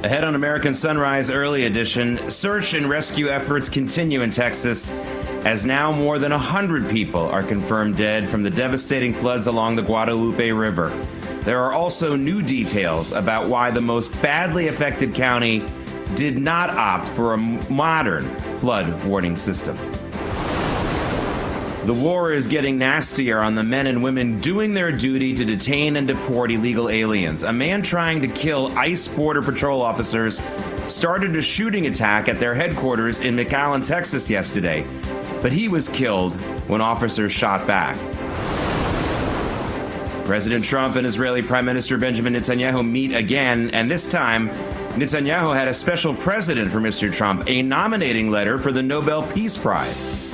Ahead on American Sunrise Early Edition, search and rescue efforts continue in Texas as now more than 100 people are confirmed dead from the devastating floods along the Guadalupe River. There are also new details about why the most badly affected county did not opt for a modern flood warning system. The war is getting nastier on the men and women doing their duty to detain and deport illegal aliens. A man trying to kill ICE Border Patrol officers started a shooting attack at their headquarters in McAllen, Texas yesterday, but he was killed when officers shot back. President Trump and Israeli Prime Minister Benjamin Netanyahu meet again, and this time, Netanyahu had a special president for Mr. Trump, a nominating letter for the Nobel Peace Prize.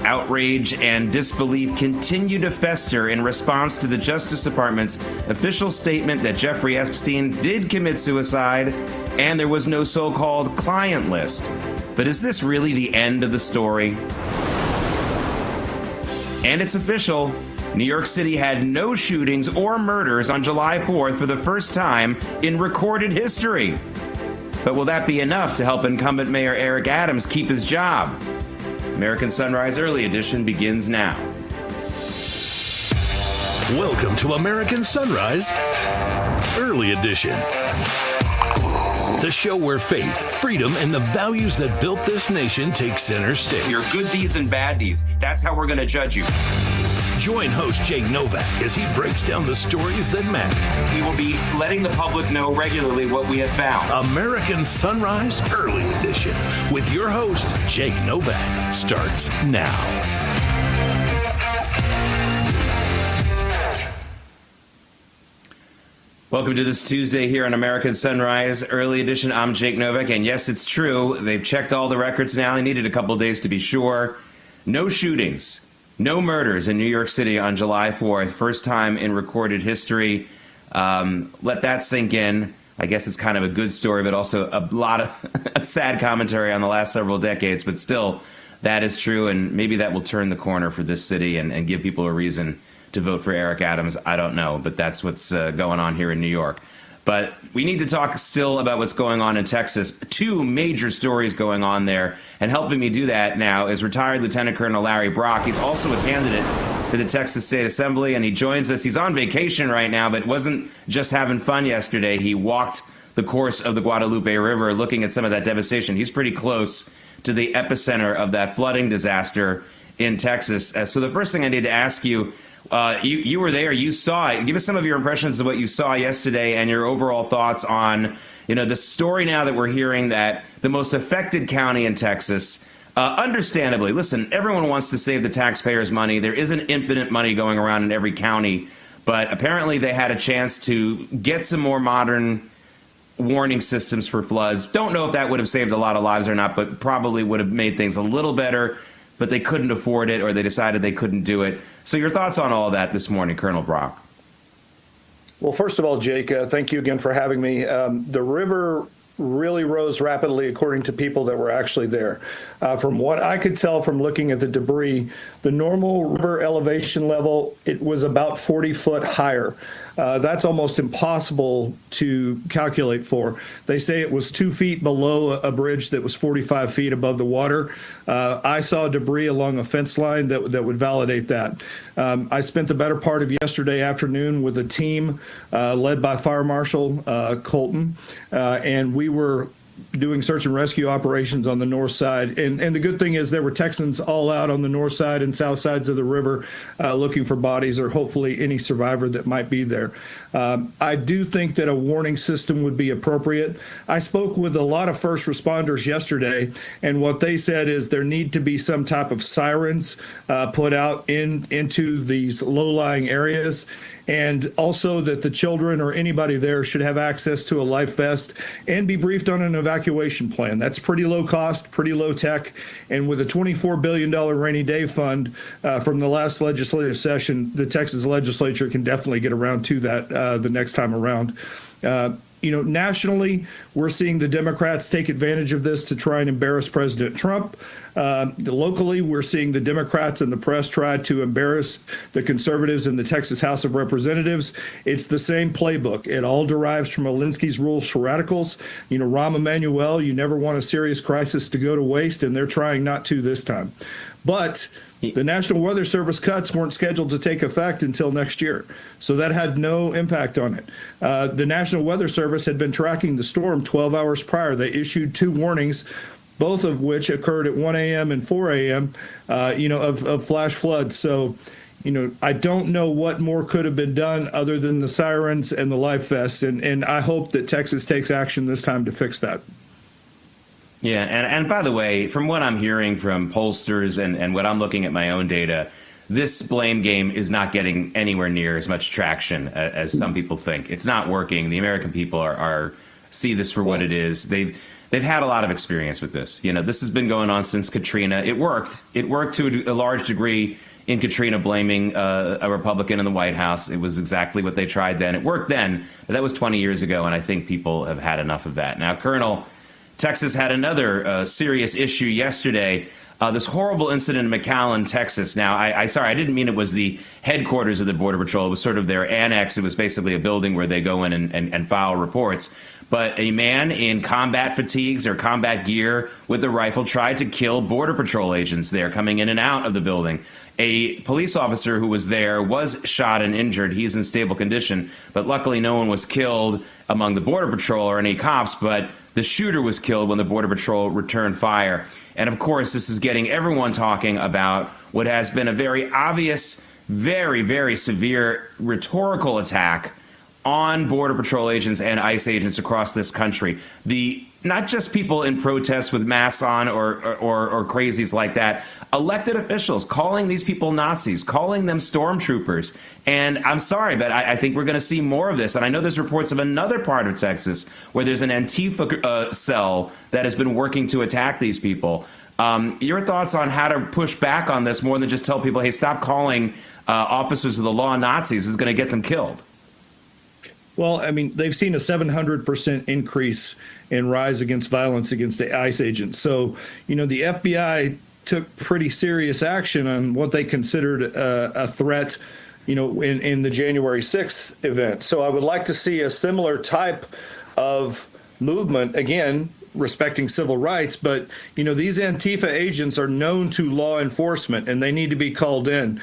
Outrage and disbelief continue to fester in response to the Justice Department's official statement that Jeffrey Epstein did commit suicide and there was no so-called client list. But is this really the end of the story? And it's official. New York City had no shootings or murders on July 4th for the first time in recorded history. But will that be enough to help incumbent Mayor Eric Adams keep his job? American Sunrise Early Edition begins now. Welcome to American Sunrise Early Edition. The show where faith, freedom, and the values that built this nation take center stage. Your good deeds and bad deeds. That's how we're going to judge you. Join host Jake Novak as he breaks down the stories that matter. We will be letting the public know regularly what we have found. American Sunrise Early Edition with your host, Jake Novak, starts now. Welcome to this Tuesday here on American Sunrise Early Edition. I'm Jake Novak, and yes, it's true. They've checked all the records now. They needed a couple days to be sure. No shootings. No murders in New York City on July 4th. First time in recorded history. Let that sink in. I guess it's kind of a good story, but also a lot of sad commentary on the last several decades. But still, that is true, and maybe that will turn the corner for this city and give people a reason to vote for Eric Adams. I don't know, but that's what's going on here in New York. But we need to talk still about what's going on in Texas. Two major stories going on there. And helping me do that now is retired Lieutenant Colonel Larry Brock. He's also a candidate for the Texas State Assembly, and he joins us. He's on vacation right now, but wasn't just having fun yesterday. He walked the course of the Guadalupe River looking at some of that devastation. He's pretty close to the epicenter of that flooding disaster in Texas. So the first thing I need to ask you, you were there, you saw it. Give us some of your impressions of what you saw yesterday and your overall thoughts on, the story now that we're hearing that the most affected county in Texas, understandably, listen, everyone wants to save the taxpayers' money. There isn't infinite money going around in every county, but apparently they had a chance to get some more modern warning systems for floods. Don't know if that would have saved a lot of lives or not, but probably would have made things a little better. But they couldn't afford it, or they decided they couldn't do it. So your thoughts on all of that this morning, Colonel Brock? Well, first of all, Jake, thank you again for having me. The river really rose rapidly according to people that were actually there. From what I could tell from looking at the debris, the normal river elevation level, it was about 40 foot higher. That's almost impossible to calculate for. They say it was 2 feet below a bridge that was 45 feet above the water. I saw debris along a fence line that would validate that. I spent the better part of yesterday afternoon with a team led by Fire Marshal Colton, and we were doing search and rescue operations on the north side. And the good thing is there were Texans all out on the north side and south sides of the river looking for bodies or hopefully any survivor that might be there. I do think that a warning system would be appropriate. I spoke with a lot of first responders yesterday, and what they said is there need to be some type of sirens put out into these low-lying areas, and also that the children or anybody there should have access to a life vest and be briefed on an evacuation plan. That's pretty low cost, pretty low tech, and with a $24 billion rainy day fund from the last legislative session, the Texas legislature can definitely get around to that the next time around. nationally, we're seeing the Democrats take advantage of this to try and embarrass President Trump. Locally, we're seeing the Democrats and the press try to embarrass the conservatives in the Texas House of Representatives. It's the same playbook. It all derives from Alinsky's rules for radicals. Rahm Emanuel, you never want a serious crisis to go to waste, and they're trying not to this time. But the National Weather Service cuts weren't scheduled to take effect until next year, so that had no impact on it. The National Weather Service had been tracking the storm 12 hours prior. They issued 2 warnings, both of which occurred at 1 a.m. and 4 a.m., of flash floods. So, I don't know what more could have been done other than the sirens and the life vests, and I hope that Texas takes action this time to fix that. Yeah, and by the way, from what I'm hearing from pollsters and what I'm looking at my own data, this blame game is not getting anywhere near as much traction as some people think. It's not working. The American people are see this for what it is. They've had a lot of experience with this. This has been going on since Katrina. It worked. It worked to a large degree in Katrina, blaming a Republican in the White House. It was exactly what they tried then. It worked then, but that was 20 years ago, and I think people have had enough of that. Now, Colonel, Texas had another serious issue yesterday. This horrible incident in McAllen, Texas. Now, I didn't mean it was the headquarters of the Border Patrol. It was sort of their annex. It was basically a building where they go in and file reports. But a man in combat fatigues or combat gear with a rifle tried to kill Border Patrol agents there coming in and out of the building. A police officer who was there was shot and injured. He's in stable condition, but luckily no one was killed among the Border Patrol or any cops, but the shooter was killed when the Border Patrol returned fire. And of course, this is getting everyone talking about what has been a very obvious, very, very severe rhetorical attack on Border Patrol agents and ICE agents across this country. Not just people in protests with masks on or crazies like that, elected officials calling these people Nazis, calling them stormtroopers. And I'm sorry, but I think we're going to see more of this. And I know there's reports of another part of Texas where there's an Antifa cell that has been working to attack these people. Your thoughts on how to push back on this more than just tell people, hey, stop calling officers of the law Nazis is going to get them killed? Well, I mean, they've seen a 700% increase in rise against violence against the ICE agents. So, the FBI took pretty serious action on what they considered a threat, in the January 6th event. So I would like to see a similar type of movement, again, respecting civil rights. But, these Antifa agents are known to law enforcement and they need to be called in.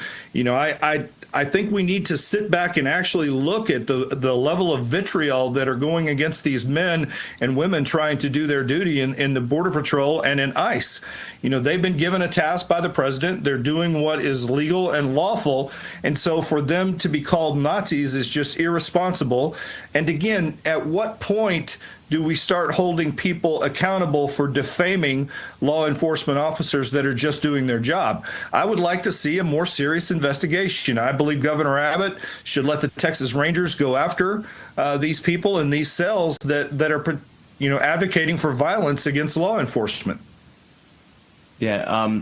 I think we need to sit back and actually look at the level of vitriol that are going against these men and women trying to do their duty in the Border Patrol and in ICE. They've been given a task by the president. They're doing what is legal and lawful. And so for them to be called Nazis is just irresponsible. And again, at what point do we start holding people accountable for defaming law enforcement officers that are just doing their job? I would like to see a more serious investigation. I believe Governor Abbott should let the Texas Rangers go after these people in these cells that are, advocating for violence against law enforcement. Yeah.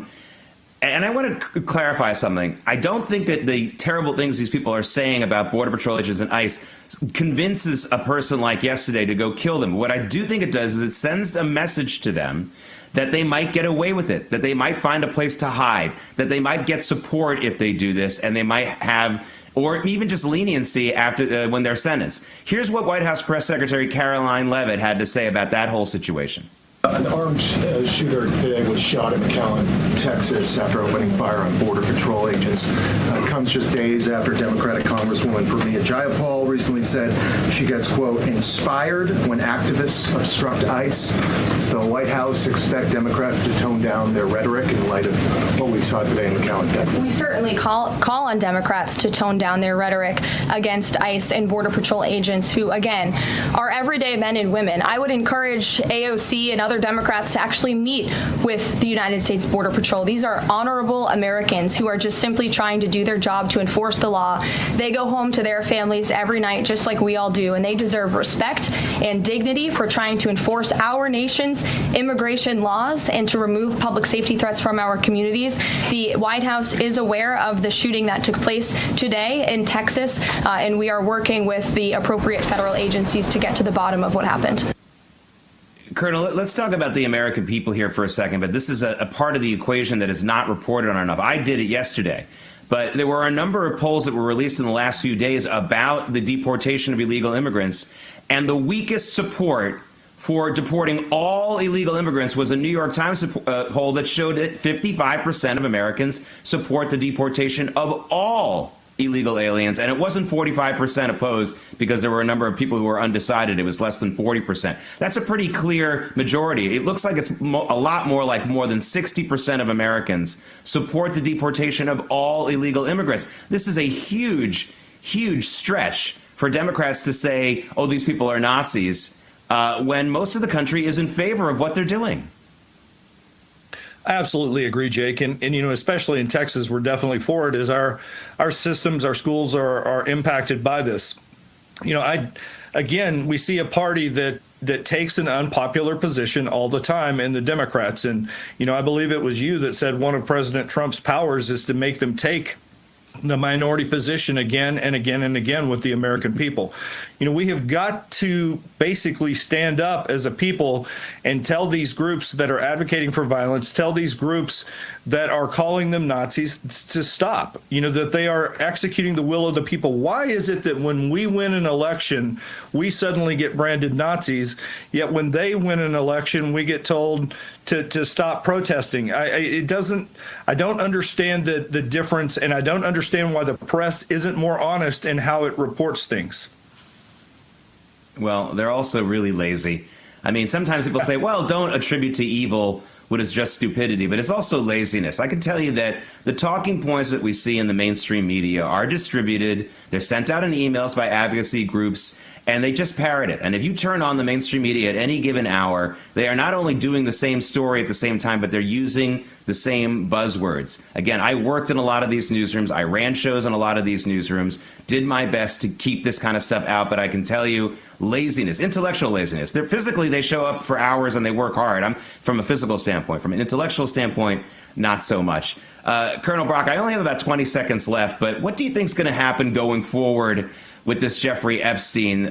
And I want to clarify something. I don't think that the terrible things these people are saying about Border Patrol agents and ICE convinces a person like yesterday to go kill them. What I do think it does is it sends a message to them that they might get away with it, that they might find a place to hide, that they might get support if they do this, and they might have, or even just leniency after when they're sentenced. Here's what White House Press Secretary Caroline Leavitt had to say about that whole situation. An armed shooter today was shot in McAllen, Texas, after opening fire on Border Patrol agents. It comes just days after Democratic Congresswoman Pramila Jayapal recently said she gets, quote, inspired when activists obstruct ICE. Does the White House expect Democrats to tone down their rhetoric in light of what we saw today in McAllen, Texas? We certainly call on Democrats to tone down their rhetoric against ICE and Border Patrol agents who, again, are everyday men and women. I would encourage AOC and other Democrats to actually meet with the United States Border Patrol. These are honorable Americans who are just simply trying to do their job to enforce the law. They go home to their families every night just like we all do, and they deserve respect and dignity for trying to enforce our nation's immigration laws and to remove public safety threats from our communities. The White House is aware of the shooting that took place today in Texas, and we are working with the appropriate federal agencies to get to the bottom of what happened. Colonel, let's talk about the American people here for a second, but this is a part of the equation that is not reported on enough. I did it yesterday, but there were a number of polls that were released in the last few days about the deportation of illegal immigrants, and the weakest support for deporting all illegal immigrants was a New York Times poll that showed that 55% of Americans support the deportation of all illegal aliens, and it wasn't 45% opposed because there were a number of people who were undecided. It was less than 40%. That's a pretty clear majority. It looks like it's a lot more like more than 60% of Americans support the deportation of all illegal immigrants. This is a huge, huge stretch for Democrats to say, oh, these people are Nazis, when most of the country is in favor of what they're doing. I absolutely agree, Jake. And especially in Texas, we're definitely for it as our systems, our schools are impacted by this. We see a party that takes an unpopular position all the time in the Democrats. And, I believe it was you that said one of President Trump's powers is to make them take the minority position again and again and again with the American people. We have got to basically stand up as a people and tell these groups that are advocating for violence, tell these groups that are calling them Nazis to stop, that they are executing the will of the people. Why is it that when we win an election, we suddenly get branded Nazis, yet when they win an election, we get told to stop protesting? I don't understand the difference, and I don't understand why the press isn't more honest in how it reports things. Well, they're also really lazy. I mean, sometimes people say, well, don't attribute to evil what is just stupidity, but it's also laziness. I can tell you that the talking points that we see in the mainstream media are distributed, they're sent out in emails by advocacy groups, and they just parrot it. And if you turn on the mainstream media at any given hour, they are not only doing the same story at the same time, but they're using the same buzzwords. Again, I worked in a lot of these newsrooms. I ran shows in a lot of these newsrooms, did my best to keep this kind of stuff out, but I can tell you, laziness, intellectual laziness. They show up for hours and they work hard. I'm from a physical standpoint. From an intellectual standpoint, not so much. Colonel Brock, I only have about 20 seconds left, but what do you think is going to happen going forward with this Jeffrey Epstein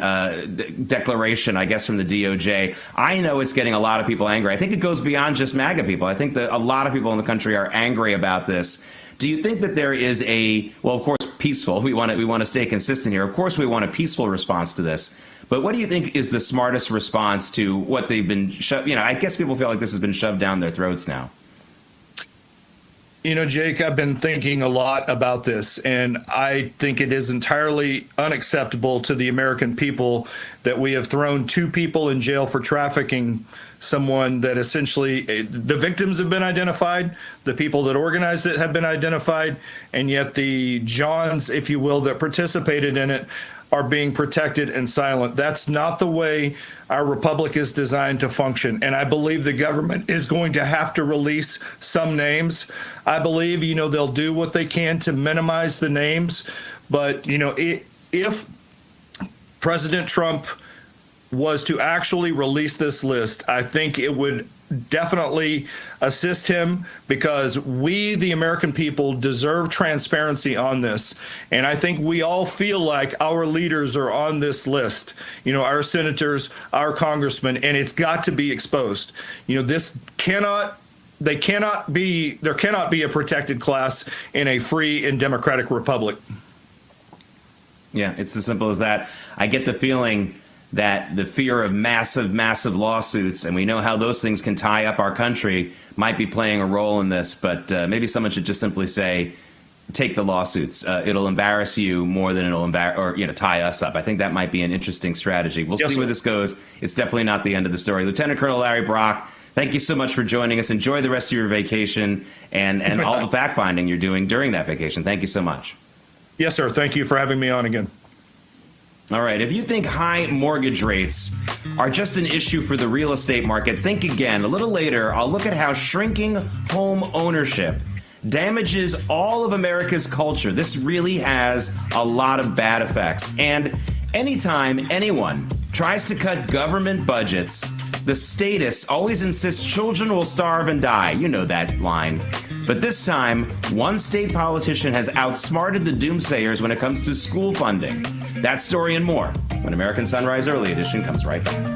declaration, I guess, from the DOJ? I know it's getting a lot of people angry. I think it goes beyond just MAGA people. I think that a lot of people in the country are angry about this. Do you think that there is of course, peaceful. We want to stay consistent here. Of course, we want a peaceful response to this. But what do you think is the smartest response to what they've been I guess people feel like this has been shoved down their throats now. Jake, I've been thinking a lot about this, and I think it is entirely unacceptable to the American people that we have thrown two people in jail for trafficking someone that essentially the victims have been identified, the people that organized it have been identified, and yet the Johns, if you will, that participated in it are being protected and silent. That's not the way our republic is designed to function. And I believe the government is going to have to release some names. I believe, they'll do what they can to minimize the names. But, if President Trump was to actually release this list, I think it would definitely assist him, because we, the American people, deserve transparency on this. And I think we all feel like our leaders are on this list, our senators, our congressmen, and it's got to be exposed. There cannot be a protected class in a free and democratic republic. Yeah, it's as simple as that. I get the feeling that the fear of massive lawsuits, and we know how those things can tie up our country, might be playing a role in this. But maybe someone should just simply say, take the lawsuits. It'll embarrass you more than it'll tie us up. I think that might be an interesting strategy. We'll see where this goes. It's definitely not the end of the story. Lieutenant Colonel Larry Brock, thank you so much for joining us. Enjoy the rest of your vacation and all the fact-finding you're doing during that vacation. Thank you so much. Yes, sir. Thank you for having me on again. All right. If you think high mortgage rates are just an issue for the real estate market, think again. A little later, I'll look at how shrinking home ownership damages all of America's culture. This really has a lot of bad effects. And anytime anyone tries to cut government budgets, the statists always insist children will starve and die. You know that line. But this time, one state politician has outsmarted the doomsayers when it comes to school funding. That story and more when American Sunrise Early Edition comes right back.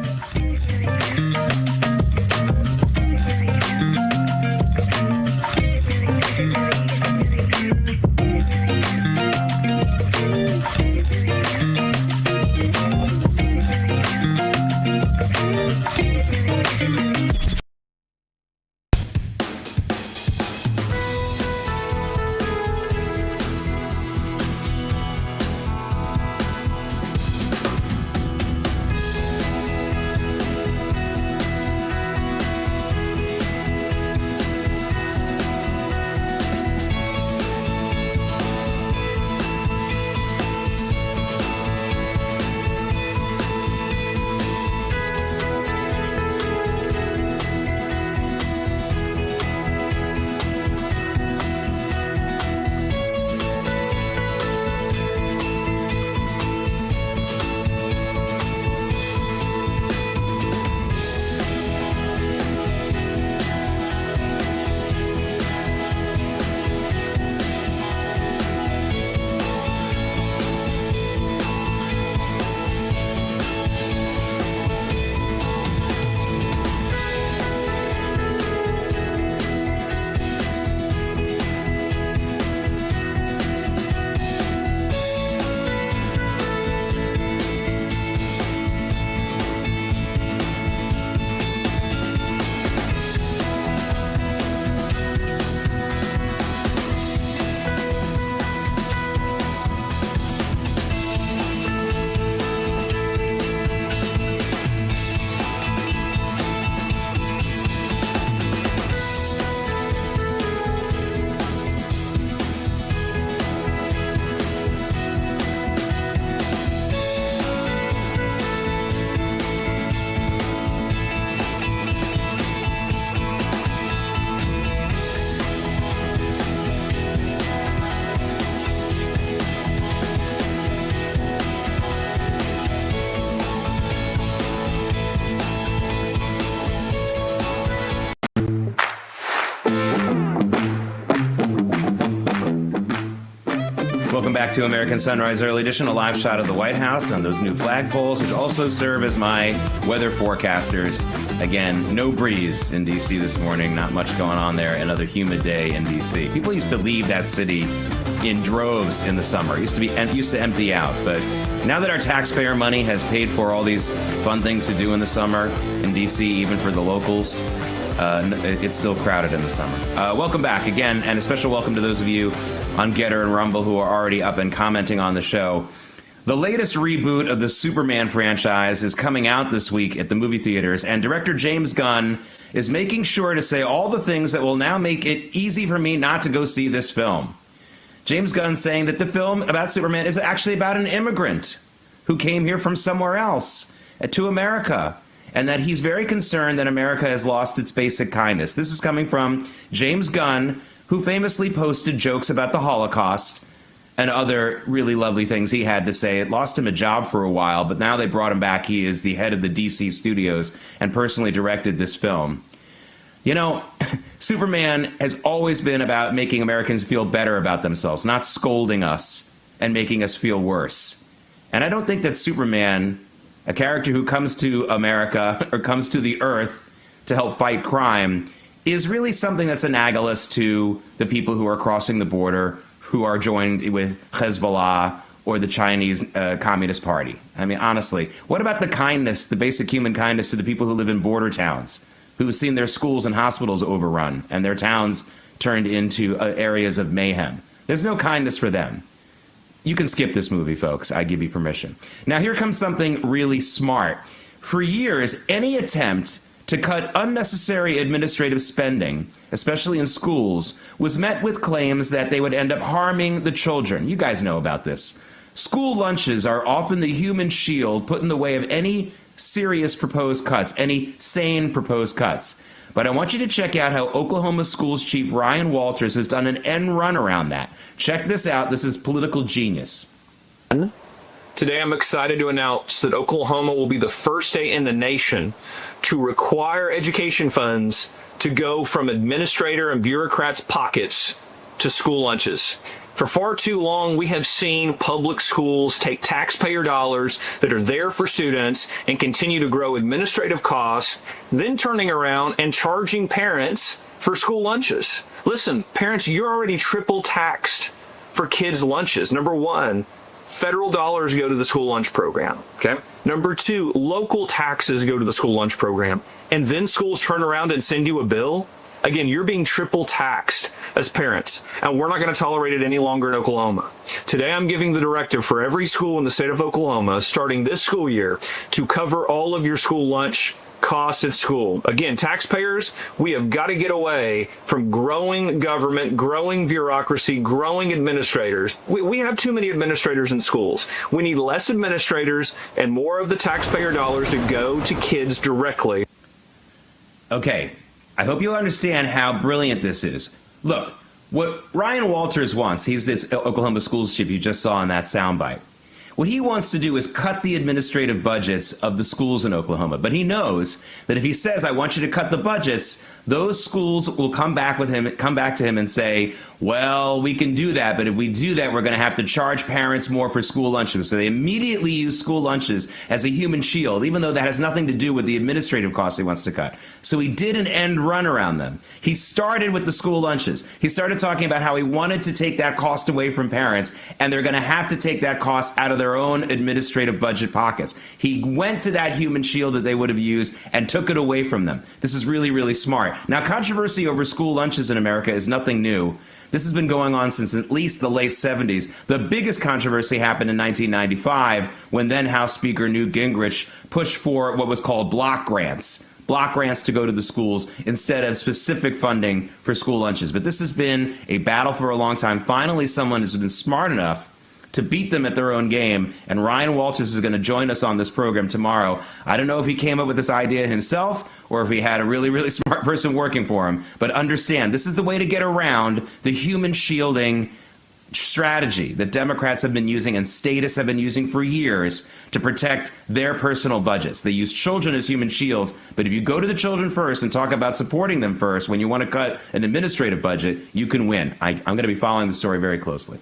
Welcome back to American Sunrise Early Edition, a live shot of the White House on those new flagpoles, which also serve as my weather forecasters. Again, no breeze in D.C. this morning, not much going on there, another humid day in D.C. People used to leave that city in droves in the summer. It used to empty out, but now that our taxpayer money has paid for all these fun things to do in the summer in D.C., even for the locals, it's still crowded in the summer. Welcome back again, and a special welcome to those of you on Getter and Rumble who are already up and commenting on the show. The latest reboot of the Superman franchise is coming out this week at the movie theaters, and director James Gunn is making sure to say all the things that will now make it easy for me not to go see this film. James Gunn saying that the film about Superman is actually about an immigrant who came here from somewhere else to America, and that he's very concerned that America has lost its basic kindness. This is coming from James Gunn, who famously posted jokes about the Holocaust and other really lovely things he had to say. It lost him a job for a while, but now they brought him back. He is the head of the DC studios and personally directed this film. You know, Superman has always been about making Americans feel better about themselves, not scolding us and making us feel worse. And I don't think that Superman, a character who comes to America or comes to the Earth to help fight crime, is really something that's analogous to the people who are crossing the border, who are joined with Hezbollah or the Chinese Communist Party. I mean, honestly, what about the kindness, the basic human kindness to the people who live in border towns, who have seen their schools and hospitals overrun and their towns turned into areas of mayhem? There's no kindness for them. You can skip this movie, folks. I give you permission. Now, here comes something really smart. For years, any attempt to cut unnecessary administrative spending, especially in schools, was met with claims that they would end up harming the children. You guys know about this. School lunches are often the human shield put in the way of any serious proposed cuts, any sane proposed cuts. But I want you to check out how Oklahoma Schools Chief Ryan Walters has done an end run around that. Check this out. This is political genius. Today, I'm excited to announce that Oklahoma will be the first state in the nation to require education funds to go from administrator and bureaucrats' pockets to school lunches. For far too long, we have seen public schools take taxpayer dollars that are there for students and continue to grow administrative costs, then turning around and charging parents for school lunches. Listen, parents, you're already triple taxed for kids' lunches. Number one, federal dollars go to the school lunch program, okay? Number two, local taxes go to the school lunch program. And then schools turn around and send you a bill. Again, you're being triple taxed as parents, and we're not going to tolerate it any longer in Oklahoma. Today, I'm giving the directive for every school in the state of Oklahoma, starting this school year, to cover all of your school lunch costs at school. Again, taxpayers, we have got to get away from growing government, growing bureaucracy, growing administrators. We have too many administrators in schools. We need less administrators and more of the taxpayer dollars to go to kids directly. Okay, I hope you'll understand how brilliant this is. Look, what Ryan Walters wants, he's this Oklahoma schools chief you just saw in that soundbite. What he wants to do is cut the administrative budgets of the schools in Oklahoma. But he knows that if he says, I want you to cut the budgets, those schools will come back to him and say, well, we can do that, but if we do that, we're going to have to charge parents more for school lunches. So they immediately use school lunches as a human shield, even though that has nothing to do with the administrative costs he wants to cut. So he did an end run around them. He started with the school lunches. He started talking about how he wanted to take that cost away from parents, and they're going to have to take that cost out of their own administrative budget pockets. He went to that human shield that they would have used and took it away from them. This is really, really smart. Now, controversy over school lunches in America is nothing new. This has been going on since at least the late 70s. The biggest controversy happened in 1995 when then House Speaker Newt Gingrich pushed for what was called block grants to go to the schools instead of specific funding for school lunches. But this has been a battle for a long time. Finally, someone has been smart enough to beat them at their own game, and Ryan Walters is going to join us on this program tomorrow. I don't know if he came up with this idea himself or if he had a really, really smart person working for him, but understand, this is the way to get around the human shielding strategy that Democrats have been using and statists have been using for years to protect their personal budgets. They use children as human shields, but if you go to the children first and talk about supporting them first when you want to cut an administrative budget, you can win. I'm going to be following the story very closely.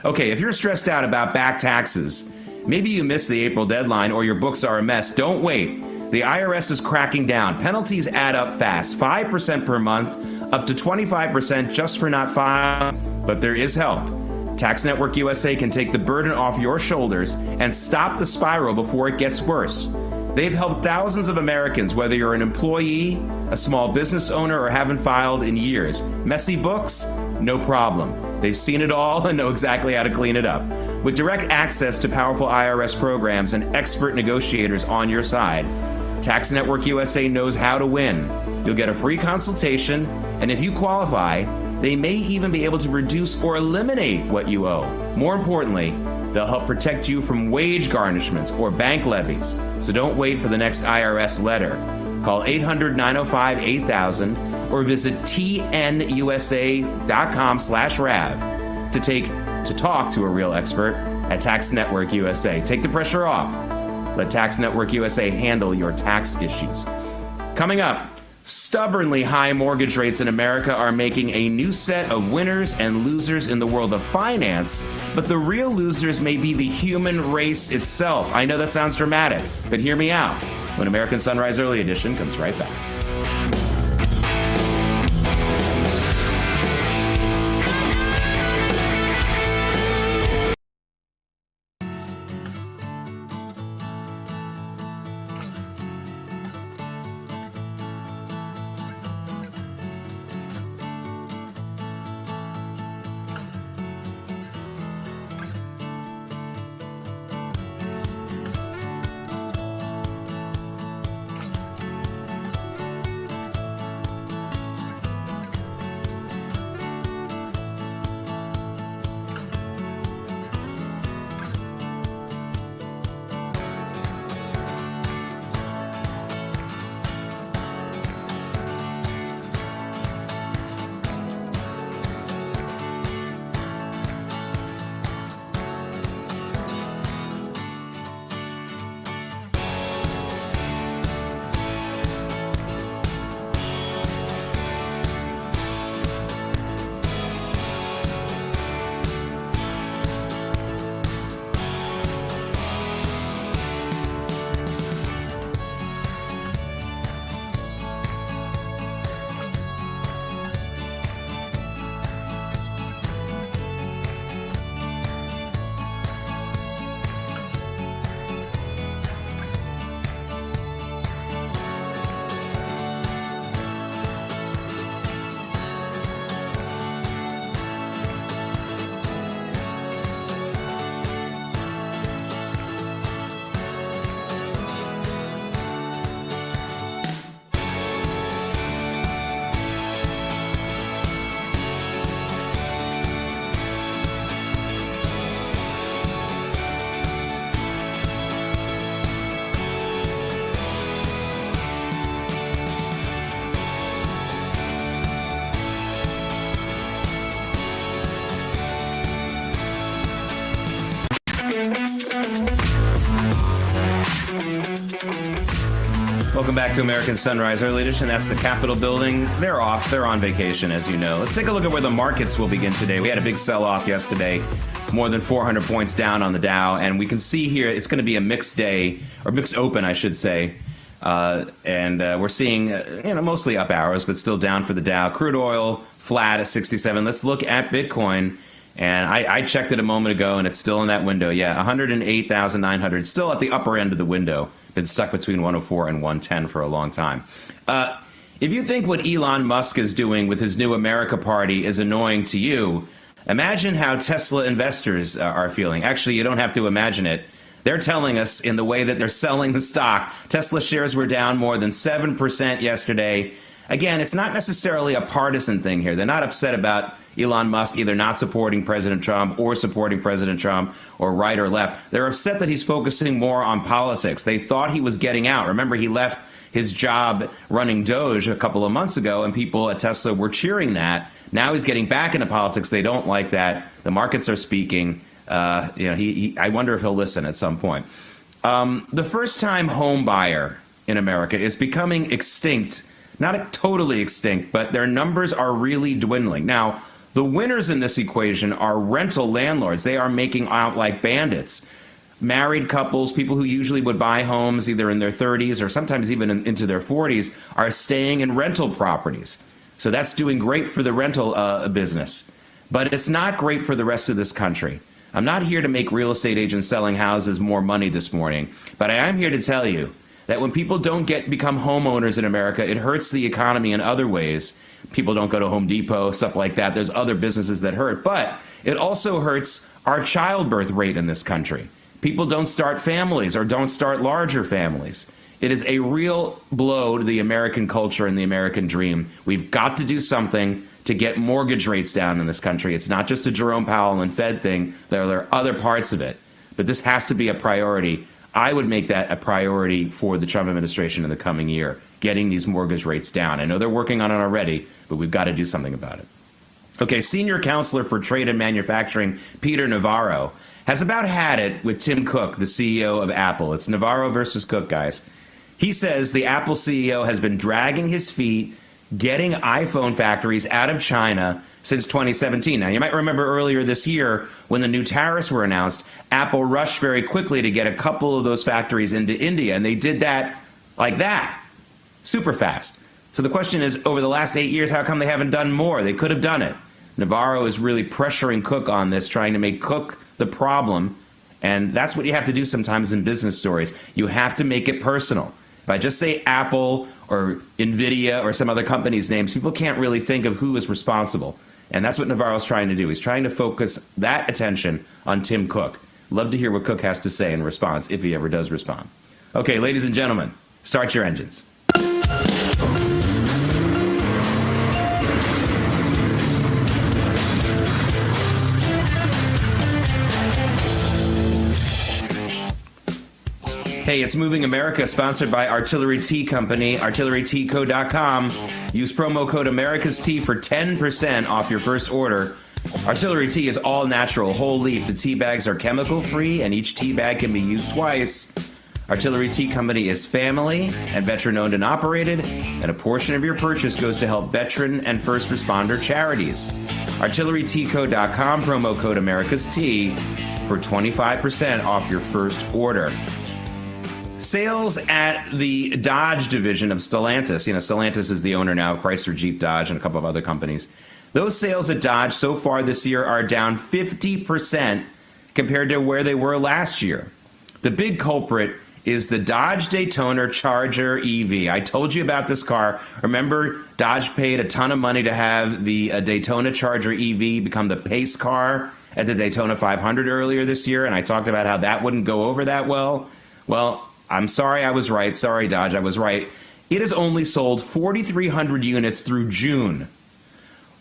Okay, if you're stressed out about back taxes, maybe you missed the April deadline or your books are a mess, don't wait. The IRS is cracking down. Penalties add up fast, 5% per month, up to 25% just for not filing. But there is help. Tax Network USA can take the burden off your shoulders and stop the spiral before it gets worse. They've helped thousands of Americans, whether you're an employee, a small business owner, or haven't filed in years. Messy books? No problem. They've seen it all and know exactly how to clean it up. With direct access to powerful IRS programs and expert negotiators on your side, Tax Network USA knows how to win. You'll get a free consultation, and if you qualify, they may even be able to reduce or eliminate what you owe. More importantly, they'll help protect you from wage garnishments or bank levies. So don't wait for the next IRS letter. Call 800-905-8000 or visit tnusa.com/RAV to talk to a real expert at Tax Network USA. Take the pressure off. Let Tax Network USA handle your tax issues. Coming up, stubbornly high mortgage rates in America are making a new set of winners and losers in the world of finance, but the real losers may be the human race itself. I know that sounds dramatic, but hear me out when American Sunrise Early Edition comes right back. Welcome back to American Sunrise Early Edition. That's the Capitol building. They're off. They're on vacation, as you know. Let's take a look at where the markets will begin today. We had a big sell-off yesterday, more than 400 points down on the Dow, and we can see here it's going to be a mixed day, or mixed open, I should say. And we're seeing, mostly up arrows, but still down for the Dow. Crude oil flat at 67. Let's look at Bitcoin. And I checked it a moment ago, and it's still in that window. Yeah, 108,900, still at the upper end of the window. Been stuck between 104 and 110 for a long time. If you think what Elon Musk is doing with his new America Party is annoying to you, imagine how Tesla investors are feeling. Actually, you don't have to imagine it. They're telling us in the way that they're selling the stock. Tesla shares were down more than 7% yesterday. Again, it's not necessarily a partisan thing here. They're not upset about Elon Musk either not supporting President Trump or supporting President Trump or right or left. They're upset that he's focusing more on politics. They thought he was getting out. Remember, he left his job running Doge a couple of months ago, and people at Tesla were cheering that. Now he's getting back into politics. They don't like that. The markets are speaking. I wonder if he'll listen at some point. The first-time home buyer in America is becoming extinct. Not totally extinct, but their numbers are really dwindling. Now, the winners in this equation are rental landlords. They are making out like bandits. Married couples, people who usually would buy homes either in their 30s or sometimes even into their 40s, are staying in rental properties. So that's doing great for the rental business. But it's not great for the rest of this country. I'm not here to make real estate agents selling houses more money this morning, but I am here to tell you that when people don't become homeowners in America, it hurts the economy in other ways. People don't go to Home Depot, stuff like that. There's other businesses that hurt. But it also hurts our childbirth rate in this country. People don't start families or don't start larger families. It is a real blow to the American culture and the American dream. We've got to do something to get mortgage rates down in this country. It's not just a Jerome Powell and Fed thing. There are other parts of it. But this has to be a priority. I would make that a priority for the Trump administration in the coming year, getting these mortgage rates down. I know they're working on it already, but we've got to do something about it. Okay, senior counselor for trade and manufacturing, Peter Navarro, has about had it with Tim Cook, the CEO of Apple. It's Navarro versus Cook, guys. He says the Apple CEO has been dragging his feet, getting iPhone factories out of China since 2017. Now, you might remember earlier this year when the new tariffs were announced, Apple rushed very quickly to get a couple of those factories into India, and they did that like that, super fast. So the question is, over the last 8 years, how come they haven't done more? They could have done it. Navarro is really pressuring Cook on this, trying to make Cook the problem, and that's what you have to do sometimes in business stories. You have to make it personal. If I just say Apple or NVIDIA or some other company's names, people can't really think of who is responsible. And that's what Navarro's trying to do. He's trying to focus that attention on Tim Cook. Love to hear what Cook has to say in response, if he ever does respond. Okay, ladies and gentlemen, start your engines. Hey, it's Moving America, sponsored by Artillery Tea Company, artilleryteaco.com. Use promo code America's Tea for 10% off your first order. Artillery Tea is all natural, whole leaf. The tea bags are chemical free, and each tea bag can be used twice. Artillery Tea Company is family and veteran owned and operated, and a portion of your purchase goes to help veteran and first responder charities. Artilleryteaco.com, promo code America's Tea for 25% off your first order. Sales at the Dodge division of Stellantis, Stellantis is the owner now of Chrysler, Jeep, Dodge, and a couple of other companies. Those sales at Dodge so far this year are down 50% compared to where they were last year. The big culprit is the Dodge Daytona Charger EV. I told you about this car. Remember, Dodge paid a ton of money to have the Daytona Charger EV become the pace car at the Daytona 500 earlier this year, and I talked about how that wouldn't go over that well. Well, I'm sorry I was right. Sorry, Dodge, I was right. It has only sold 4,300 units through June,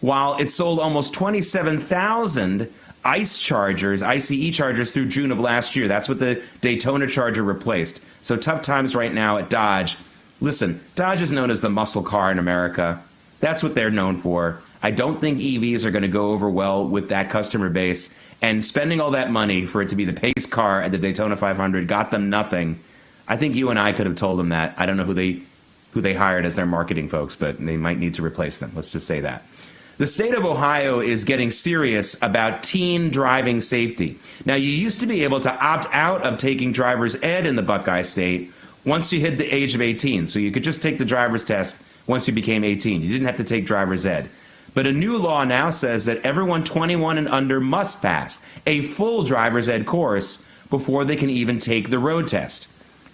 while it sold almost 27,000 ICE chargers through June of last year. That's what the Daytona Charger replaced. So tough times right now at Dodge. Listen, Dodge is known as the muscle car in America. That's what they're known for. I don't think EVs are going to go over well with that customer base. And spending all that money for it to be the pace car at the Daytona 500 got them nothing. I think you and I could have told them that. I don't know who they who they hired as their marketing folks, but they might need to replace them. Let's just say that. The state of Ohio is getting serious about teen driving safety. Now, you used to be able to opt out of taking driver's ed in the Buckeye State once you hit the age of 18. So you could just take the driver's test once you became 18. You didn't have to take driver's ed. But a new law now says that everyone 21 and under must pass a full driver's ed course before they can even take the road test.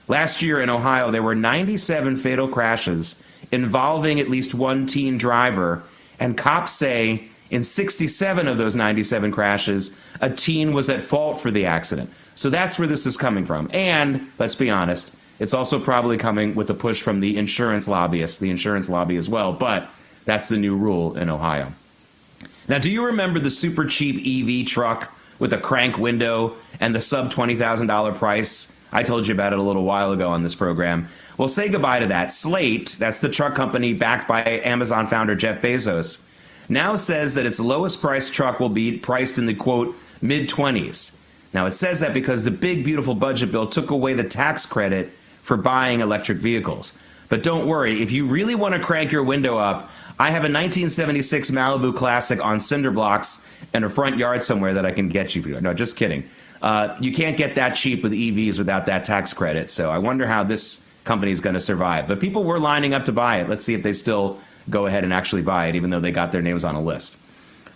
Last year in Ohio, there were 97 fatal crashes involving at least one teen driver, and cops say in 67 of those 97 crashes, a teen was at fault for the accident. So that's where this is coming from. And let's be honest, it's also probably coming with a push from the insurance lobbyists, the insurance lobby as well, but that's the new rule in Ohio. Now, do you remember the super cheap EV truck with a crank window and the sub $20,000 price? I told you about it a little while ago on this program. Well, say goodbye to that. Slate, that's the truck company backed by Amazon founder Jeff Bezos, now says that its lowest priced truck will be priced in the, quote, mid-20s. Now, it says that because the big, beautiful budget bill took away the tax credit for buying electric vehicles. But don't worry, if you really want to crank your window up, I have a 1976 Malibu Classic on cinder blocks in a front yard somewhere that I can get you. No, just kidding. You can't get that cheap with EVs without that tax credit. So I wonder how this company is going to survive. But people were lining up to buy it. Let's see if they still go ahead and actually buy it, even though they got their names on a list.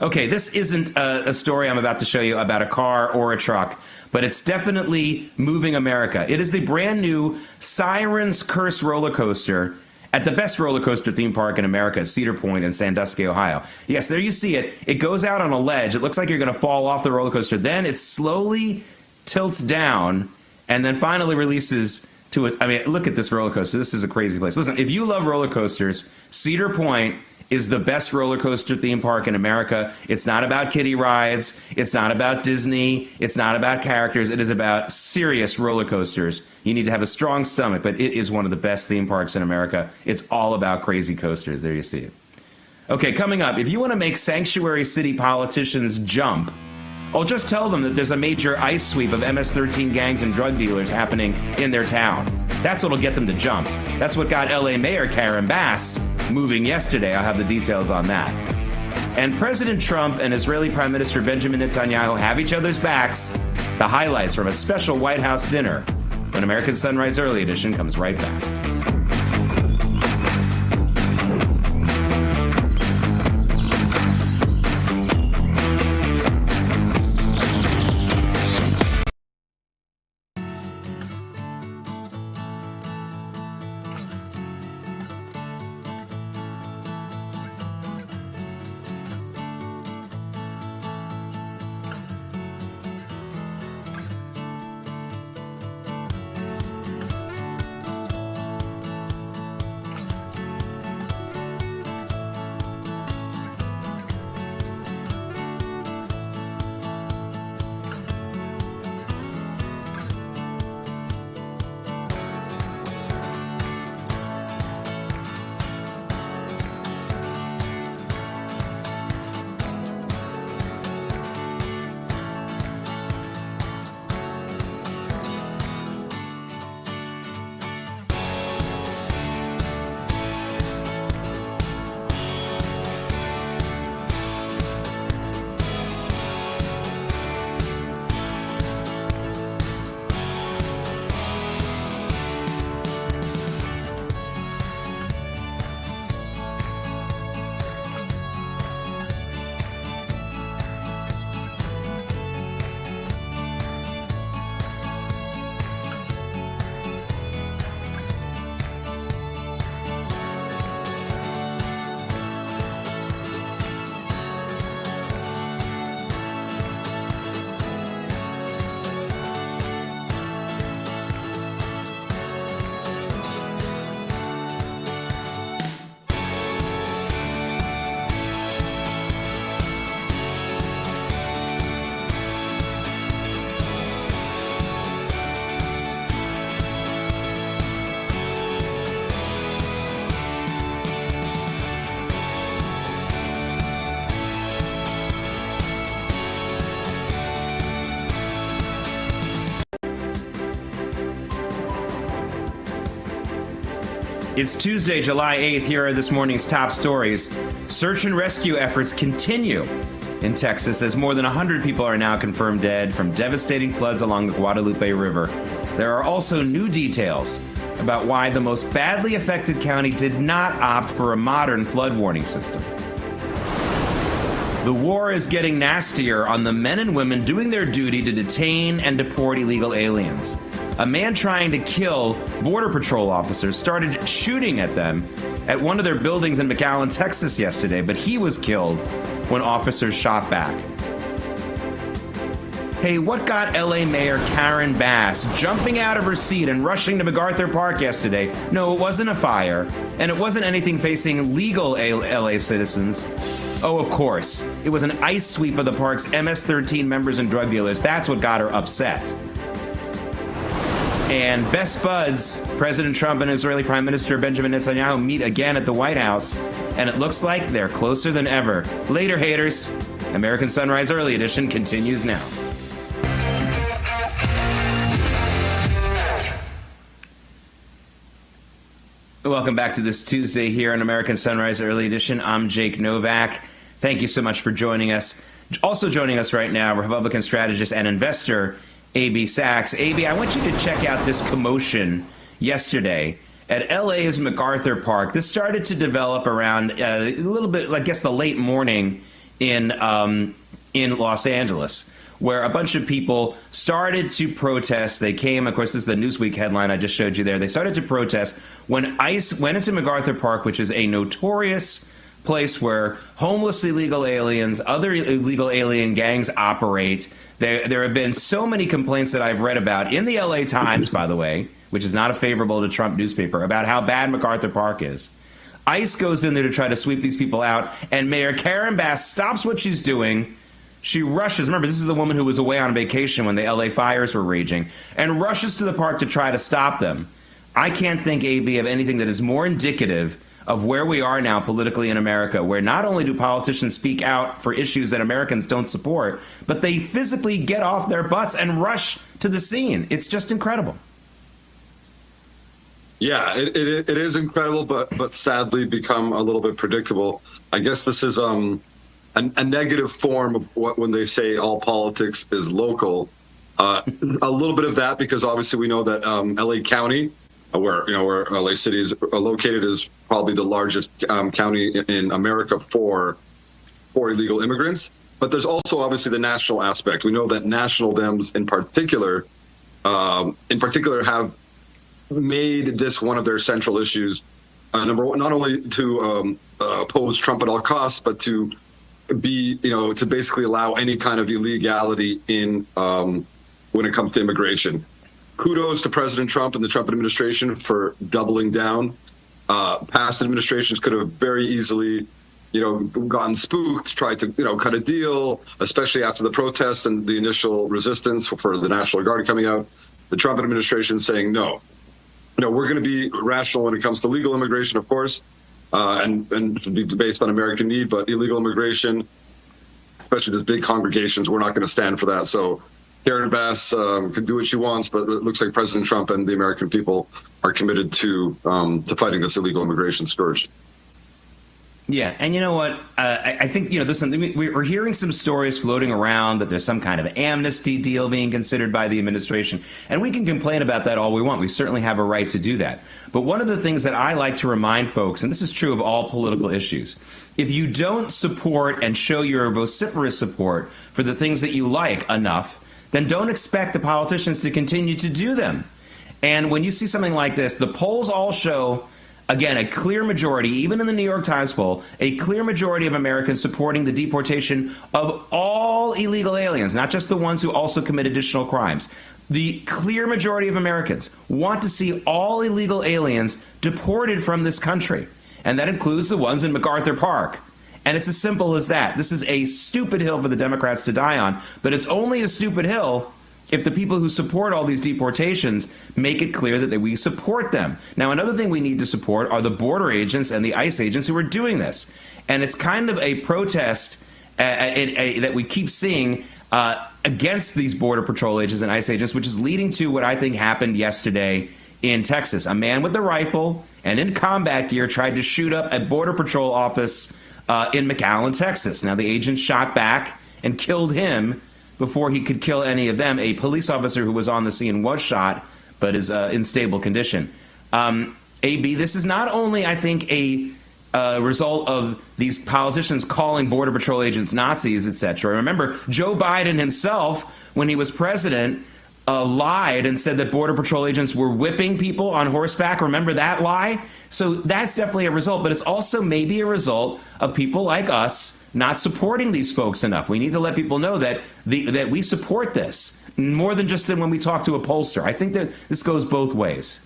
Okay, this isn't a story I'm about to show you about a car or a truck, but it's definitely moving America. It is the brand new Siren's Curse roller coaster at the best roller coaster theme park in America, Cedar Point in Sandusky, Ohio. Yes, there you see it. It goes out on a ledge. It looks like you're going to fall off the roller coaster. Then it slowly tilts down and then finally releases to it. I mean, look at this roller coaster. This is a crazy place. Listen, if you love roller coasters, Cedar Point is the best roller coaster theme park in America. It's not about kiddie rides. It's not about Disney. It's not about characters. It is about serious roller coasters. You need to have a strong stomach, but it is one of the best theme parks in America. It's all about crazy coasters. There you see it. Okay, coming up, if you want to make sanctuary city politicians jump, well, just tell them that there's a major ice sweep of MS-13 gangs and drug dealers happening in their town. That's what'll get them to jump. That's what got LA Mayor Karen Bass moving yesterday. I'll have the details on that. And President Trump and Israeli Prime Minister Benjamin Netanyahu have each other's backs. The highlights from a special White House dinner when American Sunrise Early Edition comes right back. It's Tuesday, July 8th. Here are this morning's top stories. Search and rescue efforts continue in Texas as more than 100 people are now confirmed dead from devastating floods along the Guadalupe River. There are also new details about why the most badly affected county did not opt for a modern flood warning system. The war is getting nastier on the men and women doing their duty to detain and deport illegal aliens. A man trying to kill Border Patrol officers started shooting at them at one of their buildings in McAllen, Texas yesterday, but he was killed when officers shot back. Hey, what got LA Mayor Karen Bass jumping out of her seat and rushing to MacArthur Park yesterday? No, it wasn't a fire, and it wasn't anything facing legal LA citizens. Oh, of course, it was an ice sweep of the park's MS-13 members and drug dealers. That's what got her upset. And best buds, President Trump and Israeli Prime Minister Benjamin Netanyahu meet again at the White House, and it looks like they're closer than ever. Later, haters. American Sunrise Early Edition continues now. Welcome back to this Tuesday here on American Sunrise Early Edition. I'm Jake Novak. Thank you so much for joining us. Also joining us right now, Republican strategist and investor A.B. Sachs. A.B., I want you to check out this commotion yesterday at LA's MacArthur Park. This started to develop around a little bit, I guess, the late morning in Los Angeles, where a bunch of people started to protest. They came, of course, this is the Newsweek headline I just showed you there. They started to protest when ICE went into MacArthur Park, which is a notorious place where homeless illegal aliens, other illegal alien gangs operate. There have been so many complaints that I've read about in the LA Times, by the way, which is not a favorable to Trump newspaper, about how bad MacArthur Park is. ICE goes in there to try to sweep these people out, and Mayor Karen Bass stops what she's doing. She rushes, remember, this is the woman who was away on vacation when the LA fires were raging, and rushes to the park to try to stop them. I can't think, AB, of anything that is more indicative of where we are now politically in America, where not only do politicians speak out for issues that Americans don't support, but they physically get off their butts and rush to the scene. It's just incredible. Yeah, it is incredible, but sadly become a little bit predictable. I guess this is a negative form of what when they say all politics is local. A little bit of that because obviously we know that LA County, where LA City is located, is probably the largest county in America for illegal immigrants. But there's also obviously the national aspect. We know that national Dems in particular have made this one of their central issues. Number one, not only to oppose Trump at all costs, but to to basically allow any kind of illegality in when it comes to immigration. Kudos to President Trump and the Trump administration for doubling down. Past administrations could have very easily, gotten spooked, tried to, cut a deal, especially after the protests and the initial resistance for the National Guard coming out. The Trump administration saying, no, we're going to be rational when it comes to legal immigration, of course, and be based on American need, but illegal immigration, especially these big congregations, we're not going to stand for that. So Karen Bass can do what she wants, but it looks like President Trump and the American people are committed to fighting this illegal immigration scourge. Yeah, and you know what? I think, listen, we're hearing some stories floating around that there's some kind of amnesty deal being considered by the administration, and we can complain about that all we want. We certainly have a right to do that. But one of the things that I like to remind folks, and this is true of all political issues, if you don't support and show your vociferous support for the things that you like enough, then don't expect the politicians to continue to do them. And when you see something like this, the polls all show, again, a clear majority, even in the New York Times poll, a clear majority of Americans supporting the deportation of all illegal aliens, not just the ones who also commit additional crimes. The clear majority of Americans want to see all illegal aliens deported from this country, and that includes the ones in MacArthur Park. And it's as simple as that. This is a stupid hill for the Democrats to die on, but it's only a stupid hill if the people who support all these deportations make it clear that we support them. Now, another thing we need to support are the border agents and the ICE agents who are doing this. And it's kind of a protest that we keep seeing against these Border Patrol agents and ICE agents, which is leading to what I think happened yesterday in Texas. A man with a rifle and in combat gear tried to shoot up a Border Patrol office in McAllen, Texas. Now, the agent shot back and killed him before he could kill any of them. A police officer who was on the scene was shot, but is in stable condition. AB, this is not only, I think, a result of these politicians calling Border Patrol agents Nazis, etc. Remember, Joe Biden himself, when he was president, lied and said that Border Patrol agents were whipping people on horseback. Remember that lie? So that's definitely a result, but it's also maybe a result of people like us not supporting these folks enough. We need to let people know that that we support this more than just when we talk to a pollster. I think that this goes both ways.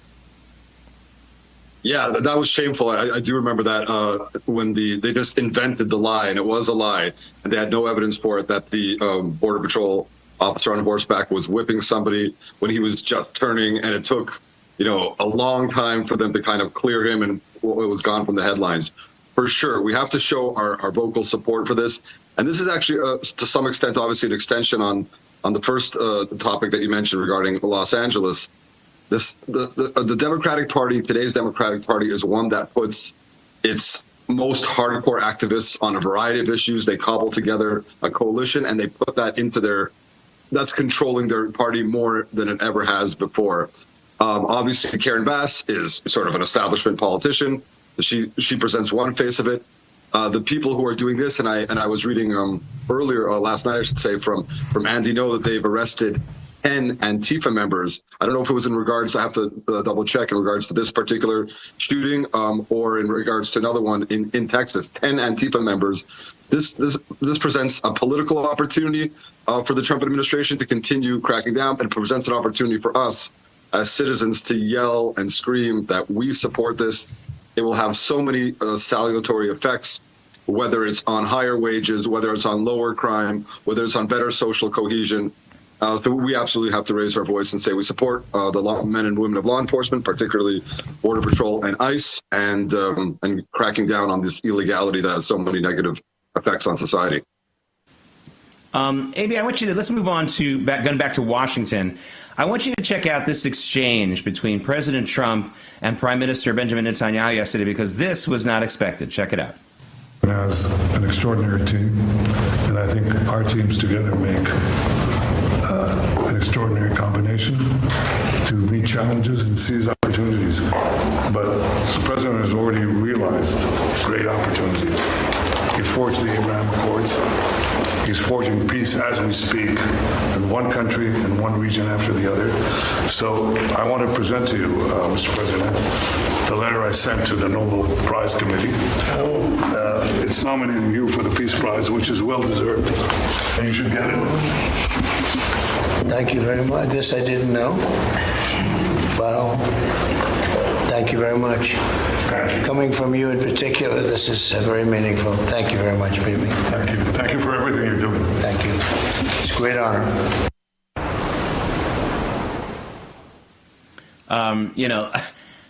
Yeah, that was shameful. I do remember that when they just invented the lie, and it was a lie, and they had no evidence for it, that the Border Patrol officer on horseback was whipping somebody when he was just turning, and it took, a long time for them to kind of clear him, and it was gone from the headlines. For sure, we have to show our vocal support for this, and this is actually, to some extent, obviously an extension on the first topic that you mentioned regarding Los Angeles. The Democratic Party, today's Democratic Party, is one that puts its most hardcore activists on a variety of issues. They cobble together a coalition, and they put that into that's controlling their party more than it ever has before. Obviously, Karen Bass is sort of an establishment politician. She presents one face of it. The people who are doing this, and I was reading earlier last night, I should say, from Andy Ngo, that they've arrested 10 Antifa members. I don't know if it was in regards, I have to double check, in regards to this particular shooting or in regards to another one in Texas. 10 Antifa members. This presents a political opportunity for the Trump administration to continue cracking down, and presents an opportunity for us as citizens to yell and scream that we support this. It will have so many salutary effects, whether it's on higher wages, whether it's on lower crime, whether it's on better social cohesion. So we absolutely have to raise our voice and say we support the men and women of law enforcement, particularly Border Patrol and ICE, and cracking down on this illegality that has so many negative effects on society. AB, I want you to, let's move on to going back to Washington. I want you to check out this exchange between President Trump and Prime Minister Benjamin Netanyahu yesterday, because this was not expected. Check it out. As an extraordinary team, and I think our teams together make an extraordinary combination to meet challenges and seize opportunities. But the president has already realized great opportunities. He forged the Abraham Accords. He's forging peace as we speak in one country and one region after the other. So I want to present to you, Mr. President, the letter I sent to the Nobel Prize Committee. It's nominating you for the Peace Prize, which is well deserved, and you should get it. Thank you very much. This I didn't know. Well, thank you very much. Coming from you in particular, this is very meaningful. Thank you very much, baby. Thank you. Thank you for everything you're doing. Thank you. It's a great honor.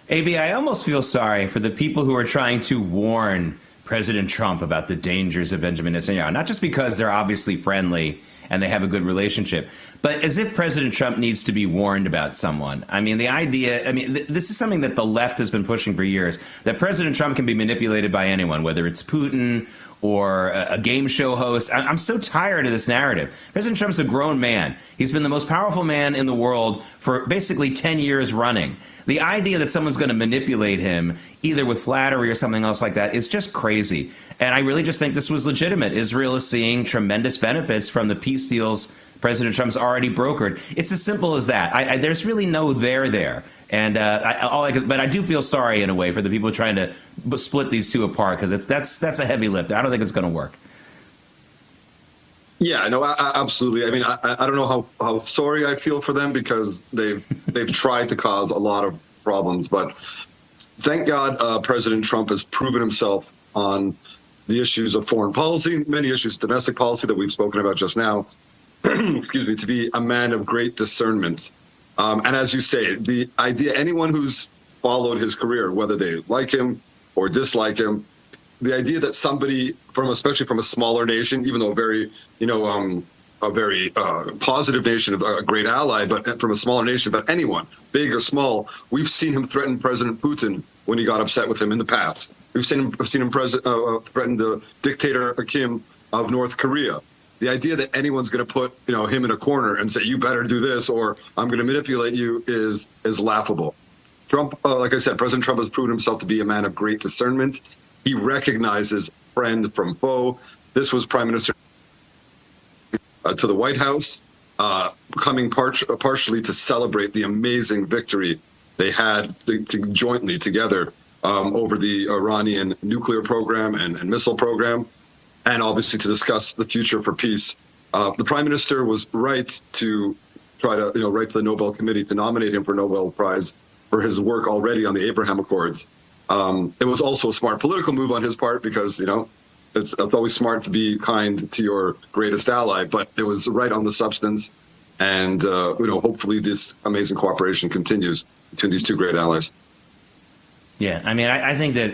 AB, I almost feel sorry for the people who are trying to warn President Trump about the dangers of Benjamin Netanyahu, not just because they're obviously friendly and they have a good relationship, but as if President Trump needs to be warned about someone. I mean, this is something that the left has been pushing for years, that President Trump can be manipulated by anyone, whether it's Putin or a game show host. I'm so tired of this narrative. President Trump's a grown man. He's been the most powerful man in the world for basically 10 years running. The idea that someone's going to manipulate him, either with flattery or something else like that, is just crazy. And I really just think this was legitimate. Israel is seeing tremendous benefits from the peace deals President Trump's already brokered. It's as simple as that. There's really no there. And but I do feel sorry in a way for the people trying to split these two apart, because that's a heavy lift. I don't think it's going to work. Yeah, no, absolutely. I mean, I don't know how sorry I feel for them, because they've tried to cause a lot of problems. But thank God President Trump has proven himself on the issues of foreign policy, many issues, domestic policy that we've spoken about just now, excuse me, to be a man of great discernment. And as you say, the idea, anyone who's followed his career, whether they like him or dislike him, the idea that somebody especially from a smaller nation, even though very, a very positive nation, a great ally, but from a smaller nation, but anyone, big or small, we've seen him threaten President Putin when he got upset with him in the past. We've seen him threaten the dictator Kim of North Korea. The idea that anyone's going to put him in a corner and say you better do this or I'm going to manipulate you is laughable. Trump, like I said, President Trump has proven himself to be a man of great discernment. He recognizes friend from foe. This was Prime Minister to the White House, coming partially to celebrate the amazing victory they had jointly together over the Iranian nuclear program and missile program, and obviously to discuss the future for peace. The Prime Minister was right to try to write to the Nobel Committee to nominate him for Nobel Prize for his work already on the Abraham Accords. It was also a smart political move on his part because, it's always smart to be kind to your greatest ally, but it was right on the substance. And, hopefully this amazing cooperation continues between these two great allies. Yeah, I mean, I think that,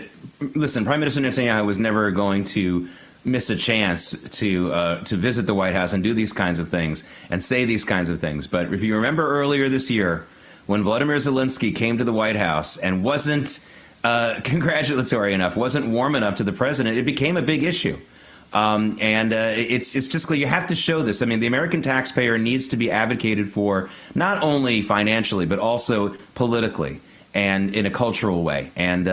listen, Prime Minister Netanyahu was never going to miss a chance to visit the White House and do these kinds of things and say these kinds of things. But if you remember earlier this year, when Volodymyr Zelensky came to the White House and wasn't congratulatory enough, wasn't warm enough to the president, it became a big issue. It's just clear you have to show this. I mean, the American taxpayer needs to be advocated for not only financially, but also politically and in a cultural way. And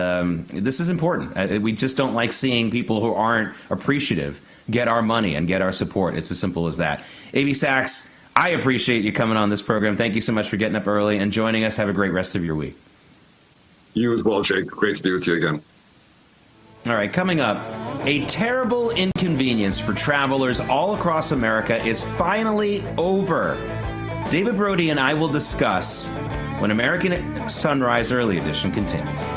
this is important. We just don't like seeing people who aren't appreciative get our money and get our support. It's as simple as that. A.B. Sachs, I appreciate you coming on this program. Thank you so much for getting up early and joining us. Have a great rest of your week. You as well, Jake. Great to be with you again. All right, coming up, a terrible inconvenience for travelers all across America is finally over. David Brody and I will discuss when American Sunrise Early Edition continues.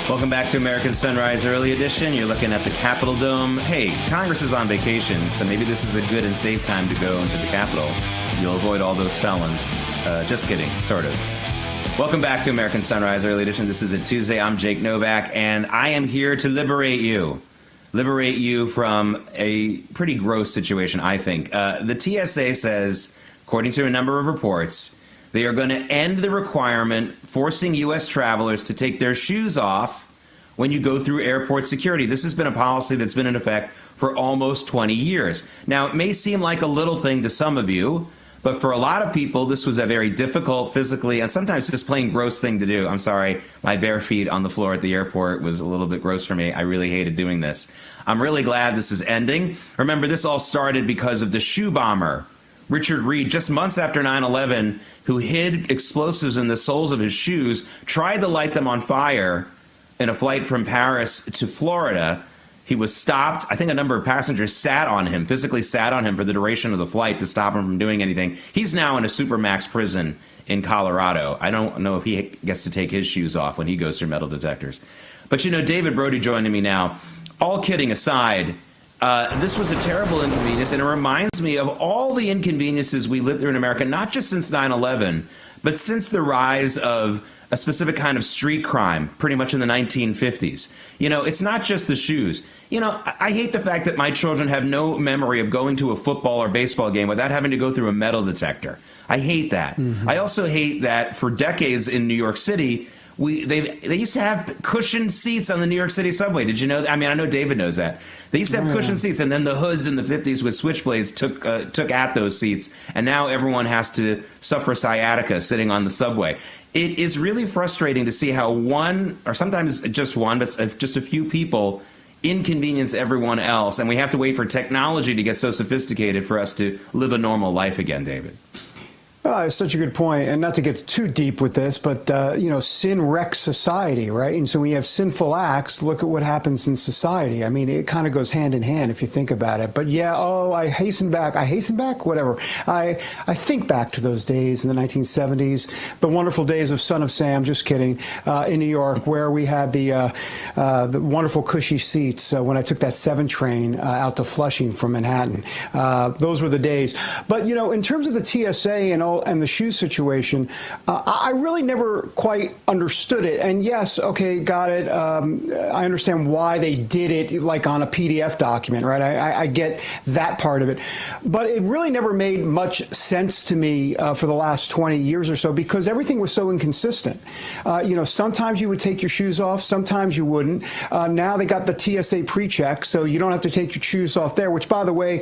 Welcome back to American Sunrise Early Edition. You're looking at the Capitol Dome. Hey, Congress is on vacation, so maybe this is a good and safe time to go into the Capitol. You'll avoid all those felons. Just kidding, sort of. Welcome back to American Sunrise Early Edition. This is a Tuesday. I'm Jake Novak, and I am here to liberate you. Liberate you from a pretty gross situation, I think. The TSA says, according to a number of reports, They are going to end the requirement forcing U.S. travelers to take their shoes off when you go through airport security. This has been a policy that's been in effect for almost 20 years. Now, it may seem like a little thing to some of you, but for a lot of people, this was a very difficult physically and sometimes just plain gross thing to do. I'm sorry, my bare feet on the floor at the airport was a little bit gross for me. I really hated doing this. I'm really glad this is ending. Remember, this all started because of the shoe bomber, Richard Reed, just months after 9/11, who hid explosives in the soles of his shoes, tried to light them on fire in a flight from Paris to Florida. He was stopped. I think a number of passengers physically sat on him for the duration of the flight to stop him from doing anything. He's now in a supermax prison in Colorado. I don't know if he gets to take his shoes off when he goes through metal detectors. But, David Brody joining me now. All kidding aside, this was a terrible inconvenience, and it reminds me of all the inconveniences we lived through in America, not just since 9/11, but since the rise of a specific kind of street crime, pretty much in the 1950s. It's not just the shoes. I hate the fact that my children have no memory of going to a football or baseball game without having to go through a metal detector. I hate that. Mm-hmm. I also hate that for decades in New York City, they used to have cushioned seats on the New York City subway. Did you know that? I mean, I know David knows that. They used to have cushioned seats, and then the hoods in the 50s with switchblades took at those seats, and now everyone has to suffer sciatica sitting on the subway. It is really frustrating to see how one, or sometimes just one, but just a few people inconvenience everyone else, and we have to wait for technology to get so sophisticated for us to live a normal life again, David. It's such a good point, and not to get too deep with this, but, sin wrecks society, right? And so when you have sinful acts, look at what happens in society. I mean, it kind of goes hand in hand if you think about it. But I hasten back, whatever. I think back to those days in the 1970s, the wonderful days of Son of Sam, just kidding, in New York, where we had the wonderful cushy seats when I took that 7 train out to Flushing from Manhattan. Those were the days. But, in terms of the TSA and the shoe situation, I really never quite understood it. And yes, okay, got it. I understand why they did it like on a PDF document, right? I get that part of it. But it really never made much sense to me for the last 20 years or so, because everything was so inconsistent. Sometimes you would take your shoes off, sometimes you wouldn't. Now they got the TSA pre-check, so you don't have to take your shoes off there, which, by the way,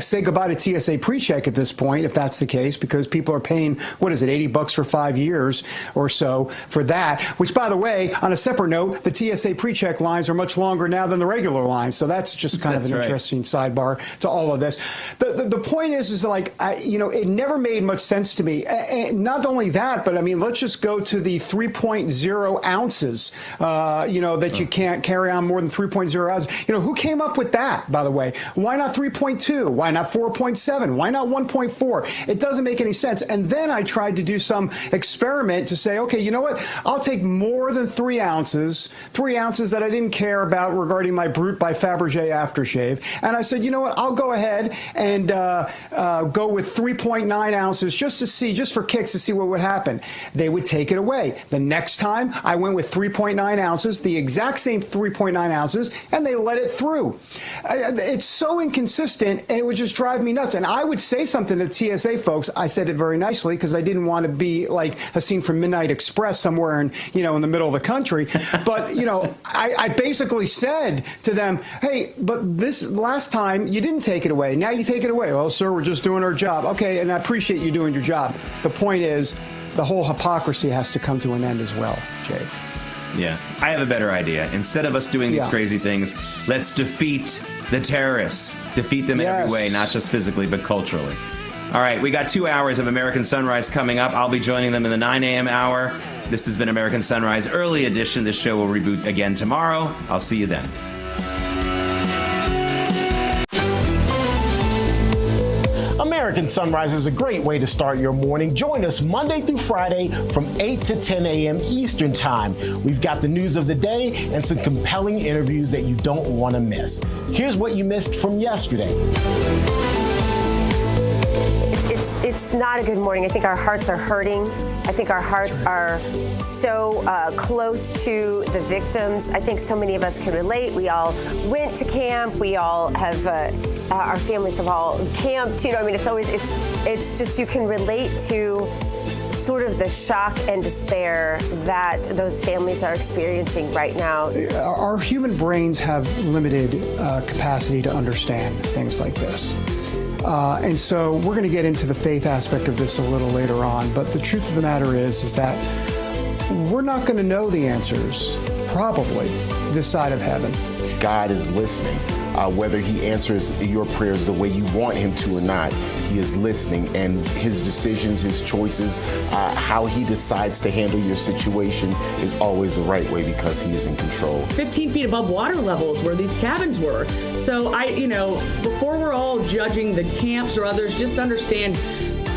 say goodbye to TSA pre-check at this point, if that's the case, because people are paying, $80 for 5 years or so for that, which, by the way, on a separate note, the TSA pre-check lines are much longer now than the regular lines. So that's just kind of an interesting sidebar to all of this. The point is like, it never made much sense to me. And not only that, but I mean, let's just go to the 3.0 ounces, that you can't carry on more than 3.0 ounces. Who came up with that, by the way? Why not 3.2? Why not 4.7? Why not 1.4? It doesn't make any sense. And then I tried to do some experiment to say, okay, you know what? I'll take more than 3 ounces that I didn't care about regarding my Brute by Fabergé aftershave. And I said, you know what? I'll go ahead and go with 3.9 ounces just for kicks to see what would happen. They would take it away. The next time I went with 3.9 ounces, the exact same 3.9 ounces, and they let it through. It's so inconsistent, and it would just drive me nuts. And I would say something to TSA folks. I said it very nicely because I didn't want to be like a scene from Midnight Express somewhere in the middle of the country. But, I basically said to them, hey, but this last time you didn't take it away. Now you take it away. Well, sir, we're just doing our job. Okay, and I appreciate you doing your job. The point is, the whole hypocrisy has to come to an end as well, Jay. Yeah, I have a better idea. Instead of us doing these crazy things, let's defeat the terrorists. Defeat them in every way, not just physically, but culturally. All right, we got 2 hours of American Sunrise coming up. I'll be joining them in the 9 a.m. hour. This has been American Sunrise Early Edition. This show will reboot again tomorrow. I'll see you then. American Sunrise is a great way to start your morning. Join us Monday through Friday from 8 to 10 a.m. Eastern Time. We've got the news of the day and some compelling interviews that you don't want to miss. Here's what you missed from yesterday. It's not a good morning. I think our hearts are hurting. I think our hearts are so close to the victims. I think so many of us can relate. We all went to camp. We all have, our families have all camped. It's just, you can relate to sort of the shock and despair that those families are experiencing right now. Our human brains have limited capacity to understand things like this. And so we're going to get into the faith aspect of this a little later on. But the truth of the matter is that we're not going to know the answers, probably, this side of heaven. God is listening. Whether he answers your prayers the way you want him to or not, he is listening, and his decisions, his choices, how he decides to handle your situation is always the right way because he is in control. 15 feet above water levels where these cabins were. So before we're all judging the camps or others, just understand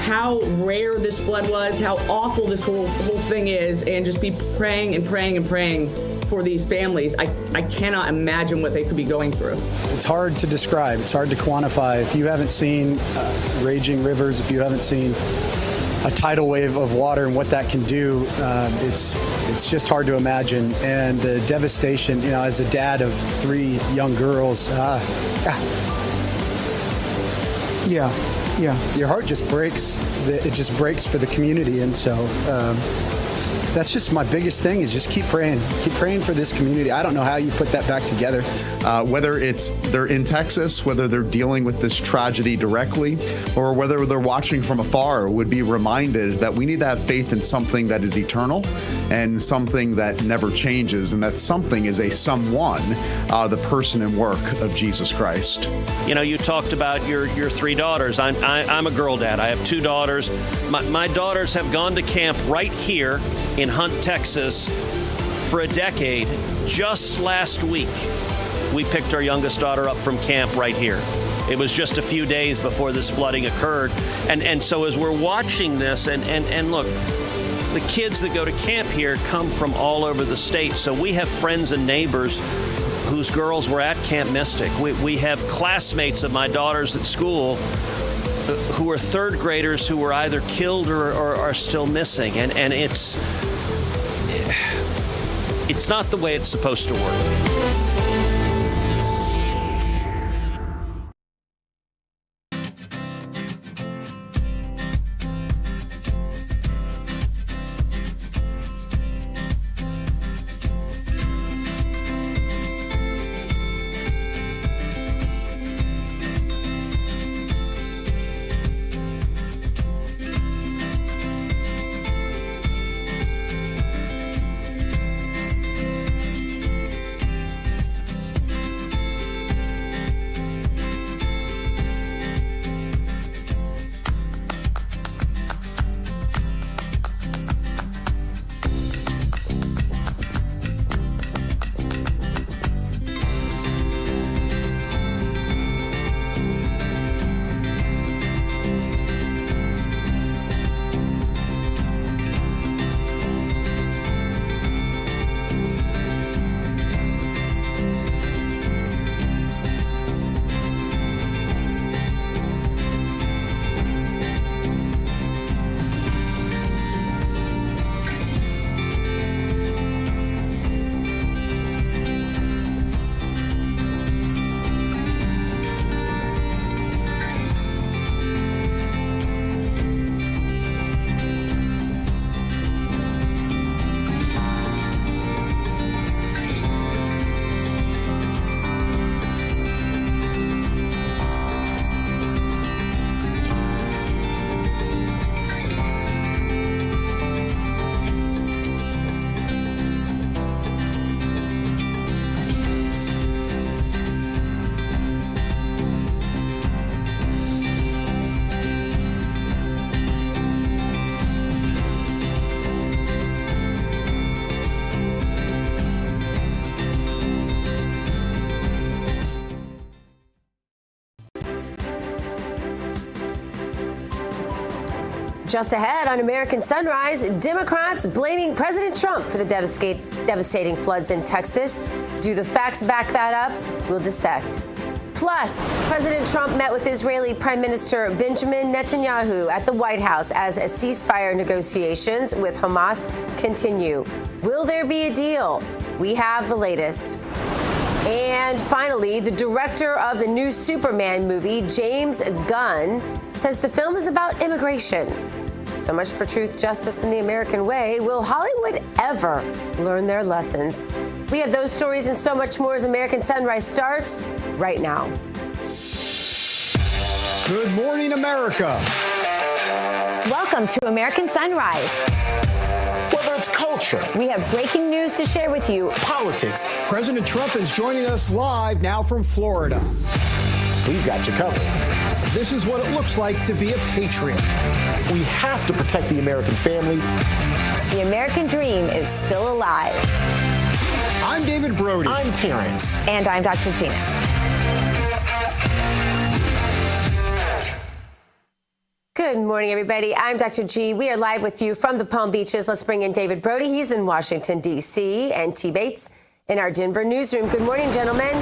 how rare this flood was, how awful this whole thing is, and just be praying and praying and praying for these families. I cannot imagine what they could be going through. It's hard to describe. It's hard to quantify. If you haven't seen raging rivers, if you haven't seen a tidal wave of water and what that can do, it's just hard to imagine. And the devastation, as a dad of 3 young girls, your heart just breaks. It just breaks for the community. And so that's just my biggest thing, is just keep praying for this community. I don't know how you put that back together. Whether they're in Texas, whether they're dealing with this tragedy directly, or whether they're watching from afar, would be reminded that we need to have faith in something that is eternal and something that never changes, and that something is a someone, the person and work of Jesus Christ. You talked about your 3 daughters. I'm a girl dad. I have 2 daughters. My daughters have gone to camp right here in Hunt, Texas for a decade. Just last week, we picked our youngest daughter up from camp right here. It was just a few days before this flooding occurred. And so as we're watching this, and look, the kids that go to camp here come from all over the state. So we have friends and neighbors whose girls were at Camp Mystic. We have classmates of my daughters at school who are 3rd graders who were either killed or are still missing. And it's not the way it's supposed to work. Just ahead on American Sunrise, Democrats blaming President Trump for the devastating floods in Texas. Do the facts back that up? We'll dissect. Plus, President Trump met with Israeli Prime Minister Benjamin Netanyahu at the White House as ceasefire negotiations with Hamas continue. Will there be a deal? We have the latest. And finally, the director of the new Superman movie, James Gunn, says the film is about immigration. So much for truth, justice, and the American way. Will Hollywood ever learn their lessons? We have those stories and so much more as American Sunrise starts right now. Good morning, America. Welcome to American Sunrise. Whether it's culture, We have breaking news to share with you. politics, President Trump is joining us live now from Florida. we've got you covered. This is what it looks like to be a patriot. We have to protect the American family. The American dream is still alive. I'm David Brody. I'm Terrence. And I'm Dr. Gina. Good morning, everybody. I'm Dr. G. We are live with you from the Palm Beaches. Let's bring in David Brody. He's in Washington, D.C., and T. Bates in our Denver newsroom. Good morning, gentlemen.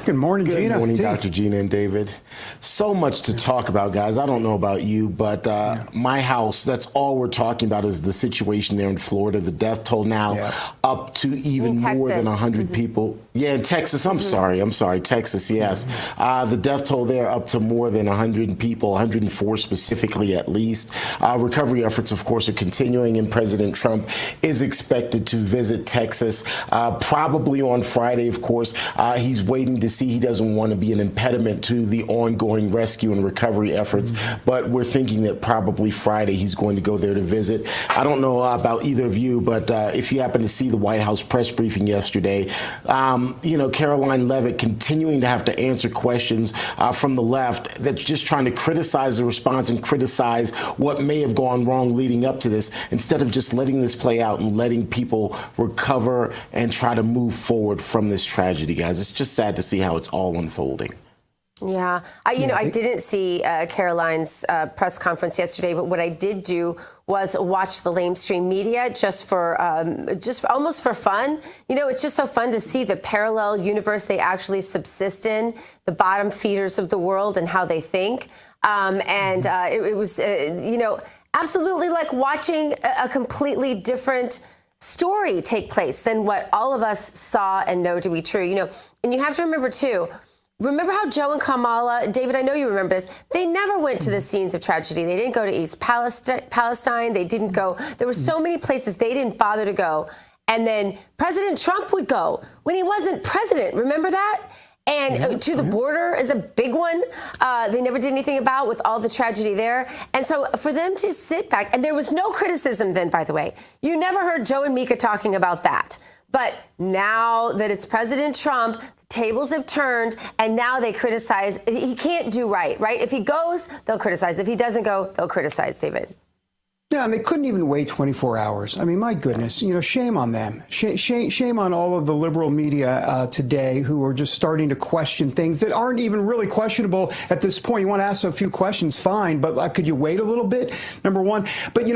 Good morning, Gina. Good morning, T. Dr. Gina and David. So much to talk about, guys. I don't know about you, but my house, that's all we're talking about is the situation there in Florida. The death toll now up to even more than 100 people. Yeah, in Texas. I'm sorry, Texas, yes. The death toll there up to more than 100 people, 104 specifically at least. Recovery efforts, of course, are continuing, and President Trump is expected to visit Texas probably on Friday, of course. He's waiting to see. He doesn't want to be an impediment to the ongoing rescue and recovery efforts, but we're thinking that probably Friday he's going to go there to visit. I don't know about either of you, but if you happen to see the White House press briefing yesterday, Caroline Leavitt continuing to have to answer questions from the left that's just trying to criticize the response and criticize what may have gone wrong leading up to this, instead of just letting this play out and letting people recover and try to move forward from this tragedy, guys. It's just sad to see how it's all unfolding. Yeah, I didn't see Caroline's press conference yesterday, but what I did do was watch the lamestream media just almost for fun. It's just so fun to see the parallel universe they actually subsist in, the bottom feeders of the world and how they think. It was, absolutely like watching a completely different story take place than what all of us saw and know to be true. And you have to remember, too, remember how Joe and Kamala, David, I know you remember this, they never went to the scenes of tragedy. They didn't go to East Palestine. They didn't go. There were so many places they didn't bother to go. And then President Trump would go when he wasn't president. Remember that? And to the border is a big one. They never did anything about with all the tragedy there. And so for them to sit back, and there was no criticism then, by the way. You never heard Joe and Mika talking about that. But now that it's President Trump, the tables have turned, and now they criticize. He can't do right? If he goes, they'll criticize. If he doesn't go, they'll criticize, David. Yeah, and they couldn't even wait 24 hours. I mean, my goodness, shame on them. Shame on all of the liberal media today who are just starting to question things that aren't even really questionable at this point. You want to ask a few questions, fine, but could you wait a little bit, number one? But,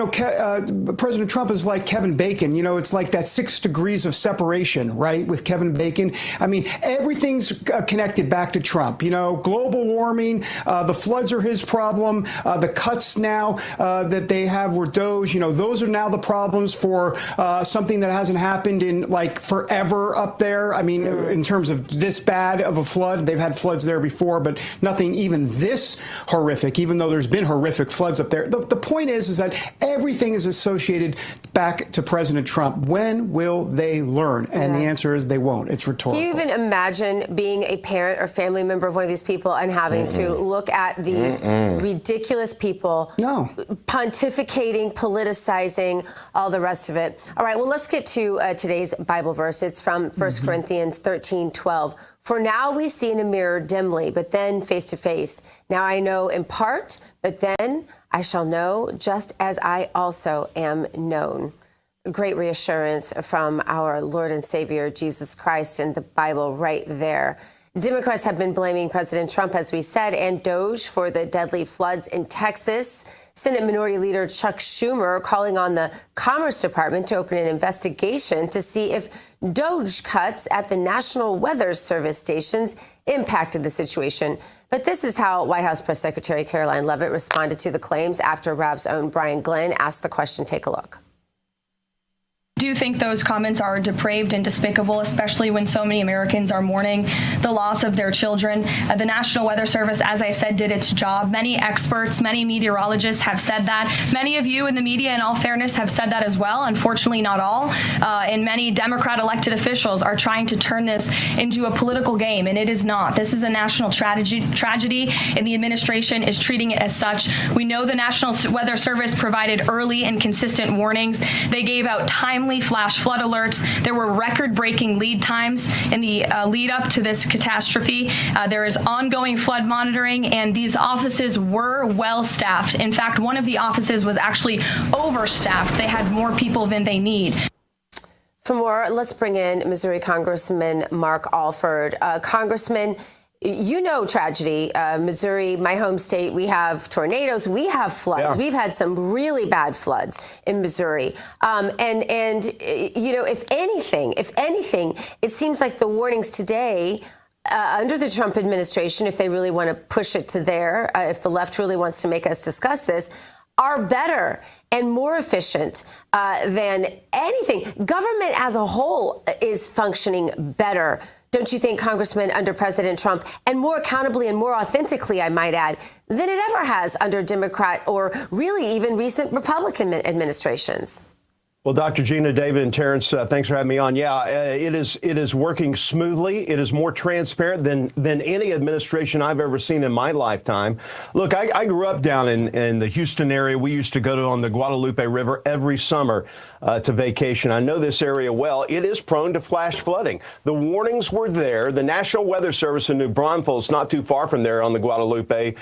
President Trump is like Kevin Bacon. It's like that 6 degrees of separation, right, with Kevin Bacon. I mean, everything's connected back to Trump. Global warming, the floods are his problem, the cuts now that they have were Doge, those are now the problems for something that hasn't happened in like forever up there. I mean, in terms of this bad of a flood, they've had floods there before, but nothing even this horrific, even though there's been horrific floods up there. The point is that everything is associated back to President Trump. When will they learn? And the answer is they won't. It's rhetorical. Can you even imagine being a parent or family member of one of these people and having to look at these ridiculous people pontificating, politicizing, all the rest of it? All right, well, let's get to today's Bible verse. It's from 1 Corinthians 13:12. For now we see in a mirror dimly, but then face to face. Now I know in part, but then I shall know just as I also am known. Great reassurance from our Lord and Savior, Jesus Christ, in the Bible right there. Democrats have been blaming President Trump, as we said, and Doge for the deadly floods in Texas. Senate Minority Leader Chuck Schumer calling on the Commerce Department to open an investigation to see if Doge cuts at the National Weather Service stations impacted the situation. But this is how White House Press Secretary Caroline Leavitt responded to the claims after RAV's own Brian Glenn asked the question. Take a look. I do think those comments are depraved and despicable, especially when so many Americans are mourning the loss of their children. The National Weather Service, as I said, did its job. Many experts, many meteorologists have said that. Many of you in the media, in all fairness, have said that as well. Unfortunately, not all. And many Democrat elected officials are trying to turn this into a political game, and it is not. This is a national tragedy, and the administration is treating it as such. We know the National Weather Service provided early and consistent warnings. They gave out timely flash flood alerts. There were record-breaking lead times in the lead up to this catastrophe. There is ongoing flood monitoring, and these offices were well staffed. In fact, one of the offices was actually overstaffed. They had more people than they need. For more, let's bring in Missouri Congressman Mark Alford. Congressman, you know tragedy. Missouri, my home state, we have tornadoes, we have floods. Yeah. We've had some really bad floods in Missouri. And you know, if anything, it seems like the warnings today under the Trump administration, if they really want to push it to there, if the left really wants to make us discuss this, are better and more efficient than anything. Government as a whole is functioning better, don't you think, Congressman, under President Trump, and more accountably and more authentically, I might add, than it ever has under Democrat or really even recent Republican administrations? Well, Dr. Gina, David, and Terrence, thanks for having me on. Yeah, it is working smoothly. It is more transparent than any administration I've ever seen in my lifetime. Look, I grew up down in the Houston area. We used to go on the Guadalupe River every summer to vacation. I know this area well. It is prone to flash flooding. The warnings were there. The National Weather Service in New Braunfels, not too far from there on the Guadalupe,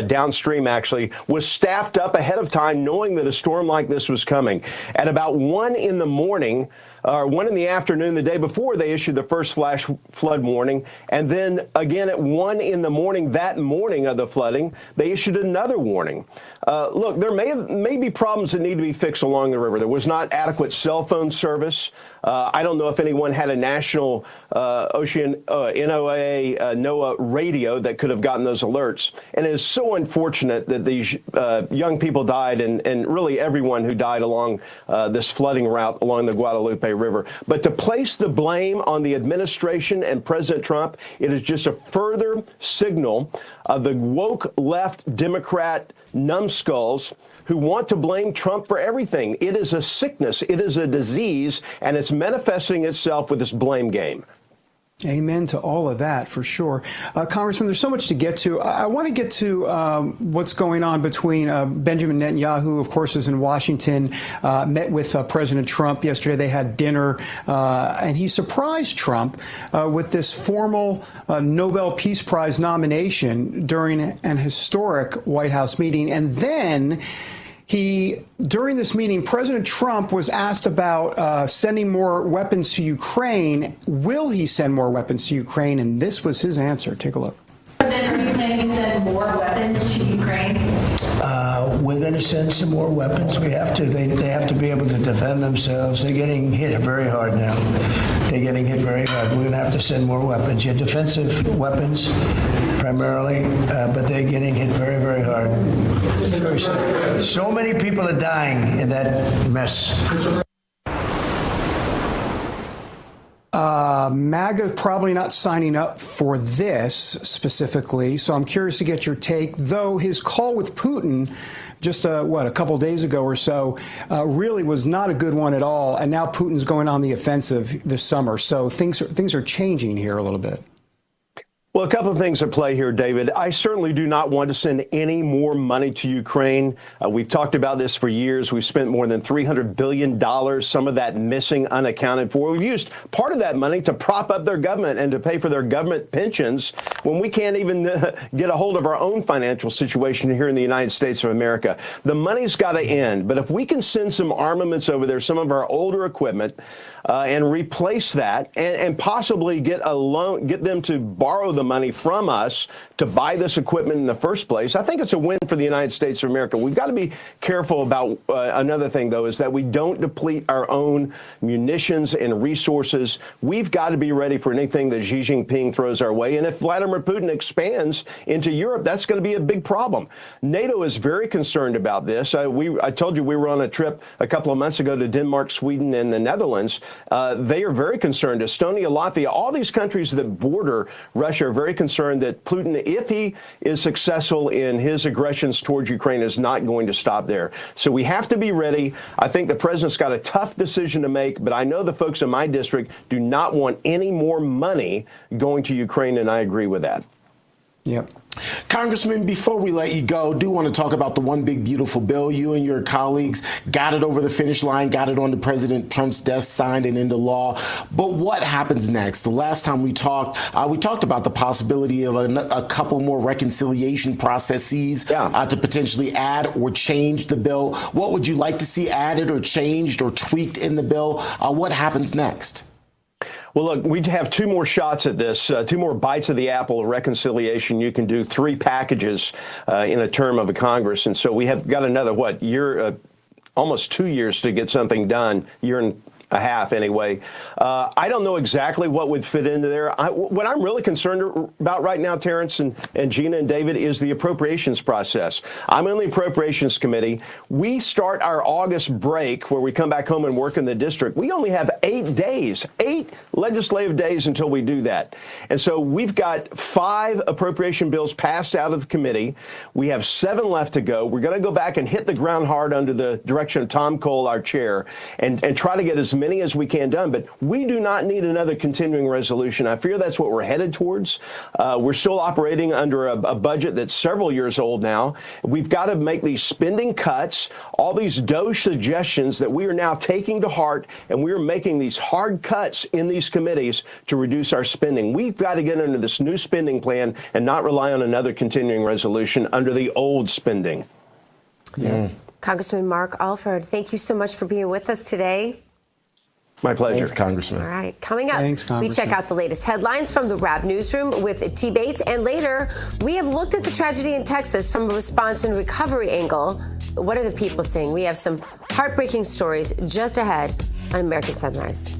downstream actually, was staffed up ahead of time knowing that a storm like this was coming. At about 1 in the morning, or 1 in the afternoon the day before, they issued the first flash flood warning. And then again at 1 in the morning, that morning of the flooding, they issued another warning. Look, there may be problems that need to be fixed along the river. There was not adequate cell phone service. I don't know if anyone had a national NOAA radio that could have gotten those alerts. And it is so unfortunate that these young people died, and really everyone who died along this flooding route along the Guadalupe River. But to place the blame on the administration and President Trump, it is just a further signal of the woke left Democrat numbskulls who want to blame Trump for everything. It is a sickness, it is a disease, and it's manifesting itself with this blame game. Amen to all of that, for sure. Congressman, there's so much to get to. I want to get to what's going on between Benjamin Netanyahu, of course, is in Washington, met with President Trump yesterday. They had dinner, and he surprised Trump with this formal Nobel Peace Prize nomination during an historic White House meeting. And then during this meeting, President Trump was asked about sending more weapons to Ukraine. Will he send more weapons to Ukraine? And this was his answer. Take a look. President, are you planning to send more weapons to Ukraine? We're going to send some more weapons. We have to. They have to be able to defend themselves. They're getting hit very hard now. They're getting hit very hard. We're going to have to send more weapons. Yeah, defensive weapons primarily, but they're getting hit very, very hard. So many people are dying in that mess. MAGA probably not signing up for this specifically, so I'm curious to get your take, though his call with Putin just, a couple days ago or so, really was not a good one at all, and now Putin's going on the offensive this summer, so things are changing here a little bit. Well, a couple of things at play here, David. I certainly do not want to send any more money to Ukraine. We've talked about this for years. We've spent more than $300 billion, some of that missing, unaccounted for. We've used part of that money to prop up their government and to pay for their government pensions when we can't even get a hold of our own financial situation here in the United States of America. The money's got to end. But if we can send some armaments over there, some of our older equipment, and replace that and possibly get a loan, get them to borrow the money from us to buy this equipment in the first place. I think it's a win for the United States of America. We've got to be careful about another thing, though, is that we don't deplete our own munitions and resources. We've got to be ready for anything that Xi Jinping throws our way. And if Vladimir Putin expands into Europe, that's going to be a big problem. NATO is very concerned about this. I told you we were on a trip a couple of months ago to Denmark, Sweden, and the Netherlands. They are very concerned. Estonia, Latvia, all these countries that border Russia are very concerned that Putin, if he is successful in his aggressions towards Ukraine, is not going to stop there. So we have to be ready. I think the president's got a tough decision to make, but I know the folks in my district do not want any more money going to Ukraine, and I agree with that. Yep. Congressman, before we let you go, do want to talk about the one big beautiful bill. You and your colleagues got it over the finish line, got it onto President Trump's desk, signed and into law. But what happens next? The last time we talked about the possibility of a couple more reconciliation processes to potentially add or change the bill. What would you like to see added or changed or tweaked in the bill? What happens next? Well, look, we have two more shots at this, two more bites of the apple of reconciliation. You can do 3 packages in a term of a Congress. And so we have got another, year, almost 2 years to get something done, year and a half anyway. I don't know exactly what would fit into there. What I'm really concerned about right now, Terrence and Gina and David, is the appropriations process. I'm on the Appropriations Committee. We start our August break where we come back home and work in the district. We only have 8 days, 8 legislative days until we do that. And so we've got 5 appropriation bills passed out of the committee. We have 7 left to go. We're going to go back and hit the ground hard under the direction of Tom Cole, our chair, and try to get as many as we can done. But we do not need another continuing resolution. I fear that's what we're headed towards. We're still operating under a budget that's several years old now. We've got to make these spending cuts, all these DOGE suggestions that we are now taking to heart, and we are making these hard cuts in these committees to reduce our spending. We've got to get under this new spending plan and not rely on another continuing resolution under the old spending. Yeah. Congressman Mark Alford, thank you so much for being with us today. My pleasure. Thanks, Congressman. All right. Coming up, Thanks, we check out the latest headlines from the Wrap Newsroom with T. Bates. And later, we have looked at the tragedy in Texas from a response and recovery angle. What are the people saying? We have some heartbreaking stories just ahead on American Sunrise.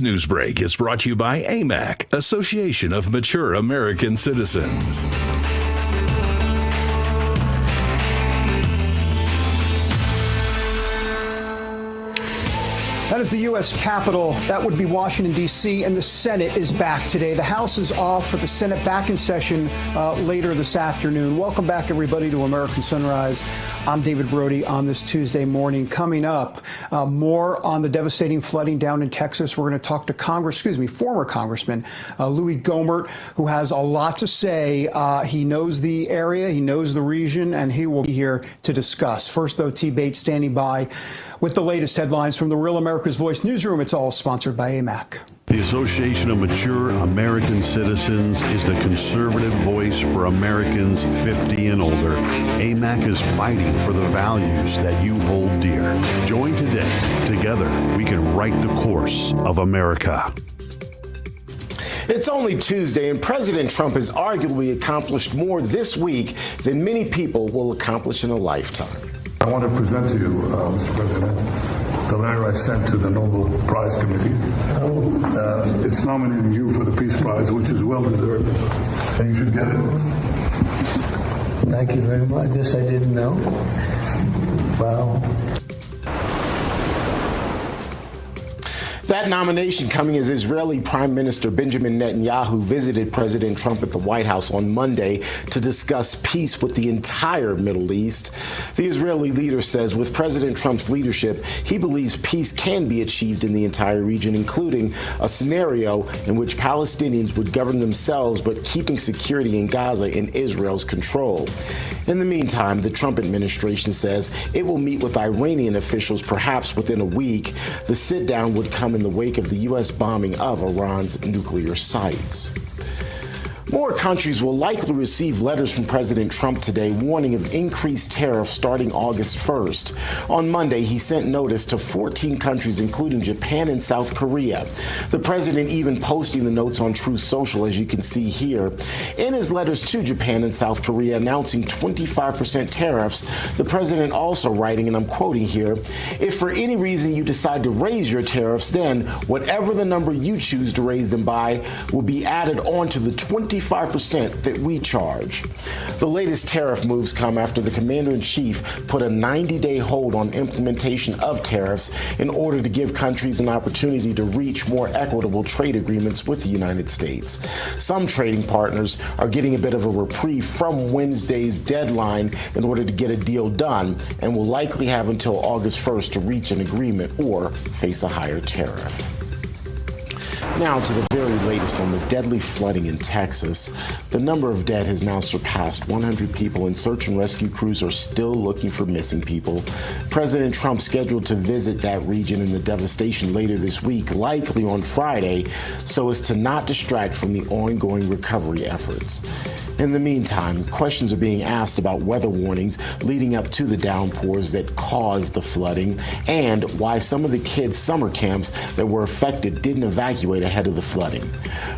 Next news break is brought to you by AMAC, Association of Mature American Citizens. That is the U.S. Capitol. That would be Washington, D.C., and the Senate is back today. The House is off, but the Senate back in session later this afternoon. Welcome back, everybody, to American Sunrise. I'm David Brody on this Tuesday morning. Coming up, more on the devastating flooding down in Texas. We're going to talk to former Congressman Louis Gohmert, who has a lot to say. He knows the area, he knows the region, and he will be here to discuss. First, though, T. Bates standing by with the latest headlines from the Real America's Voice newsroom. It's all sponsored by AMAC. The Association of Mature American Citizens is the conservative voice for Americans 50 and older. AMAC is fighting for the values that you hold dear. Join today. Together, we can write the course of America. It's only Tuesday, and President Trump has arguably accomplished more this week than many people will accomplish in a lifetime. I want to present to you, Mr. President, the letter I sent to the Nobel Prize Committee. It's nominating you for the Peace Prize, which is well deserved, and you should get it. Thank you very much. This I didn't know. Wow. That nomination coming as Israeli Prime Minister Benjamin Netanyahu visited President Trump at the White House on Monday to discuss peace with the entire Middle East. The Israeli leader says with President Trump's leadership, he believes peace can be achieved in the entire region, including a scenario in which Palestinians would govern themselves but keeping security in Gaza in Israel's control. In the meantime, the Trump administration says it will meet with Iranian officials perhaps within a week. The sit-down would come in the wake of the U.S. bombing of Iran's nuclear sites. More countries will likely receive letters from President Trump today warning of increased tariffs starting August 1st. On Monday, he sent notice to 14 countries, including Japan and South Korea. The president even posting the notes on Truth Social, as you can see here. In his letters to Japan and South Korea announcing 25% tariffs, the president also writing, and I'm quoting here, "If for any reason you decide to raise your tariffs, then whatever the number you choose to raise them by will be added on to the 25% that we charge." The latest tariff moves come after the commander-in-chief put a 90-day hold on implementation of tariffs in order to give countries an opportunity to reach more equitable trade agreements with the United States. Some trading partners are getting a bit of a reprieve from Wednesday's deadline in order to get a deal done and will likely have until August 1st to reach an agreement or face a higher tariff. Now to the very latest on the deadly flooding in Texas. The number of dead has now surpassed 100 people, and search and rescue crews are still looking for missing people. President Trump scheduled to visit that region and the devastation later this week, likely on Friday, so as to not distract from the ongoing recovery efforts. In the meantime, questions are being asked about weather warnings leading up to the downpours that caused the flooding and why some of the kids' summer camps that were affected didn't evacuate ahead of the flooding.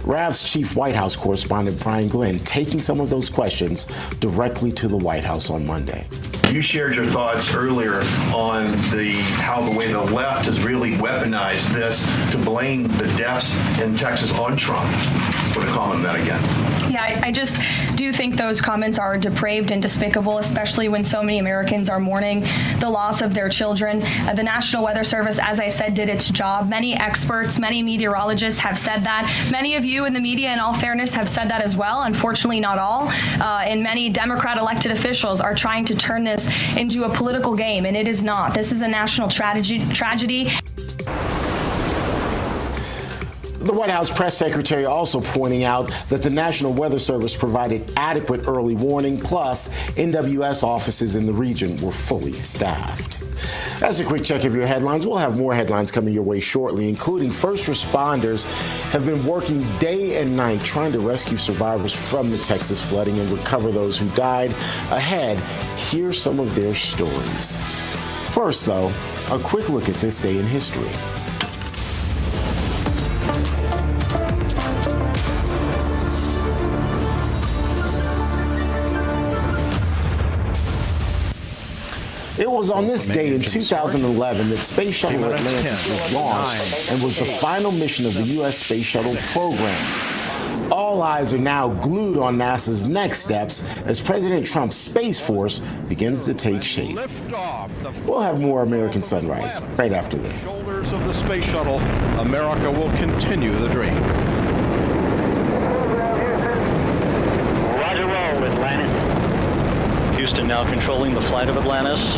RAV's chief White House correspondent Brian Glenn taking some of those questions directly to the White House on Monday. You shared your thoughts earlier on how the way the left has really weaponized this to blame the deaths in Texas on Trump. Would you comment on that again? Yeah, I just do think those comments are depraved and despicable, especially when so many Americans are mourning the loss of their children. The National Weather Service, as I said, did its job. Many experts, many meteorologists have said that. Many of you in the media, in all fairness, have said that as well. Unfortunately, not all. And many Democrat elected officials are trying to turn this into a political game, and it is not. This is a national tragedy. The White House press secretary also pointing out that the National Weather Service provided adequate early warning, plus NWS offices in the region were fully staffed. That's a quick check of your headlines. We'll have more headlines coming your way shortly, including first responders have been working day and night trying to rescue survivors from the Texas flooding and recover those who died. Ahead, here's some of their stories. First, though, a quick look at this day in history. It was on this day in 2011 that Space Shuttle Atlantis was launched and was the final mission of the U.S. Space Shuttle program. All eyes are now glued on NASA's next steps as President Trump's Space Force begins to take shape. We'll have more American Sunrise right after this. Shoulders of the Space Shuttle, America will continue the dream. Roger, roll, Atlantis. Houston now controlling the flight of Atlantis.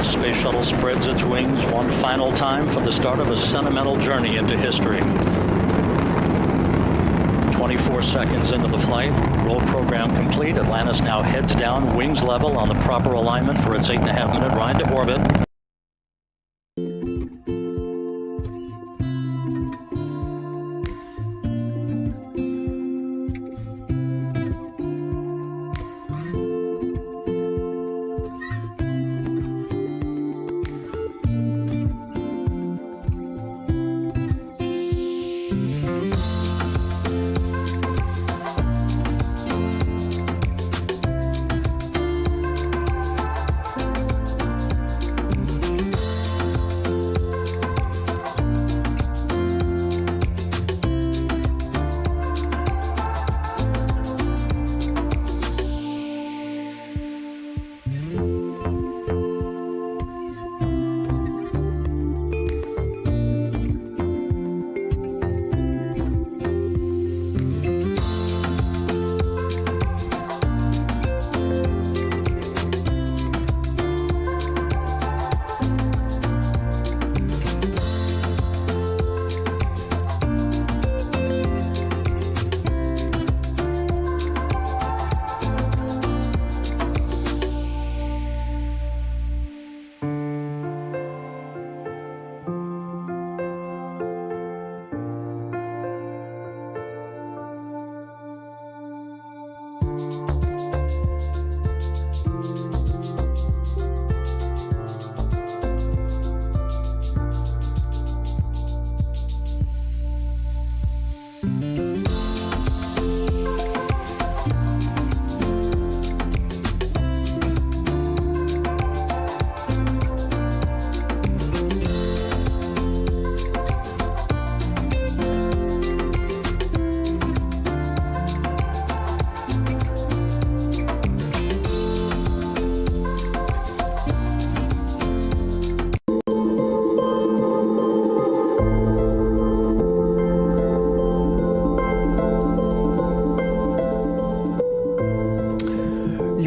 The Space Shuttle spreads its wings one final time for the start of a sentimental journey into history. 24 seconds into the flight, roll program complete. Atlantis now heads down, wings level on the proper alignment for its 8.5-minute ride to orbit.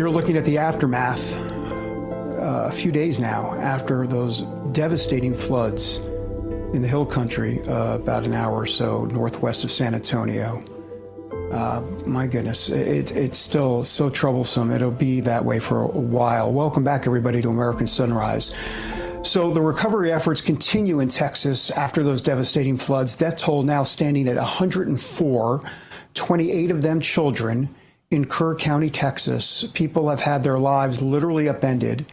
Looking at the aftermath a few days now after those devastating floods in the hill country about an hour or so northwest of San Antonio. My goodness, it's still so troublesome. It'll be that way for a while. Welcome back, everybody, to American Sunrise. So the recovery efforts continue in Texas after those devastating floods. Death toll now standing at 104, 28 of them children. In Kerr County, Texas, people have had their lives literally upended.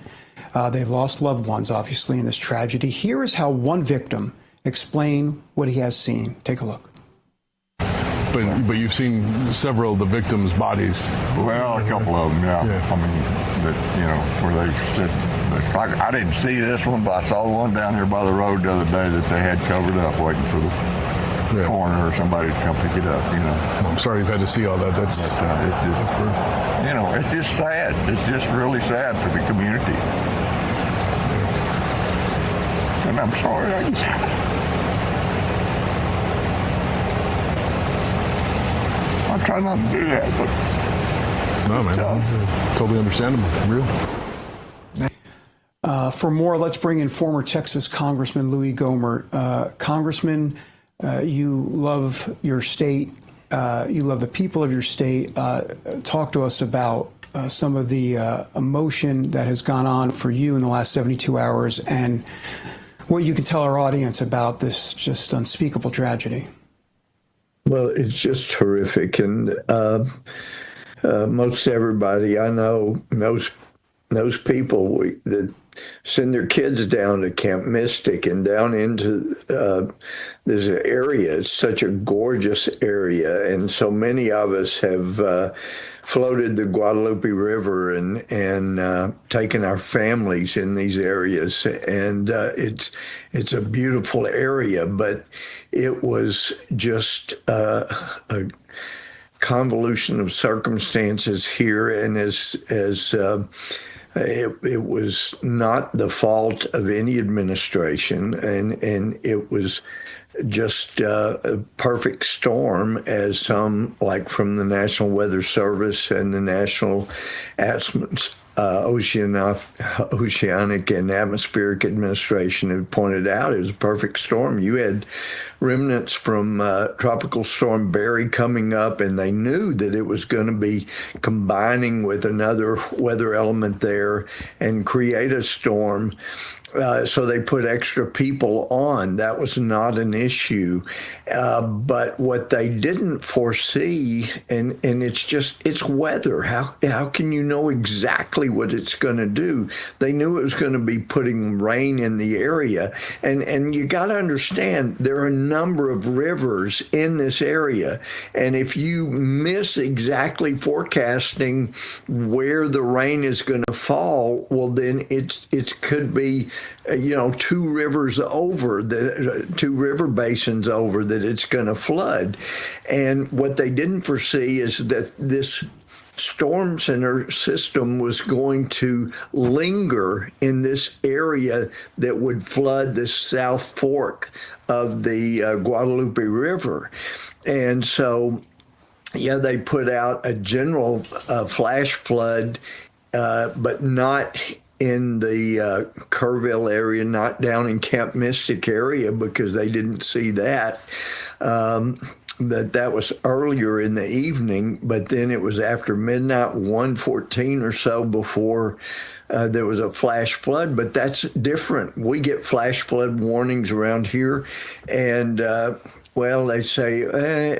They've lost loved ones, obviously, in this tragedy. Here is how one victim explained what he has seen. Take a look. But you've seen several of the victims' bodies. Well, a couple of them, yeah. I mean, that, you know, where they said, I didn't see this one, but I saw the one down here by the road the other day that they had covered up, waiting for the coroner or somebody to come pick it up, you know. I'm sorry you've had to see all that. That's it's just, you know, it's just sad. It's just really sad for the community. And I'm sorry. I'm trying not to do that, but no, man, totally understandable. Real. For more, let's bring in former Texas Congressman Louis Gohmert. Congressman, you love your state. You love the people of your state. Talk to us about some of the emotion that has gone on for you in the last 72 hours and what you can tell our audience about this just unspeakable tragedy. Well, it's just horrific. And most everybody I know knows people that send their kids down to Camp Mystic and down into this area. It's such a gorgeous area, and so many of us have floated the Guadalupe River and taken our families in these areas, and it's a beautiful area, but it was just a convolution of circumstances here, and it was not the fault of any administration, and it was just a perfect storm, as some, like from the National Weather Service and the National Oceanic and Atmospheric Administration had pointed out. It was a perfect storm. You had remnants from Tropical Storm Barry coming up, and they knew that it was going to be combining with another weather element there and create a storm. So they put extra people on. That was not an issue. But what they didn't foresee, and it's weather. How can you know exactly what it's going to do? They knew it was going to be putting rain in the area. And you got to understand, there are a number of rivers in this area. And if you miss exactly forecasting where the rain is going to fall, well, then it could be two rivers over, two river basins over, that it's going to flood. And what they didn't foresee is that this storm center system was going to linger in this area that would flood the South Fork of the Guadalupe River. And so, they put out a general flash flood, but not in the Kerrville area, not down in Camp Mystic area, because they didn't see that. That was earlier in the evening, but then it was after midnight, 1:14 or so, before there was a flash flood. But that's different. We get flash flood warnings around here, and they say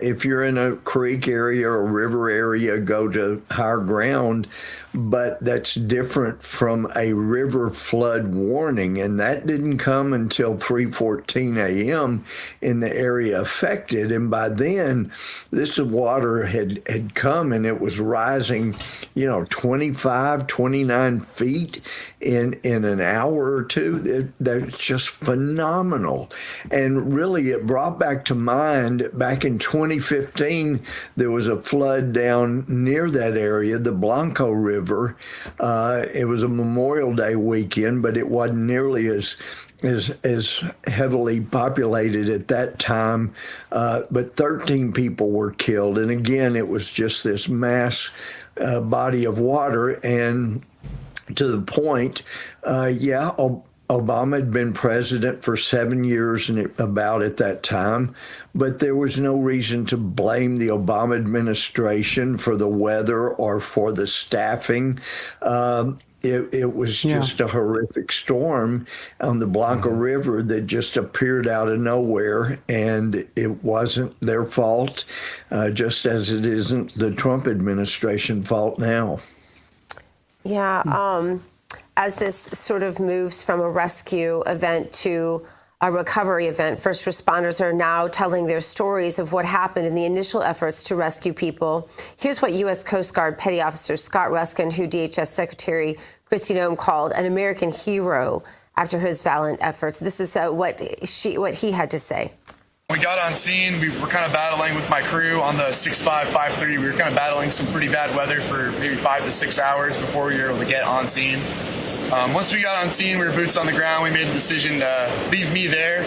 if you're in a creek area or river area, go to higher ground. But that's different from a river flood warning, and that didn't come until 3:14 a.m. in the area affected. And by then, this water had come, and it was rising, 25, 29 feet in an hour or two. That's just phenomenal. And really, it brought back to mind, back in 2015, there was a flood down near that area, the Blanco River. It was a Memorial Day weekend, but it wasn't nearly as heavily populated at that time. But 13 people were killed. And again, it was just this mass body of water. And to the point, Obama had been president for 7 years and about at that time, but there was no reason to blame the Obama administration for the weather or for the staffing. It was just a horrific storm on the Blanco River that just appeared out of nowhere, and it wasn't their fault, just as it isn't the Trump administration fault now. As this sort of moves from a rescue event to a recovery event, first responders are now telling their stories of what happened in the initial efforts to rescue people. Here's what U.S. Coast Guard Petty Officer Scott Ruskin, who DHS Secretary Kristi Noem called an American hero after his valiant efforts. This is what he had to say. We got on scene. We were kind of battling with my crew on the 6.5, 5.3. We were kind of battling some pretty bad weather for maybe 5 to 6 hours before we were able to get on scene. Once we got on scene, we were boots on the ground. We made the decision to leave me there.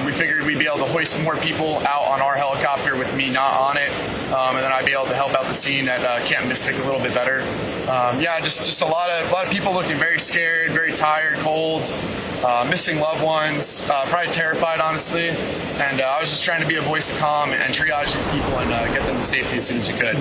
We figured we'd be able to hoist more people out on our helicopter with me not on it, and then I'd be able to help out the scene at Camp Mystic a little bit better. Just a lot of people looking very scared, very tired, cold, missing loved ones, probably terrified, honestly. And I was just trying to be a voice of calm and triage these people and get them to safety as soon as we could.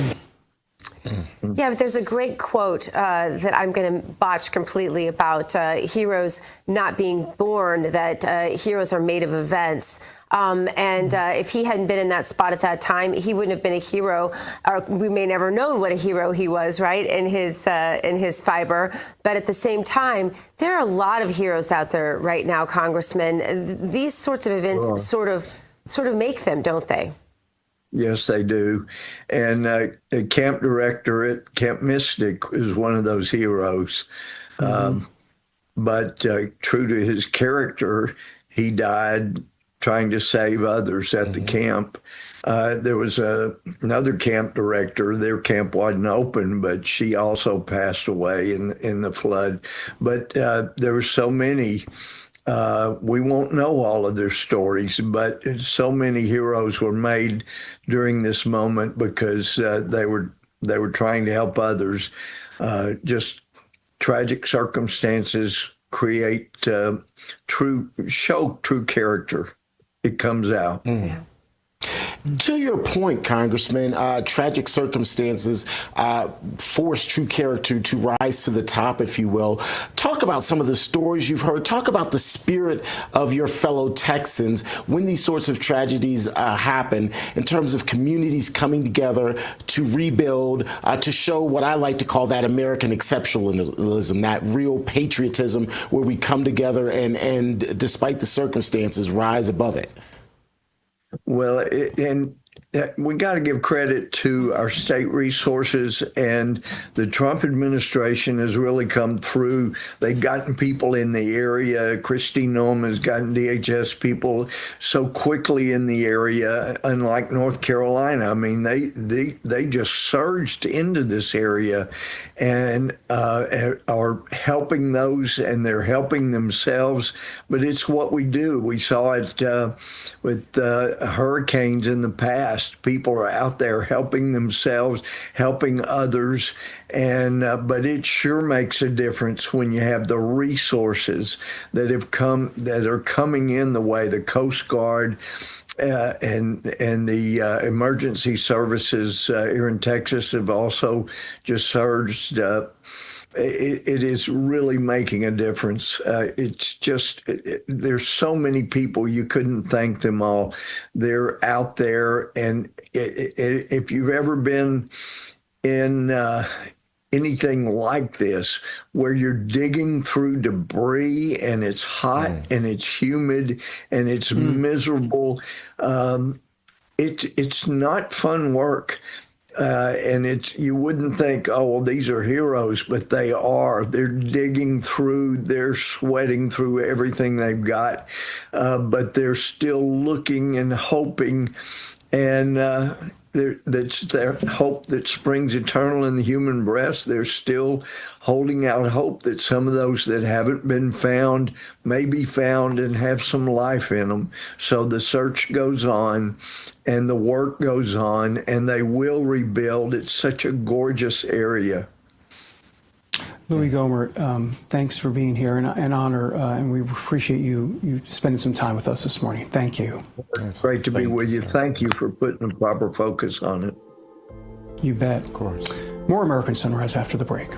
Yeah, but there's a great quote that I'm going to botch completely about heroes not being born, that heroes are made of events. If he hadn't been in that spot at that time, he wouldn't have been a hero, or we may never known what a hero he was, right, in his fiber. But at the same time, there are a lot of heroes out there right now, Congressman. These sorts of events sort of make them, don't they? Yes, they do. And a camp director at Camp Mystic is one of those heroes. But true to his character, he died trying to save others at the camp. There was another camp director. Their camp wasn't open, but she also passed away in the flood. But there were so many. We won't know all of their stories, but so many heroes were made during this moment because they were trying to help others. Just tragic circumstances create true character. It comes out. To your point, Congressman, tragic circumstances force true character to rise to the top, if you will. Talk about some of the stories you've heard. Talk about the spirit of your fellow Texans when these sorts of tragedies happen, in terms of communities coming together to rebuild, to show what I like to call that American exceptionalism, that real patriotism where we come together and despite the circumstances, rise above it. Well, we got to give credit to our state resources, and the Trump administration has really come through. They've gotten people in the area. Kristi Noem has gotten DHS people so quickly in the area, unlike North Carolina. I mean, they just surged into this area and are helping those, and they're helping themselves. But it's what we do. We saw it with hurricanes in the past. People are out there helping themselves, helping others, and but it sure makes a difference when you have the resources that are coming in the way. The Coast Guard and the emergency services here in Texas have also just surged up. It is really making a difference. It's just, there's so many people, you couldn't thank them all. They're out there, and if you've ever been in anything like this, where you're digging through debris and it's hot and it's humid and it's miserable, it's not fun work. And you wouldn't think, oh, well, these are heroes, but they are. They're digging through, they're sweating through everything they've got, but they're still looking and hoping, and that's their hope that springs eternal in the human breast. They're still holding out hope that some of those that haven't been found may be found and have some life in them. So the search goes on and the work goes on, and they will rebuild. It's such a gorgeous area. Louis Gohmert, thanks for being here, and honor, and we appreciate you spending some time with us this morning. Thank you. It's great to be with you. Thank you for putting a proper focus on it. You bet. Of course. More American Sunrise after the break.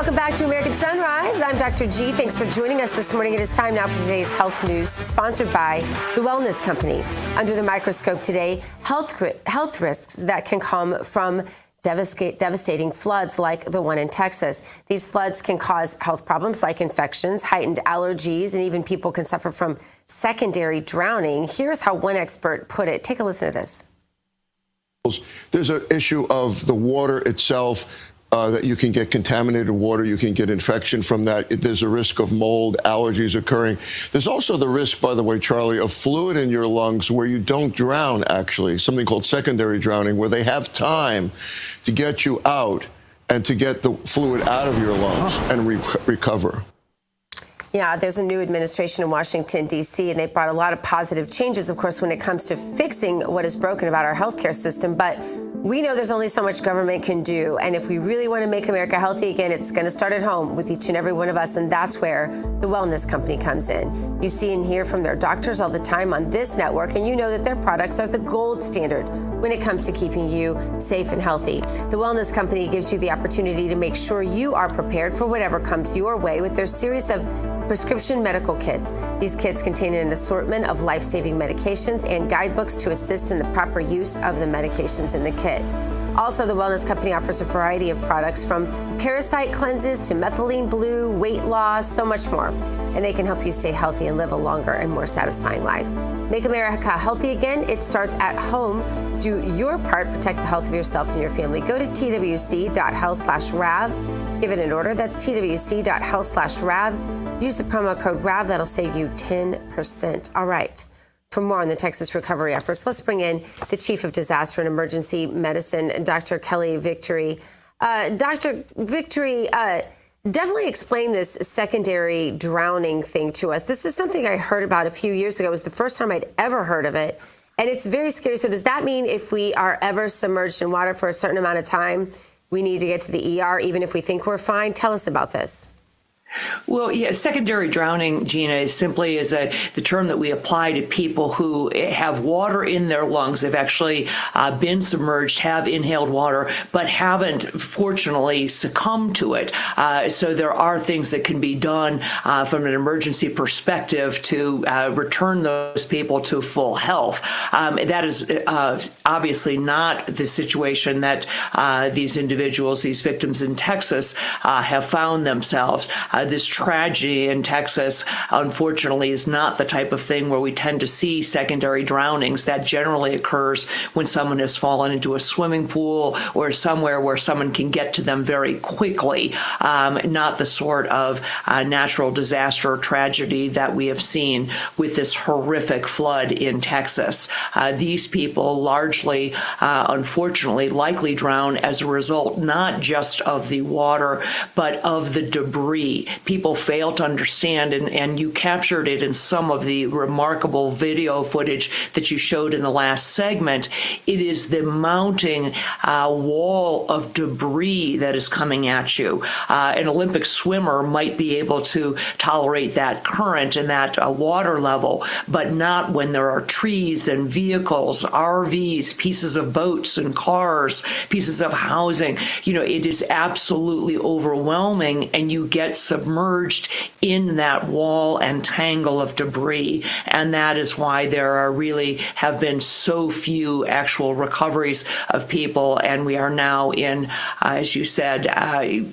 Welcome back to American Sunrise. I'm Dr. G. Thanks for joining us this morning. It is time now for today's health news, sponsored by The Wellness Company. Under the microscope today, health risks that can come from devastating floods like the one in Texas. These floods can cause health problems like infections, heightened allergies, and even people can suffer from secondary drowning. Here's how one expert put it. Take a listen to this. There's an issue of the water itself. That you can get contaminated water, you can get infection from that. There's a risk of mold, allergies occurring. There's also the risk, by the way, Charlie, of fluid in your lungs where you don't drown, actually, something called secondary drowning, where they have time to get you out and to get the fluid out of your lungs and recover. Yeah, there's a new administration in Washington, D.C., and they brought a lot of positive changes, of course, when it comes to fixing what is broken about our healthcare system. But we know there's only so much government can do. And if we really want to make America healthy again, it's going to start at home with each and every one of us. And that's where the Wellness Company comes in. You see and hear from their doctors all the time on this network, and you know that their products are the gold standard when it comes to keeping you safe and healthy. The Wellness Company gives you the opportunity to make sure you are prepared for whatever comes your way with their series of prescription medical kits. These kits contain an assortment of life-saving medications and guidebooks to assist in the proper use of the medications in the kit. Also, the Wellness Company offers a variety of products from parasite cleanses to methylene blue, weight loss, so much more. And they can help you stay healthy and live a longer and more satisfying life. Make America healthy again. It starts at home. Do your part. Protect the health of yourself and your family. Go to twc.health/RAV. Give it an order. That's twc.health/RAV. Use the promo code RAV. That'll save you 10%. All right. For more on the Texas recovery efforts, let's bring in the Chief of Disaster and Emergency Medicine, Dr. Kelly Victory. Dr. Victory, definitely explain this secondary drowning thing to us. This is something I heard about a few years ago. It was the first time I'd ever heard of it. And it's very scary. So does that mean if we are ever submerged in water for a certain amount of time, we need to get to the ER even if we think we're fine? Tell us about this. Well, yeah, secondary drowning, Gina, simply is the term that we apply to people who have water in their lungs. They've actually been submerged, have inhaled water, but haven't, fortunately, succumbed to it. So there are things that can be done from an emergency perspective to return those people to full health. That is obviously not the situation that these individuals, these victims in Texas, have found themselves. This tragedy in Texas, unfortunately, is not the type of thing where we tend to see secondary drownings. That generally occurs when someone has fallen into a swimming pool or somewhere where someone can get to them very quickly, not the sort of natural disaster or tragedy that we have seen with this horrific flood in Texas. These people largely, unfortunately, likely drown as a result not just of the water, but of the debris. People fail to understand, and you captured it in some of the remarkable video footage that you showed in the last segment. It is the mounting wall of debris that is coming at you. An Olympic swimmer might be able to tolerate that current and that water level, but not when there are trees and vehicles, RVs, pieces of boats and cars, pieces of housing. You know, it is absolutely overwhelming, and you get submerged in that wall and tangle of debris. And that is why there have been so few actual recoveries of people. And we are now in, as you said,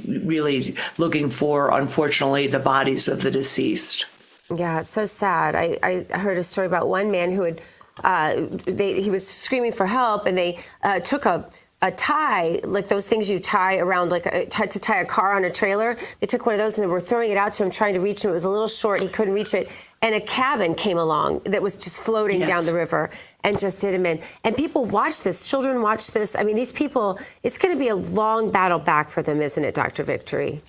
really looking for, unfortunately, the bodies of the deceased. Yeah, it's so sad. I heard a story about one man who he was screaming for help, and they took a tie, like those things you tie around, like to tie a car on a trailer. They took one of those and they were throwing it out to him, trying to reach him. It was a little short. He couldn't reach it. And a cabin came along that was just floating down the river and just did him in. And people watch this. Children watch this. I mean, these people, it's going to be a long battle back for them, isn't it, Dr. Victory?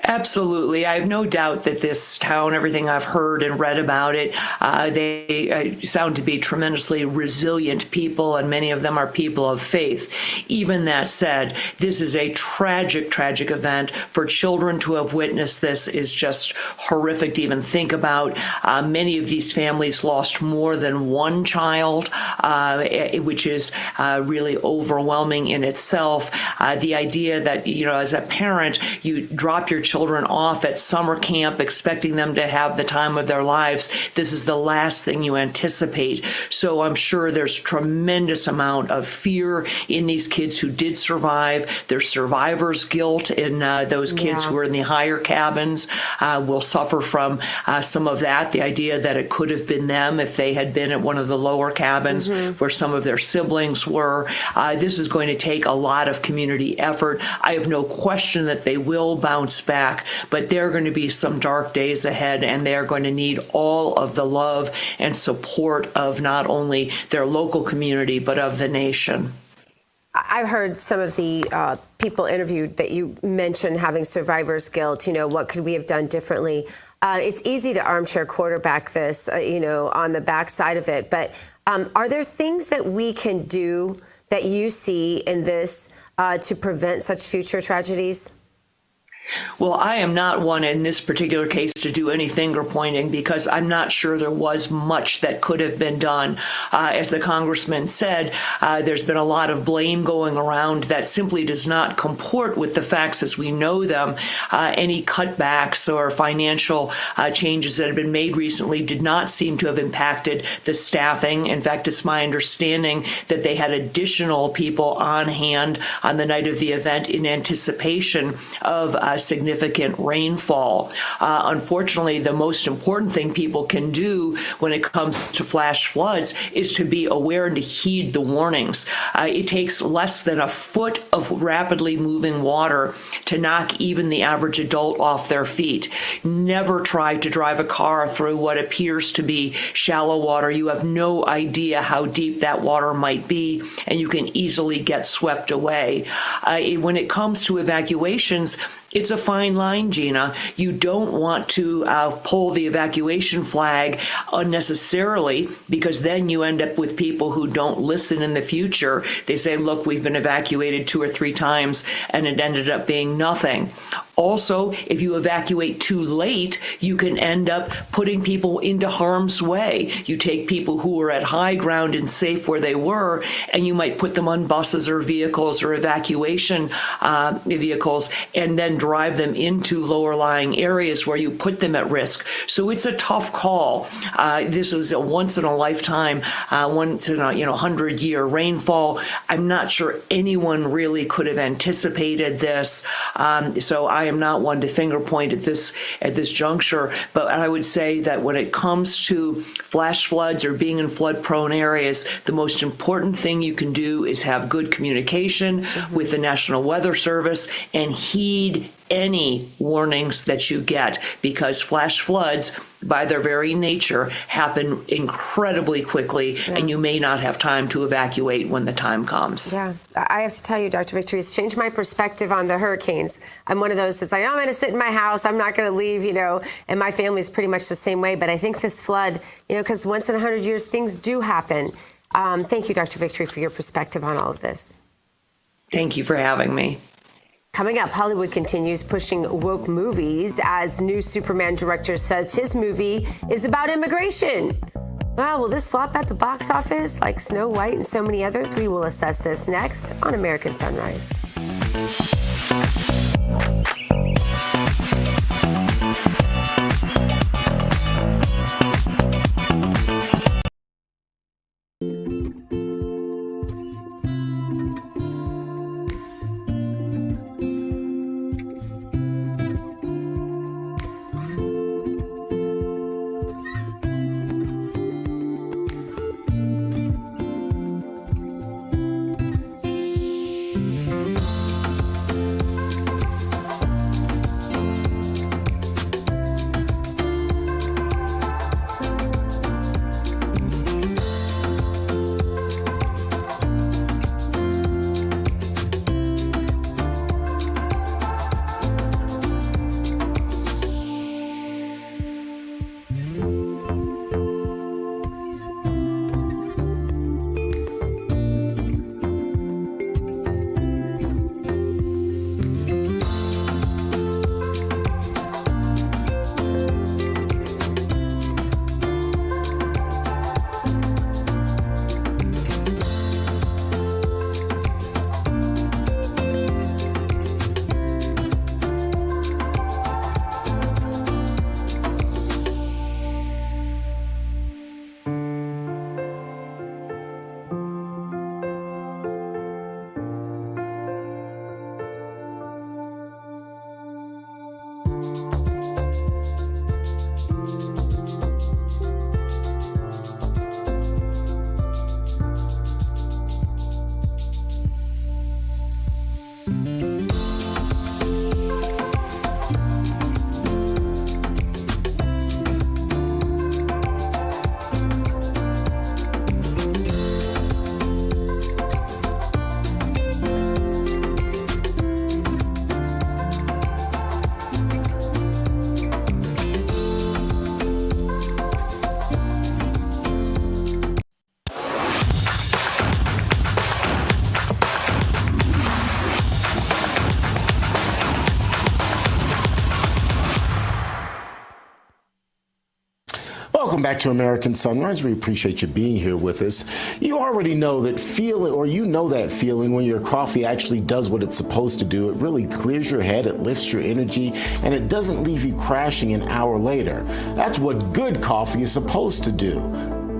Absolutely. I have no doubt that this town, everything I've heard and read about it, they sound to be tremendously resilient people, and many of them are people of faith. Even that said, this is a tragic, tragic event. For children to have witnessed this is just horrific to even think about. Many of these families lost more than one child, which is really overwhelming in itself. The idea that, as a parent, you drop your children off at summer camp expecting them to have the time of their lives, this is the last thing you anticipate. So I'm sure there's tremendous amount of fear in these kids who did survive. There's survivor's guilt in those kids who are in the higher cabins, will suffer from some of that, the idea that it could have been them if they had been at one of the lower cabins where some of their siblings were. This is going to take a lot of community effort. I have no question that they will bounce back, but there are going to be some dark days ahead, and they are going to need all of the love and support of not only their local community, but of the nation. I've heard some of the people interviewed that you mentioned having survivor's guilt. What could we have done differently? It's easy to armchair quarterback this, on the backside of it. But are there things that we can do that you see in this to prevent such future tragedies? Well, I am not one in this particular case to do any finger pointing, because I'm not sure there was much that could have been done. As the congressman said, there's been a lot of blame going around that simply does not comport with the facts as we know them. Any cutbacks or financial changes that have been made recently did not seem to have impacted the staffing. In fact, it's my understanding that they had additional people on hand on the night of the event in anticipation of significant rainfall. Unfortunately, the most important thing people can do when it comes to flash floods is to be aware and to heed the warnings. It takes less than a foot of rapidly moving water to knock even the average adult off their feet. Never try to drive a car through what appears to be shallow water. You have no idea how deep that water might be, and you can easily get swept away. When it comes to evacuations, it's a fine line, Gina. You don't want to pull the evacuation flag unnecessarily, because then you end up with people who don't listen in the future. They say, look, we've been evacuated 2 or 3 times, and it ended up being nothing. Also, if you evacuate too late, you can end up putting people into harm's way. You take people who were at high ground and safe where they were, and you might put them on buses or vehicles or evacuation vehicles, and then drive them into lower lying areas where you put them at risk. So it's a tough call. This was a once in a lifetime, once in a 100-year rainfall. I'm not sure anyone really could have anticipated this. So I am not one to finger point at this juncture, but I would say that when it comes to flash floods or being in flood-prone areas, the most important thing you can do is have good communication with the National Weather Service and heed any warnings that you get, because flash floods, by their very nature, happen incredibly quickly, and you may not have time to evacuate when the time comes. Yeah, I have to tell you, Dr. Victory, it's changed my perspective on the hurricanes. I'm one of those that's like, I'm going to sit in my house, I'm not going to leave, and my family's pretty much the same way. But I think this flood, because once in 100 years, things do happen. Thank you, Dr. Victory, for your perspective on all of this. Thank you for having me. Coming up, Hollywood continues pushing woke movies as new Superman director says his movie is about immigration. Well, will this flop at the box office like Snow White and so many others? We will assess this next on American Sunrise. Welcome back to American Sunrise. We appreciate you being here with us. You already know that feeling, or you know that feeling when your coffee actually does what it's supposed to do. It really clears your head, it lifts your energy, and it doesn't leave you crashing an hour later. That's what good coffee is supposed to do.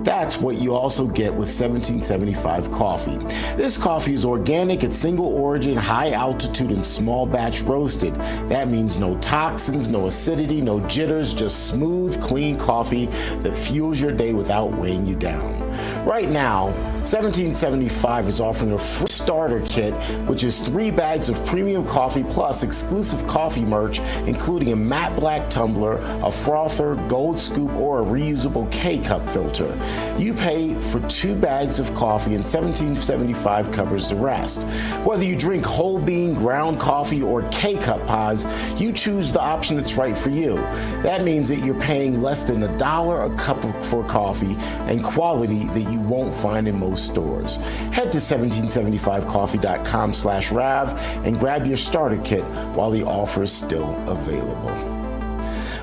That's what you also get with 1775 coffee. This coffee is organic, it's single origin, high altitude, and small batch roasted. That means no toxins, no acidity, no jitters, just smooth, clean coffee that fuels your day without weighing you down. Right now, 1775 is offering a free starter kit, which is 3 bags of premium coffee plus exclusive coffee merch, including a matte black tumbler, a frother, gold scoop, or a reusable K-cup filter. You pay for 2 bags of coffee, and 1775 covers the rest. Whether you drink whole bean, ground coffee, or K-cup pods, you choose the option that's right for you. That means that you're paying less than $1 a cup for coffee and quality that you won't find in most stores. Head to 1775coffee.com/Rav and grab your starter kit while the offer is still available.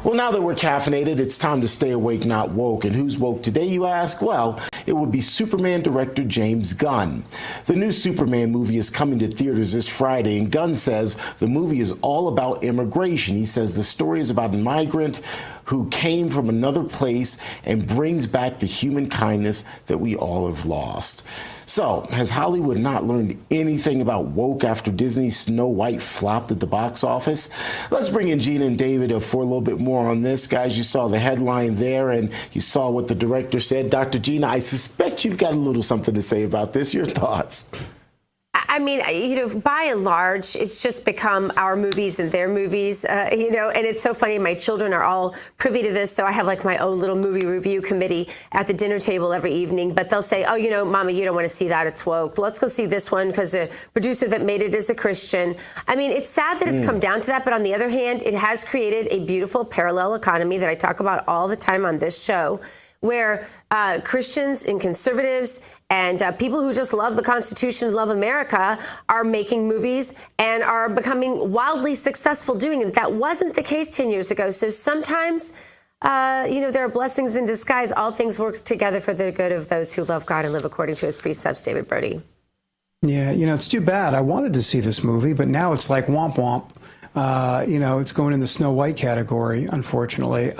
Well, now that we're caffeinated, it's time to stay awake, not woke. And who's woke today, you ask? Well, it would be Superman director James Gunn. The new Superman movie is coming to theaters this Friday, and Gunn says the movie is all about immigration. He says the story is about a migrant who came from another place and brings back the human kindness that we all have lost. So, has Hollywood not learned anything about woke after Disney's Snow White flopped at the box office? Let's bring in Gina and David for a little bit more on this. Guys, you saw the headline there and you saw what the director said. Dr. Gina, I suspect you've got a little something to say about this. Your thoughts? I mean, by and large, it's just become our movies and their movies, and it's so funny. My children are all privy to this, so I have like my own little movie review committee at the dinner table every evening, but they'll say, oh, Mama, you don't want to see that, it's woke. Let's go see this one because the producer that made it is a Christian. I mean, it's sad that it's come down to that, but on the other hand, it has created a beautiful parallel economy that I talk about all the time on this show, where Christians and conservatives and people who just love the Constitution, love America, are making movies and are becoming wildly successful doing it. That wasn't the case 10 years ago. So sometimes, there are blessings in disguise. All things work together for the good of those who love God and live according to his precepts, David Brody. Yeah, it's too bad. I wanted to see this movie, but now it's like womp womp. It's going in the Snow White category, unfortunately.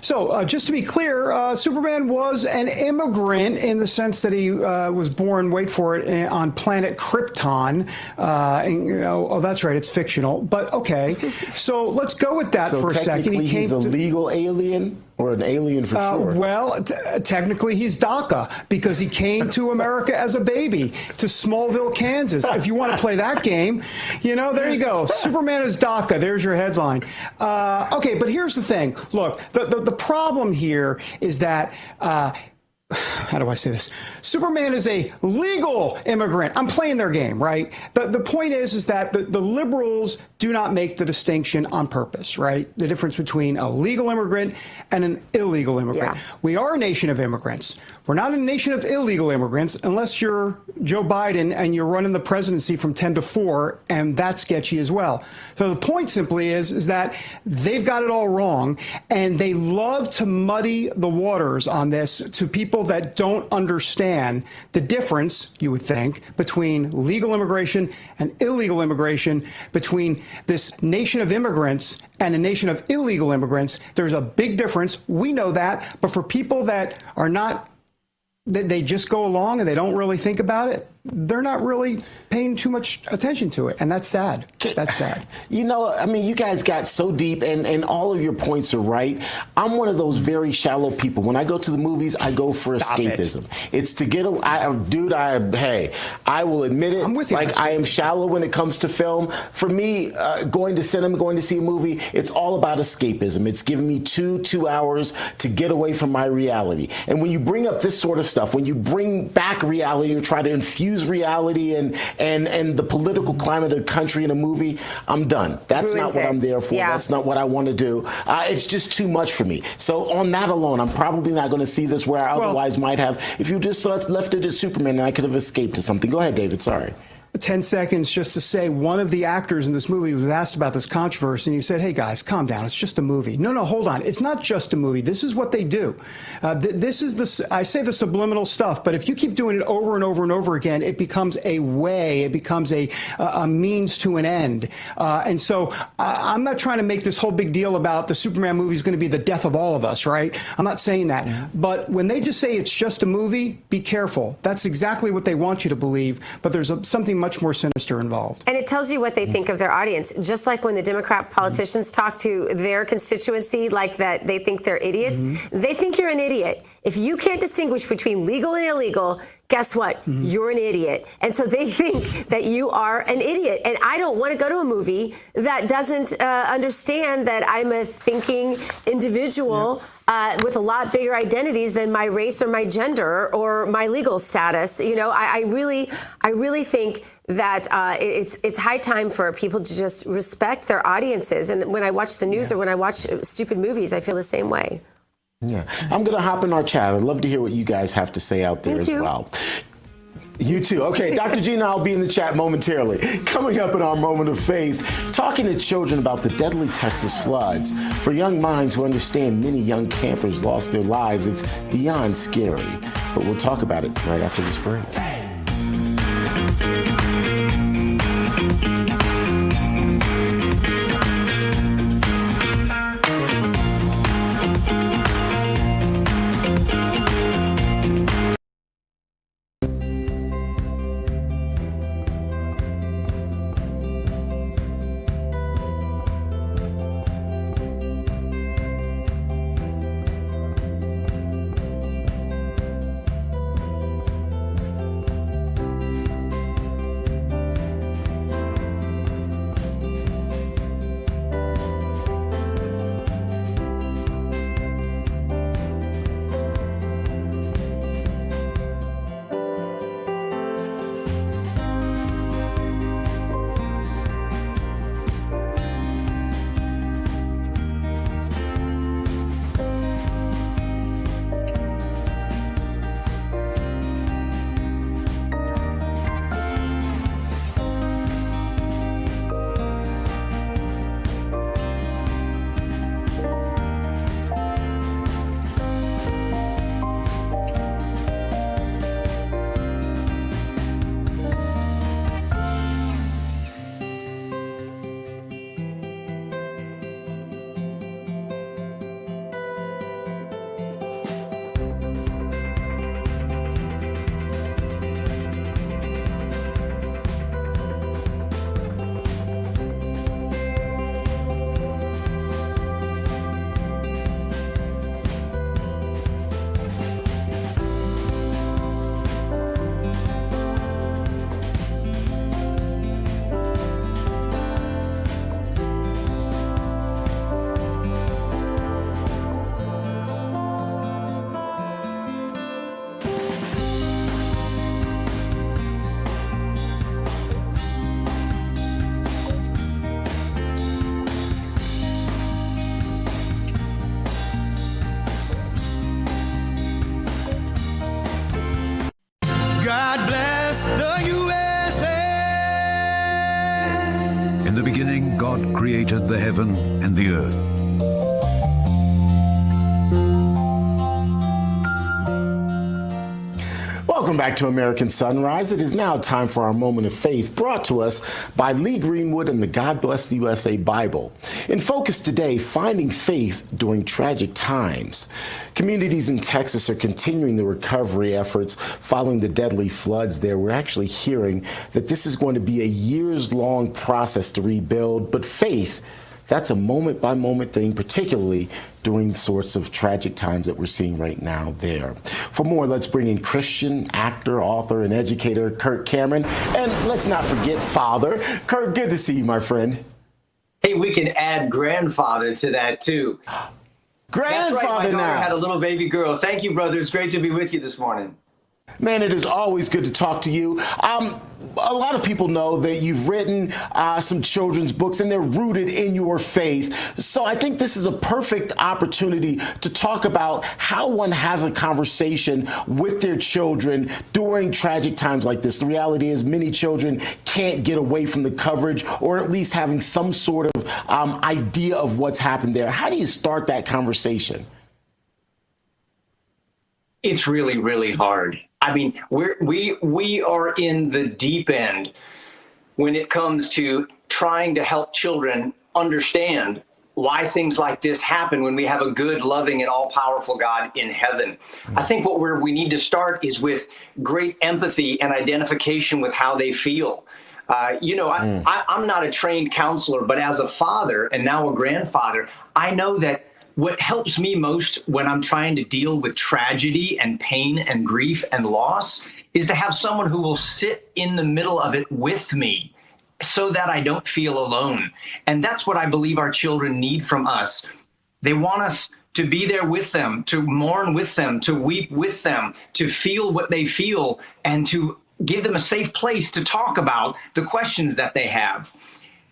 So just to be clear, Superman was an immigrant in the sense that he was born, wait for it, on planet Krypton. That's right, it's fictional. But okay, so let's go with that for a second. He's a legal alien? Or an alien for sure. Well, technically he's DACA because he came to America as a baby to Smallville, Kansas. If you want to play that game, there you go. Superman is DACA. There's your headline. Okay, but here's the thing. Look, the problem here is that how do I say this? Superman is a legal immigrant. I'm playing their game, right? The point is that the liberals do not make the distinction on purpose, right? The difference between a legal immigrant and an illegal immigrant. Yeah. We are a nation of immigrants. We're not a nation of illegal immigrants unless you're Joe Biden and you're running the presidency from 10 to 4, and that's sketchy as well. So the point simply is that they've got it all wrong, and they love to muddy the waters on this to people that don't understand the difference, you would think, between legal immigration and illegal immigration, between this nation of immigrants and a nation of illegal immigrants. There's a big difference. We know that. But for people that are not, they just go along and they don't really think about it, they're not really paying too much attention to it. And that's sad. That's sad. You guys got so deep, and all of your points are right. I'm one of those very shallow people. When I go to the movies, I go for escapism. It's to get I will admit it. I'm with you. I am shallow when it comes to film. For me, going to cinema, going to see a movie, it's all about escapism. It's giving me two hours to get away from my reality. And when you bring up this sort of stuff, when you bring back reality or try to infuse reality and the political climate of the country in a movie, I'm done. That's not what I'm there for. Yeah. That's not what I want to do. It's just too much for me. So on that alone, I'm probably not going to see this where I otherwise might have. If you just left it as Superman, I could have escaped to something. Go ahead, David. Sorry. 10 seconds just to say one of the actors in this movie was asked about this controversy, and he said, hey, guys, calm down. It's just a movie. No, hold on. It's not just a movie. This is what they do. This is I say the subliminal stuff, but if you keep doing it over and over and over again, it becomes a way. It becomes a means to an end. And so I'm not trying to make this whole big deal about the Superman movie is going to be the death of all of us, right? I'm not saying that. Yeah. But when they just say it's just a movie, be careful. That's exactly what they want you to believe, but there's something much more sinister involved. And it tells you what they think of their audience. Just like when the Democrat politicians talk to their constituency like that, they think they're idiots. They think you're an idiot. If you can't distinguish between legal and illegal, guess what? You're an idiot. And so they think that you are an idiot. And I don't want to go to a movie that doesn't understand that I'm a thinking individual with a lot bigger identities than my race or my gender or my legal status. You know, I really think that it's high time for people to just respect their audiences. And when I watch the news or when I watch stupid movies, I feel the same way. Yeah, I'm going to hop in our chat. I'd love to hear what you guys have to say out there as well. You too. Okay, Dr. Gina, I'll be in the chat momentarily. Coming up in our moment of faith, talking to children about the deadly Texas floods. For young minds who understand many young campers lost their lives, it's beyond scary. But we'll talk about it right after this break. God bless the USA. In the beginning, God created the heaven and the earth. Welcome back to American Sunrise. It is now time for our moment of faith, brought to us by Lee Greenwood and the God Bless the USA Bible. In focus today, finding faith during tragic times. Communities in Texas are continuing the recovery efforts following the deadly floods there. We're actually hearing that this is going to be a years-long process to rebuild, but faith, that's a moment-by-moment thing, particularly during the sorts of tragic times that we're seeing right now there. For more, let's bring in Christian, actor, author, and educator Kirk Cameron. And let's not forget father. Kirk, good to see you, my friend. Hey, we can add grandfather to that, too. Grandfather. That's right, my daughter now had a little baby girl. Thank you, brother. It's great to be with you this morning. Man, it is always good to talk to you. A lot of people know that you've written some children's books and they're rooted in your faith. So I think this is a perfect opportunity to talk about how one has a conversation with their children during tragic times like this. The reality is many children can't get away from the coverage, or at least having some sort of idea of what's happened there. How do you start that conversation? It's really, really hard. I mean, we are in the deep end when it comes to trying to help children understand why things like this happen when we have a good, loving, and all-powerful God in heaven. I think where we need to start is with great empathy and identification with how they feel. I'm not a trained counselor, but as a father and now a grandfather, I know that what helps me most when I'm trying to deal with tragedy and pain and grief and loss is to have someone who will sit in the middle of it with me so that I don't feel alone. And that's what I believe our children need from us. They want us to be there with them, to mourn with them, to weep with them, to feel what they feel, and to give them a safe place to talk about the questions that they have.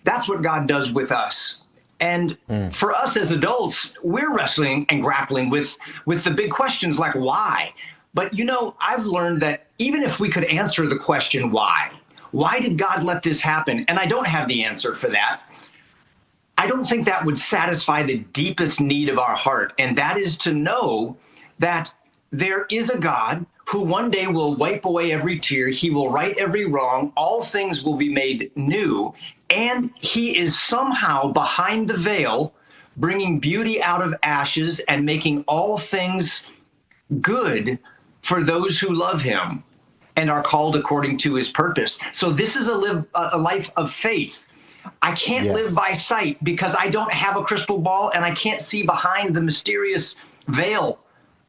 That's what God does with us. And for us as adults, we're wrestling and grappling with the big questions like why. But, I've learned that even if we could answer the question why did God let this happen? And I don't have the answer for that. I don't think that would satisfy the deepest need of our heart. And that is to know that there is a God who one day will wipe away every tear. He will right every wrong. All things will be made new. And he is somehow behind the veil, bringing beauty out of ashes and making all things good for those who love him and are called according to his purpose. So this is a life of faith. I can't live by sight because I don't have a crystal ball and I can't see behind the mysterious veil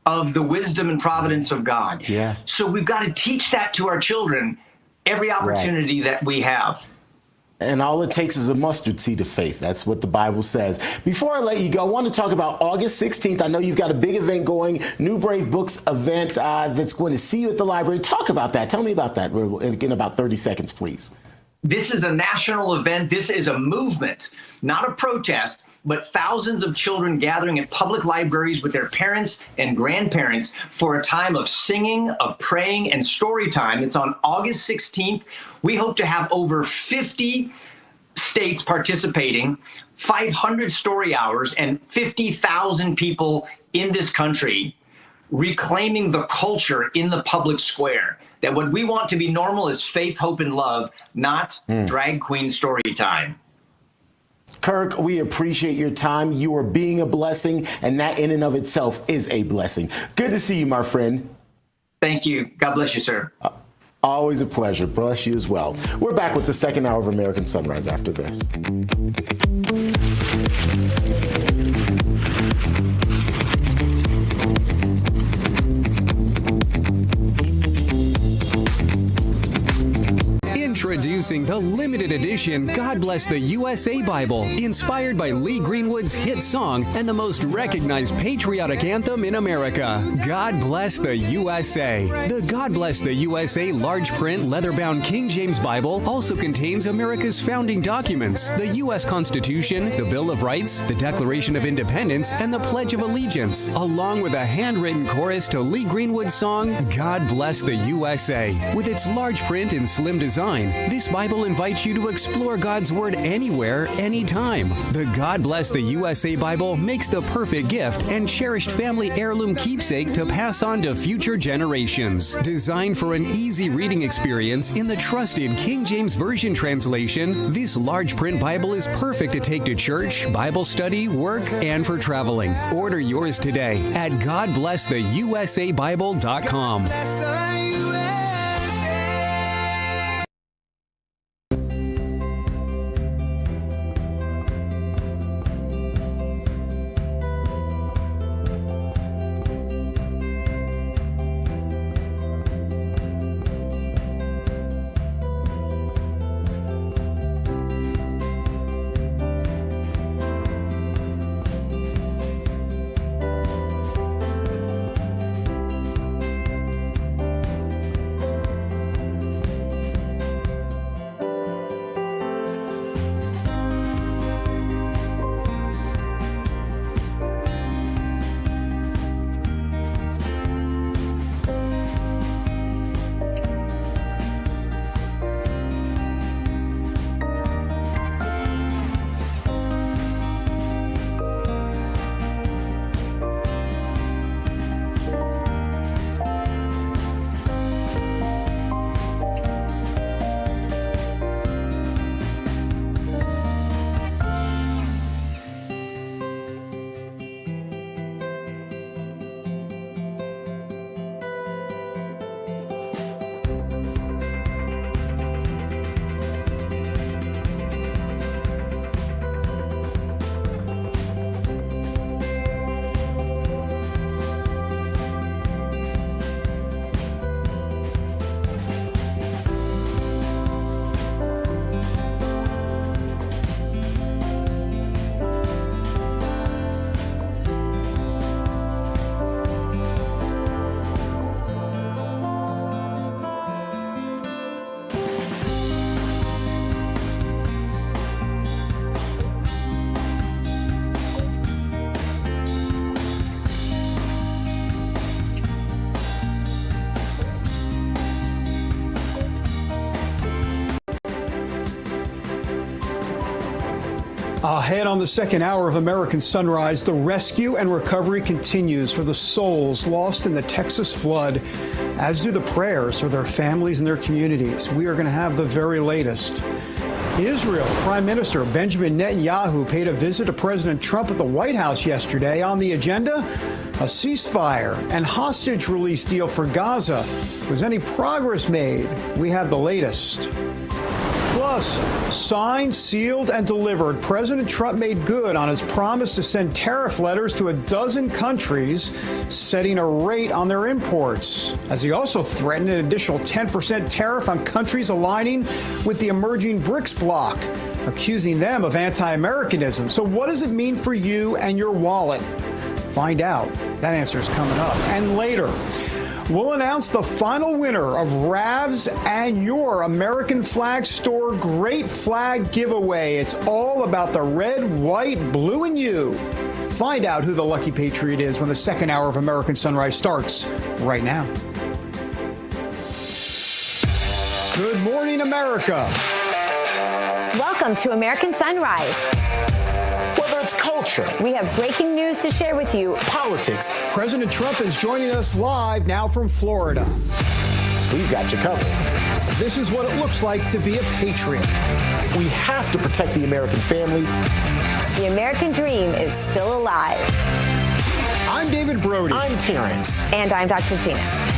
of the wisdom and providence of God. Yeah. So we've got to teach that to our children every opportunity that we have. And all it takes is a mustard seed of faith. That's what the Bible says. Before I let you go, I want to talk about August 16th. I know you've got a big event going, New Brave Books event that's going to see you at the library. Talk about that. Tell me about that in about 30 seconds, please. This is a national event. This is a movement, not a protest, but thousands of children gathering at public libraries with their parents and grandparents for a time of singing, of praying, and story time. It's on August 16th. We hope to have over 50 states participating, 500 story hours, and 50,000 people in this country reclaiming the culture in the public square. That what we want to be normal is faith, hope, and love, not drag queen story time. Kirk, we appreciate your time. You are being a blessing, and that in and of itself is a blessing. Good to see you, my friend. Thank you. God bless you, sir. Always a pleasure. Bless you as well. We're back with the second hour of American Sunrise after this. Introducing the limited edition God Bless the USA Bible, inspired by Lee Greenwood's hit song and the most recognized patriotic anthem in America, God Bless the USA. The God Bless the USA large print leather-bound King James Bible also contains America's founding documents, the U.S. Constitution, the Bill of Rights, the Declaration of Independence, and the Pledge of Allegiance, along with a handwritten chorus to Lee Greenwood's song, God Bless the USA. With its large print and slim design, this Bible invites you to explore God's Word anywhere, anytime. The God Bless the USA Bible makes the perfect gift and cherished family heirloom keepsake to pass on to future generations. Designed for an easy reading experience in the trusted King James Version translation, this large print Bible is perfect to take to church, Bible study, work, and for traveling. Order yours today at GodBlessTheUSABible.com. Ahead on the second hour of American Sunrise, the rescue and recovery continues for the souls lost in the Texas flood, as do the prayers for their families and their communities. We are going to have the very latest. Israel Prime Minister Benjamin Netanyahu paid a visit to President Trump at the White House yesterday. On the agenda, a ceasefire and hostage release deal for Gaza. Was any progress made? We have the latest. Plus, signed, sealed, and delivered, President Trump made good on his promise to send tariff letters to a dozen countries, setting a rate on their imports, as he also threatened an additional 10% tariff on countries aligning with the emerging BRICS bloc, accusing them of anti-Americanism. So what does it mean for you and your wallet? Find out. That answer is coming up. And later, we'll announce the final winner of Rav's and Your American Flag Store Great Flag Giveaway. It's all about the red, white, blue, and you. Find out who the lucky patriot is when the second hour of American Sunrise starts right now. Good morning, America. Welcome to American Sunrise. Whether it's culture, we have breaking news to share with you. Politics. President Trump is joining us live now from Florida. We've got you covered. This is what it looks like to be a patriot. We have to protect the American family. The American dream is still alive. I'm David Brody. I'm Terrence. And I'm Dr. Gina.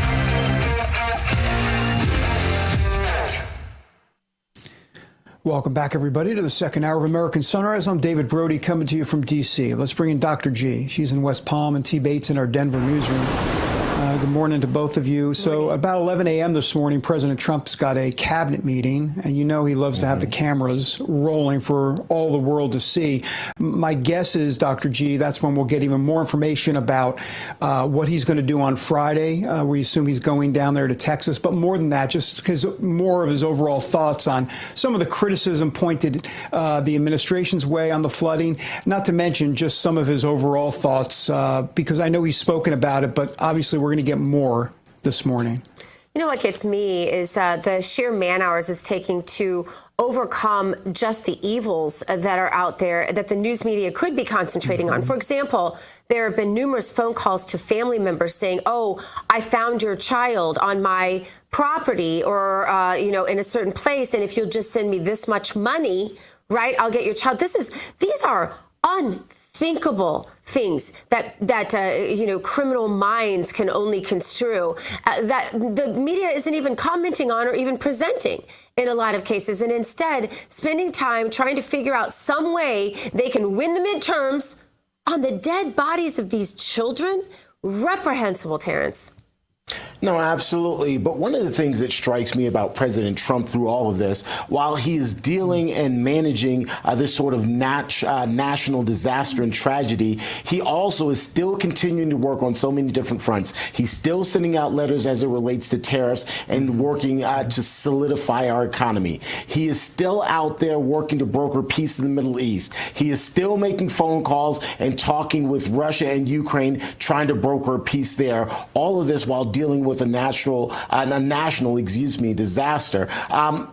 Welcome back, everybody, to the second hour of American Sunrise. I'm David Brody, coming to you from D.C. Let's bring in Dr. G. She's in West Palm, and T. Bates in our Denver newsroom. Good morning to both of you. So about 11 a.m. this morning, President Trump's got a cabinet meeting, and you know he loves to have the cameras rolling for all the world to see. My guess is, Dr. G, that's when we'll get even more information about what he's going to do on Friday. We assume he's going down there to Texas, but more than that, just because more of his overall thoughts on some of the criticism pointed the administration's way on the flooding, not to mention just some of his overall thoughts, because I know he's spoken about it, but obviously we're going to get more this morning. You know what gets me is the sheer man hours it's taking to overcome just the evils that are out there that the news media could be concentrating on. For example, there have been numerous phone calls to family members saying, "Oh, I found your child on my property or, in a certain place. And if you'll just send me this much money, right, I'll get your child." These are unthinkable things that criminal minds can only construe, that the media isn't even commenting on or even presenting in a lot of cases, and instead spending time trying to figure out some way they can win the midterms on the dead bodies of these children. Reprehensible, Terrence. No, absolutely. But one of the things that strikes me about President Trump through all of this, while he is dealing and managing this sort of national disaster and tragedy, he also is still continuing to work on so many different fronts. He's still sending out letters as it relates to tariffs and working to solidify our economy. He is still out there working to broker peace in the Middle East. He is still making phone calls and talking with Russia and Ukraine, trying to broker a peace there. All of this while dealing with a national disaster.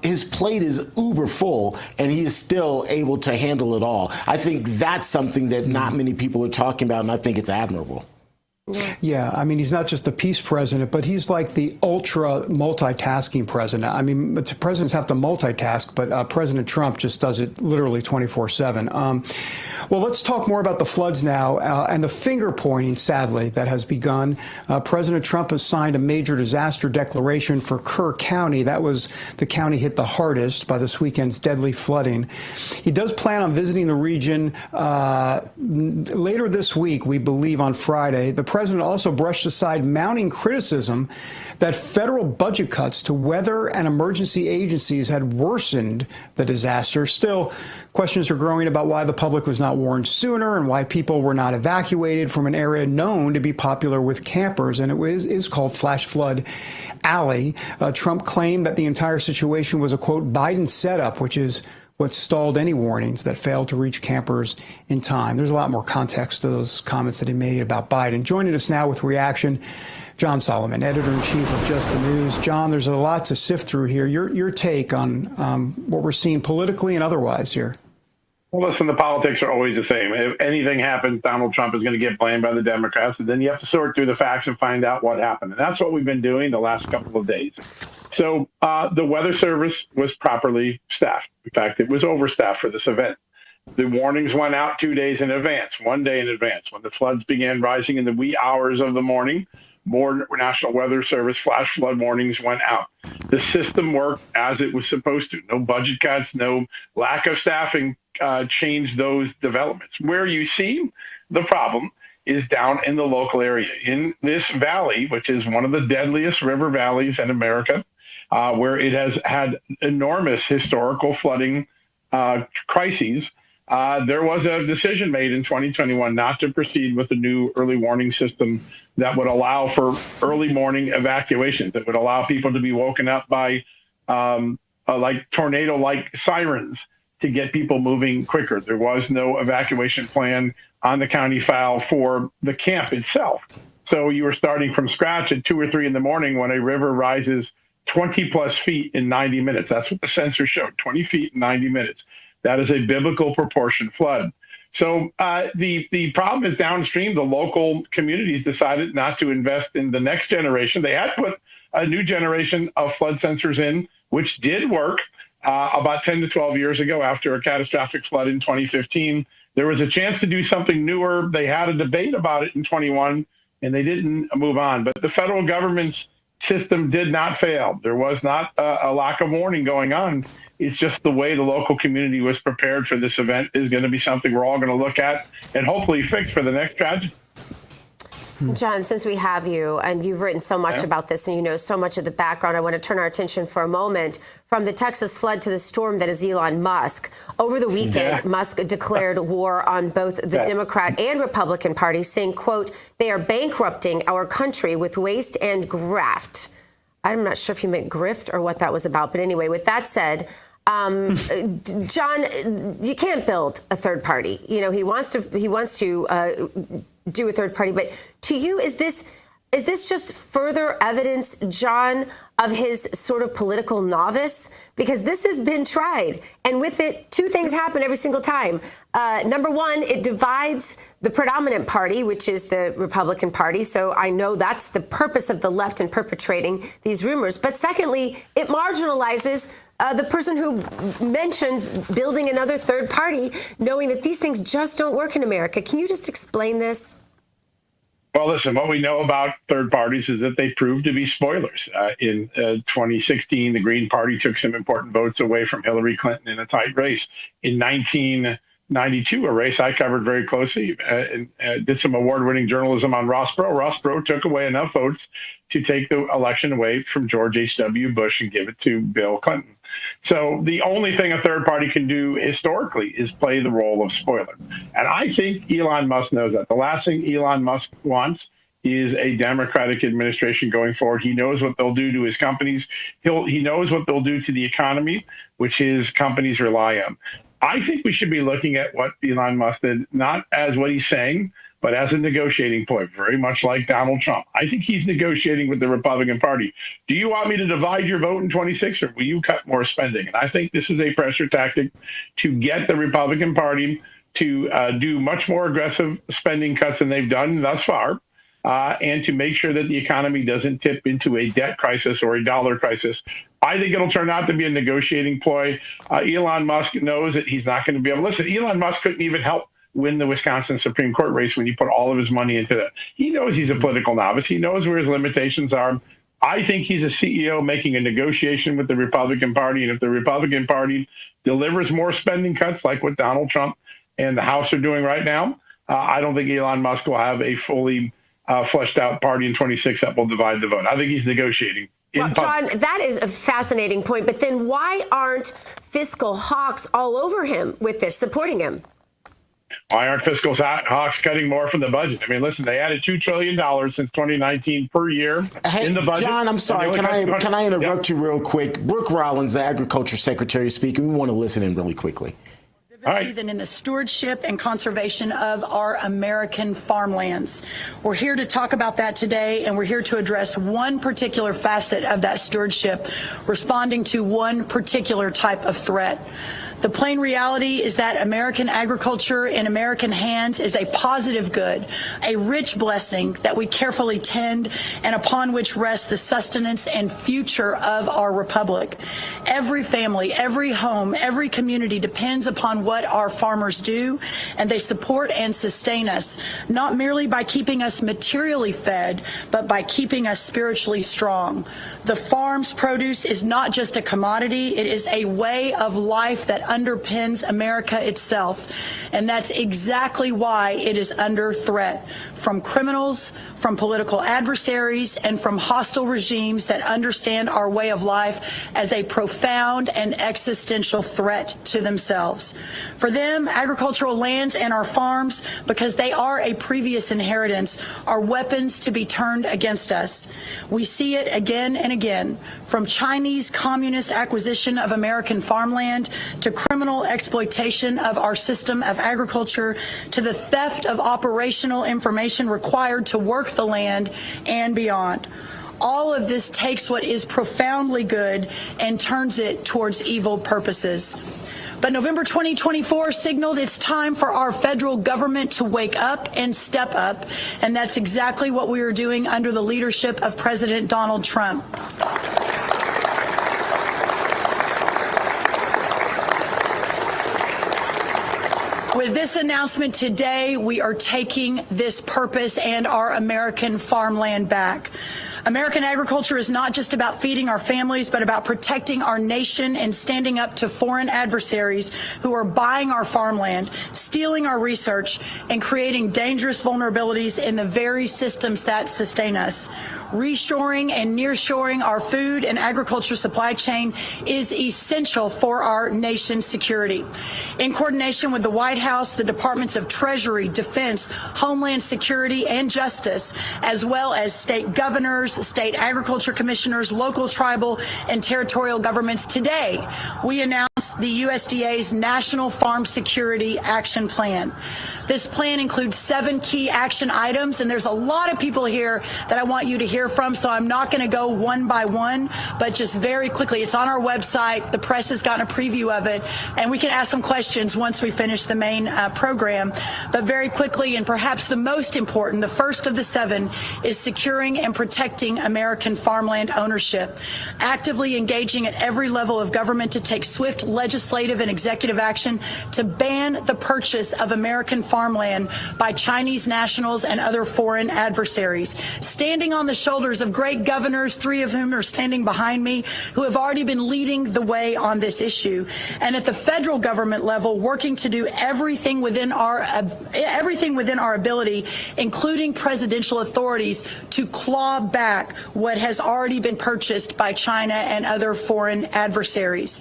His plate is uber full, and he is still able to handle it all. I think that's something that not many people are talking about, and I think it's admirable. Yeah, I mean, he's not just the peace president, but he's like the ultra multitasking president. I mean, presidents have to multitask, but President Trump just does it literally 24/7. Well, let's talk more about the floods now and the finger pointing, sadly, that has begun. President Trump has signed a major disaster declaration for Kerr County. That was the county hit the hardest by this weekend's deadly flooding. He does plan on visiting the region later this week, we believe on Friday. The president also brushed aside mounting criticism that federal budget cuts to weather and emergency agencies had worsened the disaster. Still, questions are growing about why the public was not warned sooner and why people were not evacuated from an area known to be popular with campers, and it is called Flash Flood Alley. Trump claimed that the entire situation was a, quote, Biden setup, which is what stalled any warnings that failed to reach campers in time. There's a lot more context to those comments that he made about Biden. Joining us now with reaction, John Solomon, editor-in-chief of Just the News. John, there's a lot to sift through here. Your take on what we're seeing politically and otherwise here. Well, listen, the politics are always the same. If anything happens, Donald Trump is going to get blamed by the Democrats, and then you have to sort through the facts and find out what happened. And that's what we've been doing the last couple of days. So the Weather Service was properly staffed. In fact, it was overstaffed for this event. The warnings went out 2 days in advance, 1 day in advance. When the floods began rising in the wee hours of the morning, more National Weather Service flash flood warnings went out. The system worked as it was supposed to. No budget cuts, no lack of staffing changed those developments. Where you see the problem is down in the local area. In this valley, which is one of the deadliest river valleys in America, where it has had enormous historical flooding crises, there was a decision made in 2021 not to proceed with the new early warning system that would allow for early morning evacuations, that would allow people to be woken up by like tornado-like sirens to get people moving quicker. There was no evacuation plan on the county file for the camp itself. So you were starting from scratch at 2 or 3 in the morning when a river rises 20 plus feet in 90 minutes. That's what the sensor showed, 20 feet in 90 minutes. That is a biblical proportion flood. So the problem is downstream. The local communities decided not to invest in the next generation. They had put a new generation of flood sensors in, which did work about 10 to 12 years ago after a catastrophic flood in 2015. There was a chance to do something newer. They had a debate about it in 21, and they didn't move on. But the federal government's system did not fail. There was not a lack of warning going on. It's just the way the local community was prepared for this event is going to be something we're all going to look at and hopefully fix for the next tragedy. John, since we have you, and you've written so much about this and you know so much of the background, I want to turn our attention for a moment from the Texas flood to the storm that is Elon Musk. Over the weekend, Musk declared war on both the Democrat and Republican parties, saying, quote, they are bankrupting our country with waste and graft. I'm not sure if he meant grift or what that was about. But anyway, with that said, John, you can't build a third party. You know, he wants to do a third party. But to you, is this just further evidence, John, of his sort of political novice? Because this has been tried. And with it, two things happen every single time. Number one, it divides the predominant party, which is the Republican Party. So I know that's the purpose of the left in perpetrating these rumors. But secondly, it marginalizes the person who mentioned building another third party, knowing that these things just don't work in America. Can you just explain this? Well, listen, what we know about third parties is that they proved to be spoilers. In 2016, the Green Party took some important votes away from Hillary Clinton in a tight race. In 1992, a race I covered very closely, and did some award-winning journalism on Ross Perot. Ross Perot took away enough votes to take the election away from George H.W. Bush and give it to Bill Clinton. So the only thing a third party can do historically is play the role of spoiler. And I think Elon Musk knows that. The last thing Elon Musk wants is a Democratic administration going forward. He knows what they'll do to his companies. He knows what they'll do to the economy, which his companies rely on. I think we should be looking at what Elon Musk did, not as what he's saying, but as a negotiating point, very much like Donald Trump. I think he's negotiating with the Republican Party. Do you want me to divide your vote in 26, or will you cut more spending? And I think this is a pressure tactic to get the Republican Party to do much more aggressive spending cuts than they've done thus far, and to make sure that the economy doesn't tip into a debt crisis or a dollar crisis. I think it'll turn out to be a negotiating ploy. Elon Musk knows that he's not going to be able to listen. Elon Musk couldn't even help win the Wisconsin Supreme Court race when he put all of his money into that. He knows he's a political novice. He knows where his limitations are. I think he's a CEO making a negotiation with the Republican Party. And if the Republican Party delivers more spending cuts like what Donald Trump and the House are doing right now, I don't think Elon Musk will have a fully fleshed out party in 26 that will divide the vote. I think he's negotiating. Well, John, that is a fascinating point. But then why aren't fiscal hawks all over him with this, supporting him? Why aren't fiscal hawks cutting more from the budget? I mean, listen, they added $2 trillion since 2019 per year in the budget. John, I'm sorry. Can I interrupt you real quick? Brooke Rollins, the Agriculture Secretary, speaking. We want to listen in really quickly. Than in the stewardship and conservation of our American farmlands. We're here to talk about that today, and we're here to address one particular facet of that stewardship, responding to one particular type of threat. The plain reality is that American agriculture in American hands is a positive good, a rich blessing that we carefully tend and upon which rests the sustenance and future of our republic. Every family, every home, every community depends upon what our farmers do, and they support and sustain us, not merely by keeping us materially fed, but by keeping us spiritually strong. The farm's produce is not just a commodity, it is a way of life that underpins America itself. And that's exactly why it is under threat from criminals, from political adversaries, and from hostile regimes that understand our way of life as a profound and existential threat to themselves. For them, agricultural lands and our farms, because they are a previous inheritance, are weapons to be turned against us. We see it again and again, from Chinese communist acquisition of American farmland to criminal exploitation of our system of agriculture to the theft of operational information required to work the land and beyond. All of this takes what is profoundly good and turns it towards evil purposes. But November 2024 signaled it's time for our federal government to wake up and step up, and that's exactly what we are doing under the leadership of President Donald Trump. With this announcement today, we are taking this purpose and our American farmland back. American agriculture is not just about feeding our families, but about protecting our nation and standing up to foreign adversaries who are buying our farmland, stealing our research, and creating dangerous vulnerabilities in the very systems that sustain us. Reshoring and nearshoring our food and agriculture supply chain is essential for our nation's security. In coordination with the White House, the Departments of Treasury, Defense, Homeland Security, and Justice, as well as state governors, state agriculture commissioners, local, tribal, and territorial governments, today we announced the USDA's National Farm Security Action Plan. This plan includes 7 key action items, and there's a lot of people here that I want you to hear from, so I'm not going to go one by one, but just very quickly. It's on our website. The press has gotten a preview of it, and we can ask some questions once we finish the main program. But very quickly, and perhaps the most important, the first of the 7 is securing and protecting American farmland ownership, actively engaging at every level of government to take swift legislative and executive action to ban the purchase of American farmland by Chinese nationals and other foreign adversaries, standing on the shoulders of great governors, 3 of whom are standing behind me, who have already been leading the way on this issue. And at the federal government level, working to do everything within our ability, including presidential authorities, to claw back what has already been purchased by China and other foreign adversaries.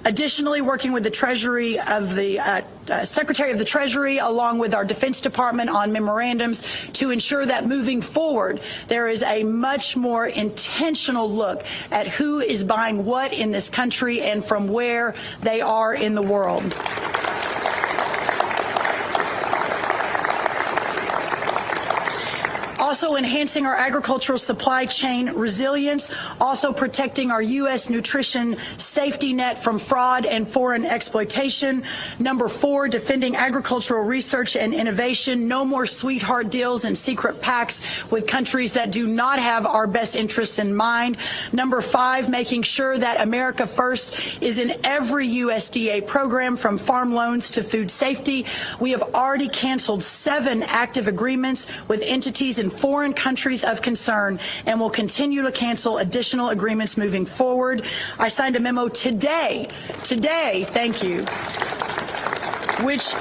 Additionally, working with the Treasury of the Secretary of the Treasury, along with our Defense Department, on memorandums to ensure that moving forward, there is a much more intentional look at who is buying what in this country and from where they are in the world. Also enhancing our agricultural supply chain resilience, also protecting our U.S. nutrition safety net from fraud and foreign exploitation. Number 4, defending agricultural research and innovation. No more sweetheart deals and secret pacts with countries that do not have our best interests in mind. Number 5, making sure that America First is in every USDA program, from farm loans to food safety. We have already canceled 7 active agreements with entities in foreign countries of concern and will continue to cancel additional agreements moving forward. I signed a memo today, thank you, which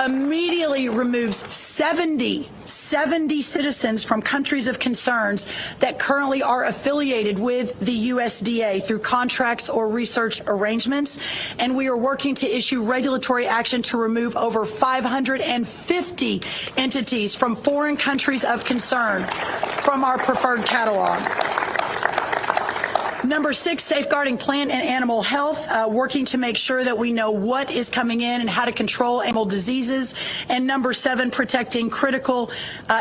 immediately removes 70 citizens from countries of concerns that currently are affiliated with the USDA through contracts or research arrangements. And we are working to issue regulatory action to remove over 550 entities from foreign countries of concern from our preferred catalog. Number 6, safeguarding plant and animal health, working to make sure that we know what is coming in and how to control animal diseases. And number 7, protecting critical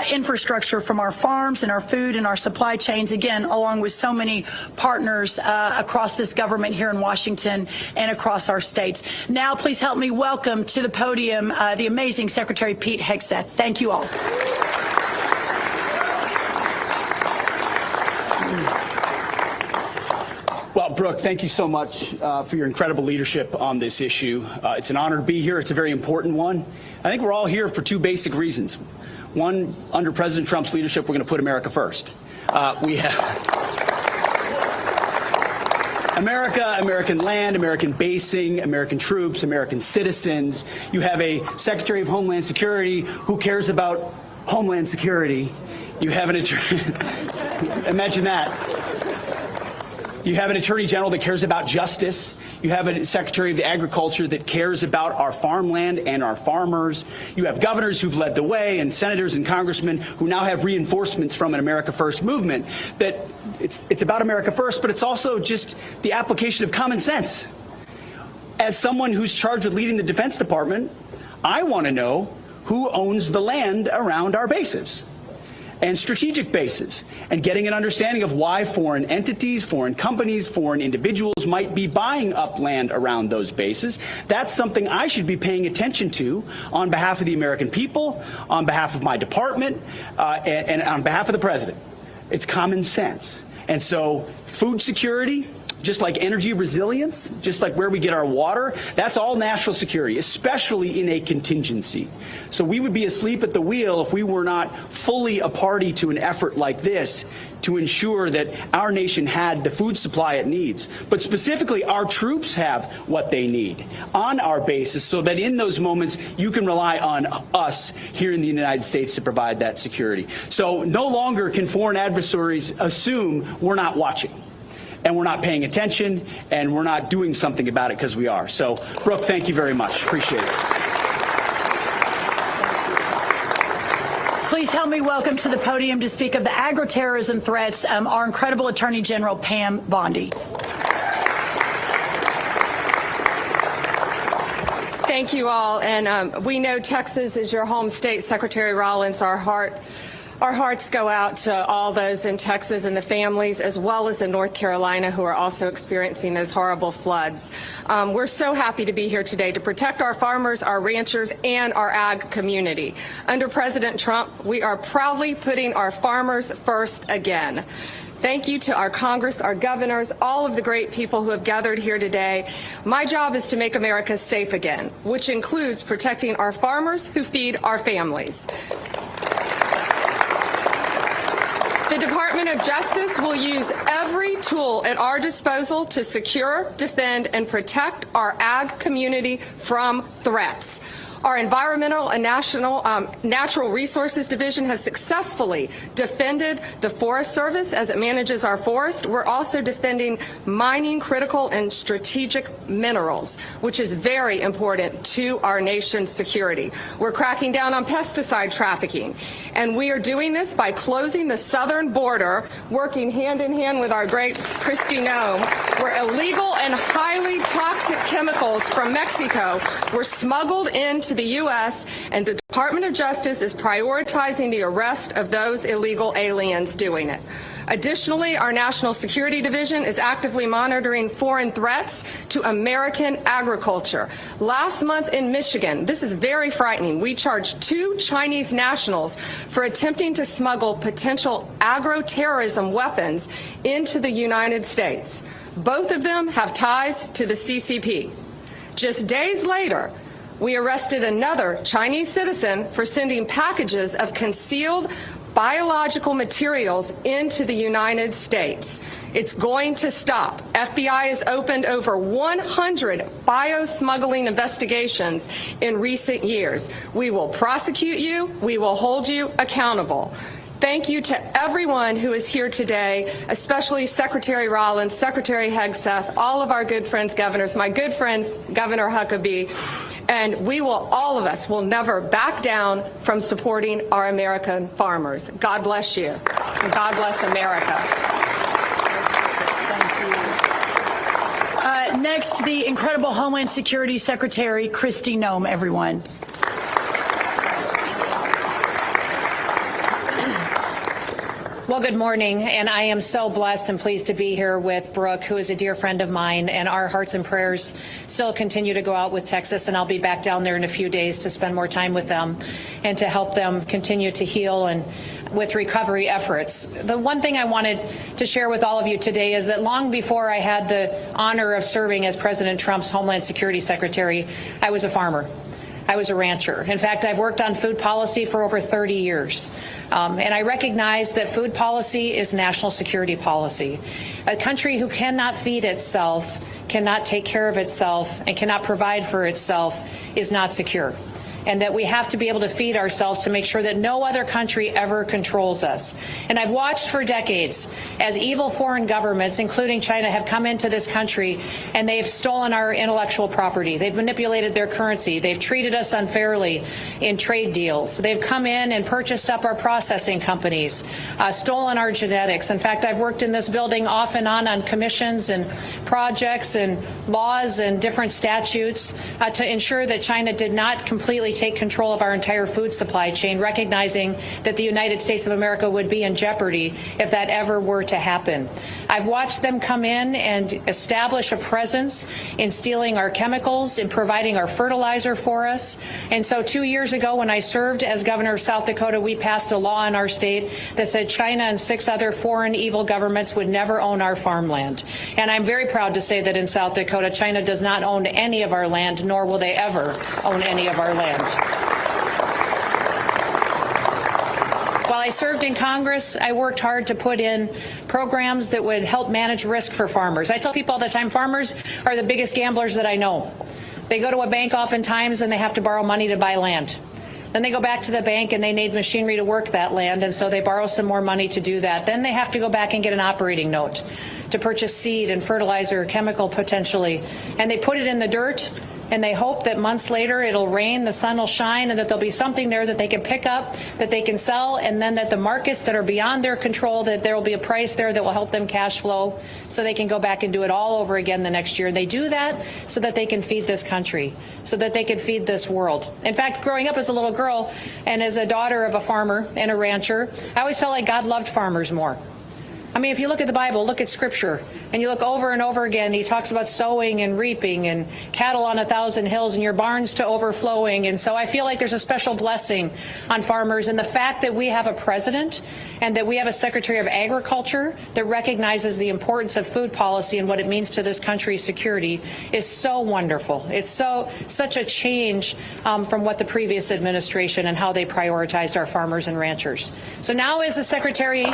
infrastructure from our farms and our food and our supply chains, again, along with so many partners across this government here in Washington and across our states. Now, please help me welcome to the podium the amazing Secretary Pete Hegseth. Thank you all. Well, Brooke, thank you so much for your incredible leadership on this issue. It's an honor to be here. It's a very important one. I think we're all here for 2 basic reasons. One, under President Trump's leadership, we're going to put America first. We have America, American land, American basing, American troops, American citizens. You have a Secretary of Homeland Security who cares about Homeland Security. You have an imagine that. You have an Attorney General that cares about justice. You have a Secretary of Agriculture that cares about our farmland and our farmers. You have governors who've led the way and senators and congressmen who now have reinforcements from an America First movement that it's about America First, but it's also just the application of common sense. As someone who's charged with leading the Defense Department, I want to know who owns the land around our bases and strategic bases, and getting an understanding of why foreign entities, foreign companies, foreign individuals might be buying up land around those bases. That's something I should be paying attention to on behalf of the American people, on behalf of my department, and on behalf of the president. It's common sense. And so food security, just like energy resilience, just like where we get our water, that's all national security, especially in a contingency. So we would be asleep at the wheel if we were not fully a party to an effort like this to ensure that our nation had the food supply it needs. But specifically, our troops have what they need on our bases so that in those moments, you can rely on us here in the United States to provide that security. So no longer can foreign adversaries assume we're not watching, and we're not paying attention, and we're not doing something about it because we are. So, Brooke, thank you very much. Appreciate it. Please help me welcome to the podium to speak of the agro-terrorism threats our incredible Attorney General Pam Bondi. Thank you all. And we know Texas is your home state, Secretary Rollins. Our hearts go out to all those in Texas and the families, as well as in North Carolina, who are also experiencing those horrible floods. We're so happy to be here today to protect our farmers, our ranchers, and our ag community. Under President Trump, we are proudly putting our farmers first again. Thank you to our Congress, our governors, all of the great people who have gathered here today. My job is to make America safe again, which includes protecting our farmers who feed our families. The Department of Justice will use every tool at our disposal to secure, defend, and protect our ag community from threats. Our Environmental and Natural Resources Division has successfully defended the Forest Service as it manages our forest. We're also defending mining critical and strategic minerals, which is very important to our nation's security. We're cracking down on pesticide trafficking, and we are doing this by closing the southern border, working hand in hand with our great Kristi Noem, where illegal and highly toxic chemicals from Mexico were smuggled into the U.S., and the Department of Justice is prioritizing the arrest of those illegal aliens doing it. Additionally, our National Security Division is actively monitoring foreign threats to American agriculture. Last month in Michigan, this is very frightening, we charged 2 Chinese nationals for attempting to smuggle potential agro-terrorism weapons into the United States. Both of them have ties to the CCP. Just days later, we arrested another Chinese citizen for sending packages of concealed biological materials into the United States. It's going to stop. FBI has opened over 100 bio-smuggling investigations in recent years. We will prosecute you. We will hold you accountable. Thank you to everyone who is here today, especially Secretary Rollins, Secretary Hegseth, all of our good friends, governors, my good friends, Governor Huckabee. And we will, all of us, will never back down from supporting our American farmers. God bless you. And God bless America. Thank you. next the incredible Homeland Security Secretary Kristi Noem, everyone. Well, good morning, and I am so blessed and pleased to be here with Brooke, who is a dear friend of mine, and our hearts and prayers still continue to go out with Texas, and I'll be back down there in a few days to spend more time with them and to help them continue to heal and with recovery efforts. The one thing I wanted to share with all of you today is that long before I had the honor of serving as President Trump's Homeland Security Secretary, I was a farmer. I was a rancher. In fact, I've worked on food policy for over 30 years. And I recognize that food policy is national security policy. A country who cannot feed itself, cannot take care of itself, and cannot provide for itself is not secure. And that we have to be able to feed ourselves to make sure that no other country ever controls us. And I've watched for decades as evil foreign governments, including China, have come into this country and they've stolen our intellectual property. They've manipulated their currency. They've treated us unfairly in trade deals. They've come in and purchased up our processing companies, stolen our genetics. In fact, I've worked in this building off and on commissions and projects and laws and different statutes to ensure that China did not completely take control of our entire food supply chain, recognizing that the United States of America would be in jeopardy if that ever were to happen. I've watched them come in and establish a presence in stealing our chemicals, in providing our fertilizer for us. And so 2 years ago, when I served as governor of South Dakota, we passed a law in our state that said China and 6 other foreign evil governments would never own our farmland. And I'm very proud to say that in South Dakota, China does not own any of our land, nor will they ever own any of our land. While I served in Congress, I worked hard to put in programs that would help manage risk for farmers. I tell people all the time, farmers are the biggest gamblers that I know. They go to a bank oftentimes and they have to borrow money to buy land. Then they go back to the bank and they need machinery to work that land, and so they borrow some more money to do that. Then they have to go back and get an operating note to purchase seed and fertilizer, chemical potentially, and they put it in the dirt. And they hope that months later it'll rain, the sun will shine, and that there'll be something there that they can pick up, that they can sell, and then that the markets that are beyond their control, that there will be a price there that will help them cash flow so they can go back and do it all over again the next year. They do that so that they can feed this country, so that they can feed this world. In fact, growing up as a little girl and as a daughter of a farmer and a rancher, I always felt like God loved farmers more. I mean, if you look at the Bible, look at Scripture, and you look over and over again, he talks about sowing and reaping and cattle on 1,000 hills and your barns to overflowing. And so I feel like there's a special blessing on farmers. And the fact that we have a president and that we have a Secretary of Agriculture that recognizes the importance of food policy and what it means to this country's security is so wonderful. It's such a change from what the previous administration and how they prioritized our farmers and ranchers. So now as the Secretary...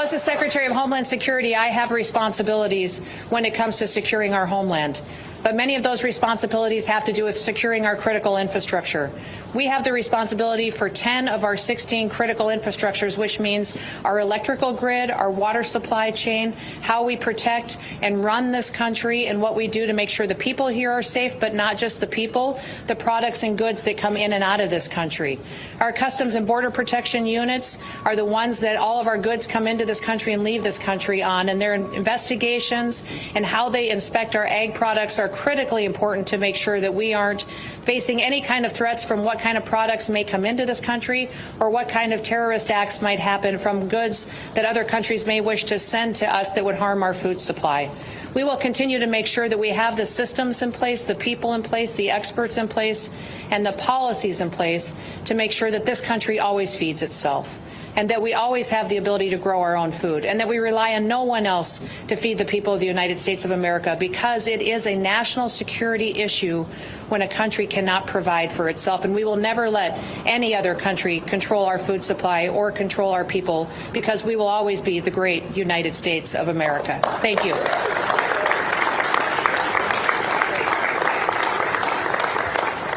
As the Secretary of Homeland Security, I have responsibilities when it comes to securing our homeland. But many of those responsibilities have to do with securing our critical infrastructure. We have the responsibility for 10 of our 16 critical infrastructures, which means our electrical grid, our water supply chain, how we protect and run this country, and what we do to make sure the people here are safe, but not just the people, the products and goods that come in and out of this country. Our Customs and Border Protection units are the ones that all of our goods come into this country and leave this country on, and their investigations and how they inspect our ag products are critically important to make sure that we aren't facing any kind of threats from what kind of products may come into this country or what kind of terrorist acts might happen from goods that other countries may wish to send to us that would harm our food supply. We will continue to make sure that we have the systems in place, the people in place, the experts in place, and the policies in place to make sure that this country always feeds itself, and that we always have the ability to grow our own food, and that we rely on no one else to feed the people of the United States of America, because it is a national security issue when a country cannot provide for itself. And we will never let any other country control our food supply or control our people, because we will always be the great United States of America. Thank you.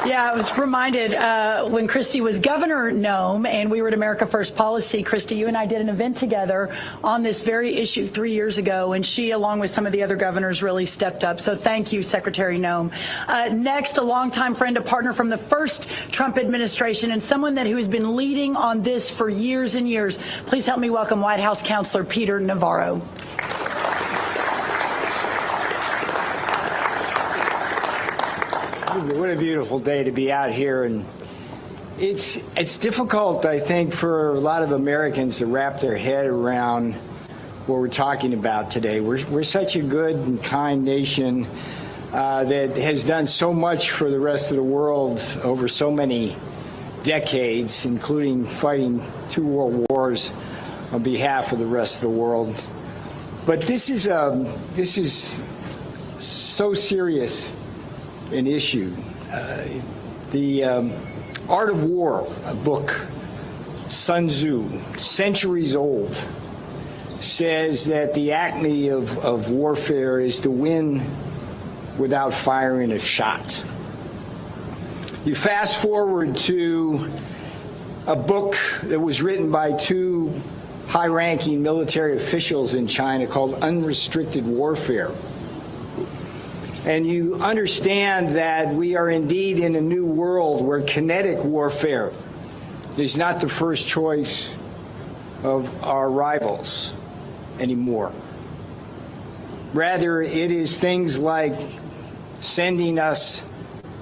Yeah, I was reminded when Christy was Governor Nome and we were at America First Policy, Christy, you and I did an event together on this very issue 3 years ago, and she, along with some of the other governors, really stepped up. So thank you, Secretary Nome. Next, a longtime friend, a partner from the first Trump administration, and someone who has been leading on this for years and years. Please help me welcome White House Counselor Peter Navarro. What a beautiful day to be out here, and it's difficult, I think, for a lot of Americans to wrap their head around what we're talking about today. We're such a good and kind nation that has done so much for the rest of the world over so many decades, including fighting 2 world wars on behalf of the rest of the world. But this is so serious an issue. The Art of War, a book, Sun Tzu, centuries old, says that the acme of warfare is to win without firing a shot. You fast forward to a book that was written by 2 high-ranking military officials in China called Unrestricted Warfare. And you understand that we are indeed in a new world where kinetic warfare is not the first choice of our rivals anymore. Rather, it is things like sending us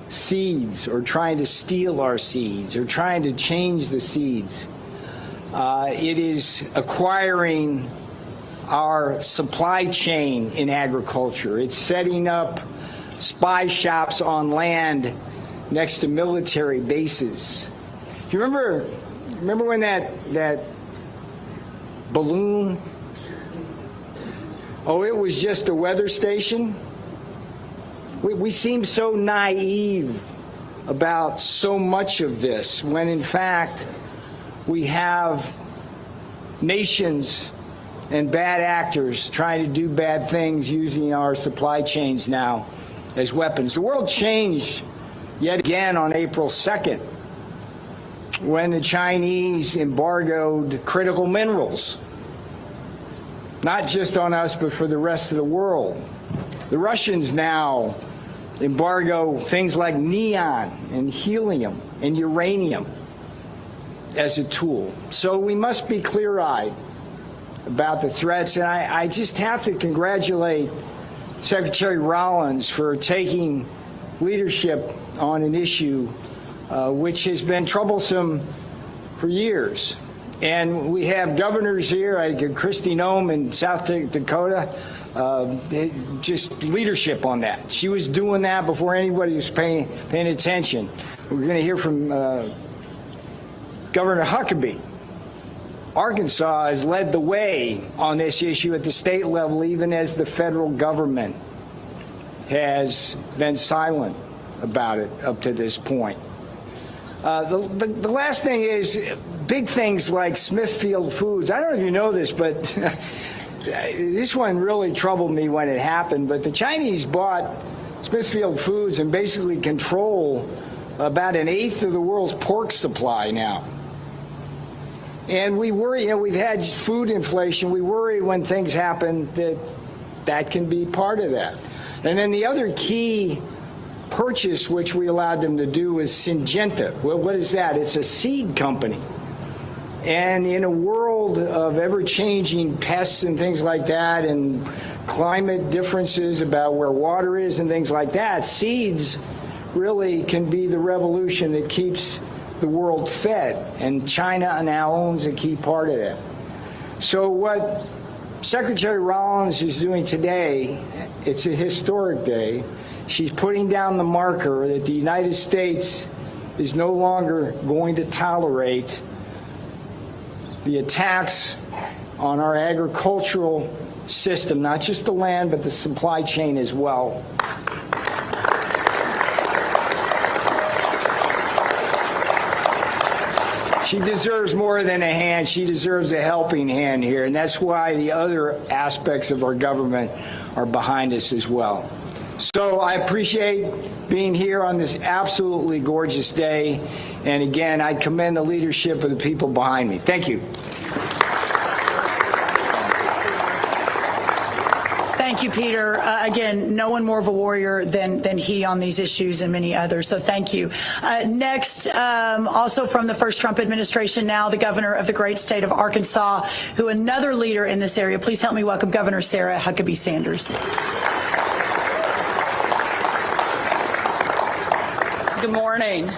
seeds or trying to steal our seeds or trying to change the seeds. It is acquiring our supply chain in agriculture. It's setting up spy shops on land next to military bases. Do you remember when that balloon, it was just a weather station? We seem so naive about so much of this, when in fact we have nations and bad actors trying to do bad things using our supply chains now as weapons. The world changed yet again on April 2nd when the Chinese embargoed critical minerals, not just on us, but for the rest of the world. The Russians now embargo things like neon and helium and uranium as a tool. So we must be clear-eyed about the threats, and I just have to congratulate Secretary Rollins for taking leadership on an issue which has been troublesome for years. And we have governors here, like Kristi Noem in South Dakota, just leadership on that. She was doing that before anybody was paying attention. We're going to hear from Governor Huckabee. Arkansas has led the way on this issue at the state level, even as the federal government has been silent about it up to this point. The last thing is big things like Smithfield Foods. I don't know if you know this, but this one really troubled me when it happened. But the Chinese bought Smithfield Foods and basically control about 1/8 of the world's pork supply now. And we worry, we've had food inflation. We worry when things happen that can be part of that. And then the other key purchase which we allowed them to do is Syngenta. Well, what is that? It's a seed company. And in a world of ever-changing pests and things like that, and climate differences about where water is and things like that, seeds really can be the revolution that keeps the world fed, and China now owns a key part of that. So what Secretary Rollins is doing today, it's a historic day. She's putting down the marker that the United States is no longer going to tolerate the attacks on our agricultural system, not just the land, but the supply chain as well. She deserves more than a hand. She deserves a helping hand here, and that's why the other aspects of our government are behind us as well. So I appreciate being here on this absolutely gorgeous day. And again, I commend the leadership of the people behind me. Thank you. Thank you, Peter. Again, no one more of a warrior than he on these issues and many others. So thank you. Next, also from the first Trump administration, now the governor of the great state of Arkansas, who another leader in this area. Please help me welcome Governor Sarah Huckabee Sanders. Good morning.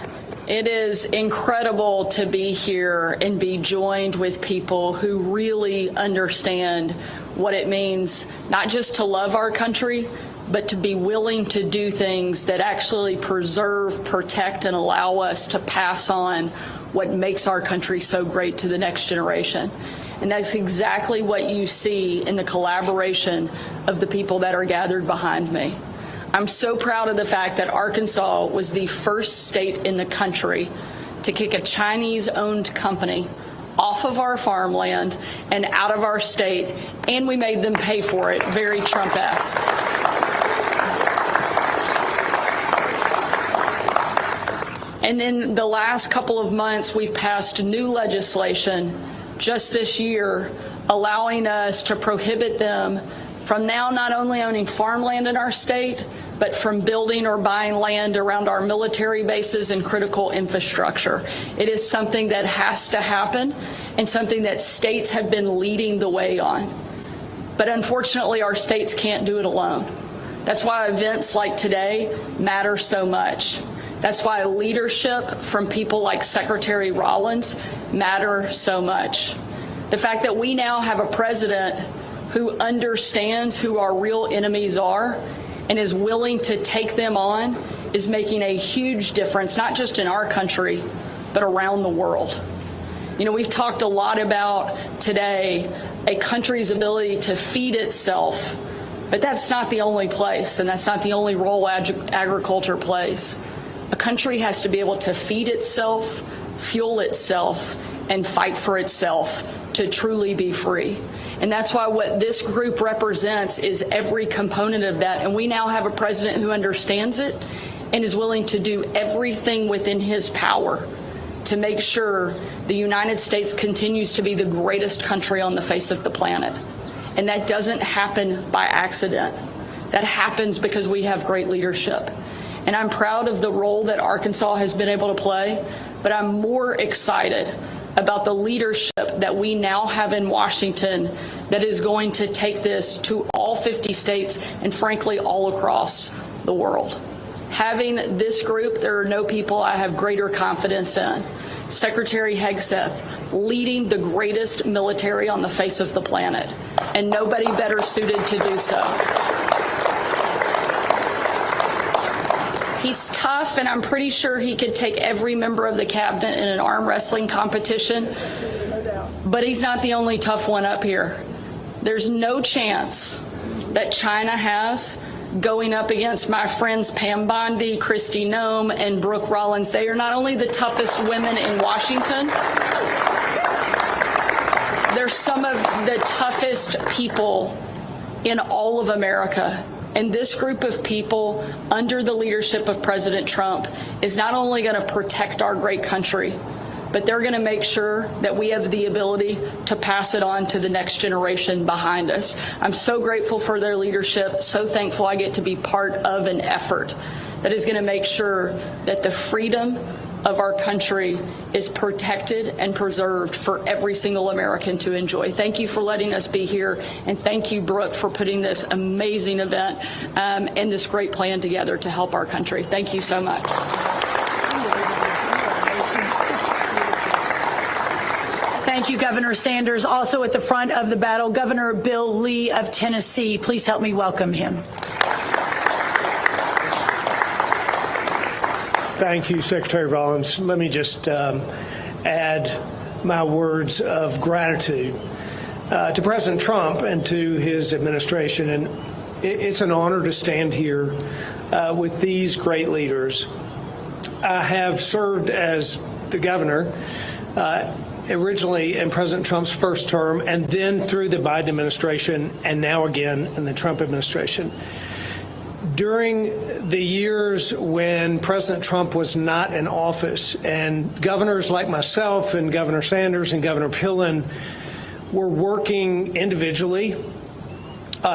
It is incredible to be here and be joined with people who really understand what it means not just to love our country, but to be willing to do things that actually preserve, protect, and allow us to pass on what makes our country so great to the next generation. And that's exactly what you see in the collaboration of the people that are gathered behind me. I'm so proud of the fact that Arkansas was the first state in the country to kick a Chinese-owned company off of our farmland and out of our state, and we made them pay for it, very Trump-esque. And in the last couple of months, we've passed new legislation just this year allowing us to prohibit them from now not only owning farmland in our state, but from building or buying land around our military bases and critical infrastructure. It is something that has to happen and something that states have been leading the way on. But unfortunately, our states can't do it alone. That's why events like today matter so much. That's why leadership from people like Secretary Rollins matter so much. The fact that we now have a president who understands who our real enemies are and is willing to take them on is making a huge difference, not just in our country, but around the world. You know, we've talked a lot about today a country's ability to feed itself, but that's not the only place, and that's not the only role agriculture plays. A country has to be able to feed itself, fuel itself, and fight for itself to truly be free. And that's why what this group represents is every component of that. And we now have a president who understands it and is willing to do everything within his power to make sure the United States continues to be the greatest country on the face of the planet. And that doesn't happen by accident. That happens because we have great leadership. And I'm proud of the role that Arkansas has been able to play, but I'm more excited about the leadership that we now have in Washington that is going to take this to all 50 states and frankly all across the world. Having this group, there are no people I have greater confidence in. Secretary Hegseth leading the greatest military on the face of the planet, and nobody better suited to do so. He's tough, and I'm pretty sure he could take every member of the cabinet in an arm wrestling competition, but he's not the only tough one up here. There's no chance that China has going up against my friends Pam Bondi, Kristi Noem, and Brooke Rollins. They are not only the toughest women in Washington, they're some of the toughest people in all of America. And this group of people, under the leadership of President Trump, is not only going to protect our great country, but they're going to make sure that we have the ability to pass it on to the next generation behind us. I'm so grateful for their leadership, so thankful I get to be part of an effort that is going to make sure that the freedom of our country is protected and preserved for every single American to enjoy. Thank you for letting us be here, and thank you, Brooke, for putting this amazing event and this great plan together to help our country. Thank you so much. Thank you, Governor Sanders. Also at the front of the battle, Governor Bill Lee of Tennessee. Please help me welcome him. Thank you, Secretary Rollins. Let me just add my words of gratitude to President Trump and to his administration. And it's an honor to stand here with these great leaders. I have served as the governor originally in President Trump's first term, and then through the Biden administration, and now again in the Trump administration. During the years when President Trump was not in office, and governors like myself and Governor Sanders and Governor Pillen were working individually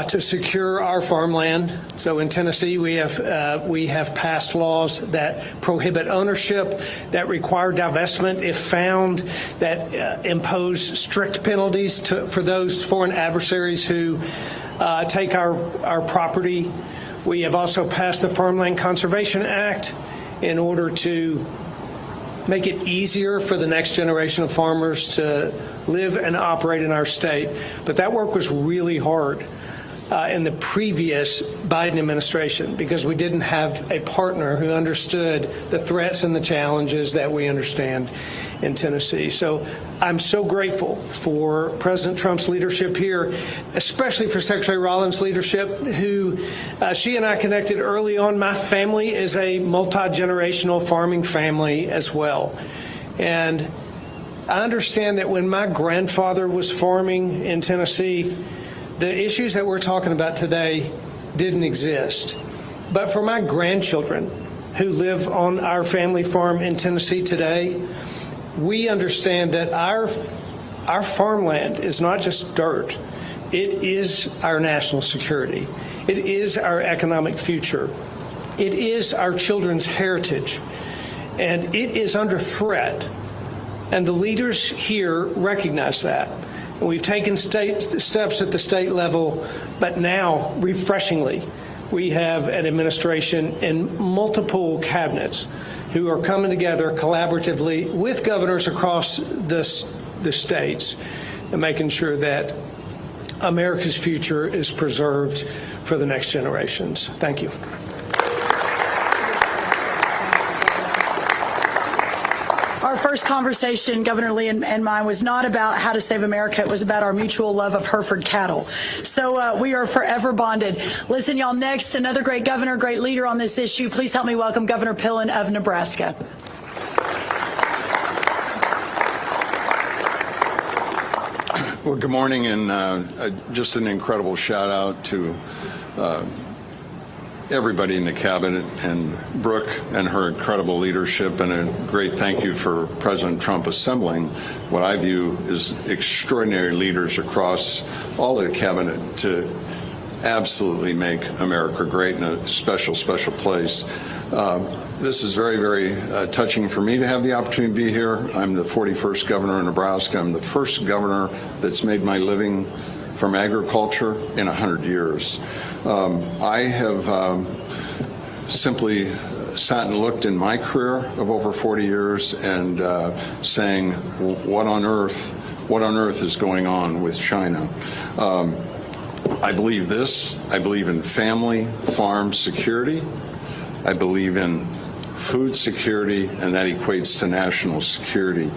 to secure our farmland. So in Tennessee, we have passed laws that prohibit ownership, that require divestment if found, that impose strict penalties for those foreign adversaries who take our property. We have also passed the Farmland Conservation Act in order to make it easier for the next generation of farmers to live and operate in our state. But that work was really hard in the previous Biden administration because we didn't have a partner who understood the threats and the challenges that we understand in Tennessee. So I'm so grateful for President Trump's leadership here, especially for Secretary Rollins' leadership, who she and I connected early on. My family is a multi-generational farming family as well. And I understand that when my grandfather was farming in Tennessee, the issues that we're talking about today didn't exist. But for my grandchildren who live on our family farm in Tennessee today, we understand that our farmland is not just dirt. It is our national security. It is our economic future. It is our children's heritage. And it is under threat. And the leaders here recognize that. And we've taken steps at the state level, but now, refreshingly, we have an administration and multiple cabinets who are coming together collaboratively with governors across the states and making sure that America's future is preserved for the next generations. Thank you. Our first conversation, Governor Lee and mine, was not about how to save America. It was about our mutual love of Hereford cattle. So we are forever bonded. Listen, y'all, next, another great governor, great leader on this issue. Please help me welcome Governor Pillen of Nebraska. Well, good morning, and just an incredible shout out to everybody in the cabinet and Brooke and her incredible leadership, and a great thank you for President Trump assembling what I view as extraordinary leaders across all of the cabinet to absolutely make America great in a special, special place. This is very, very touching for me to have the opportunity to be here. I'm the 41st governor of Nebraska. I'm the first governor that's made my living from agriculture in 100 years. I have simply sat and looked in my career of over 40 years and saying, what on earth is going on with China? I believe this. I believe in family farm security. I believe in food security, and that equates to national security.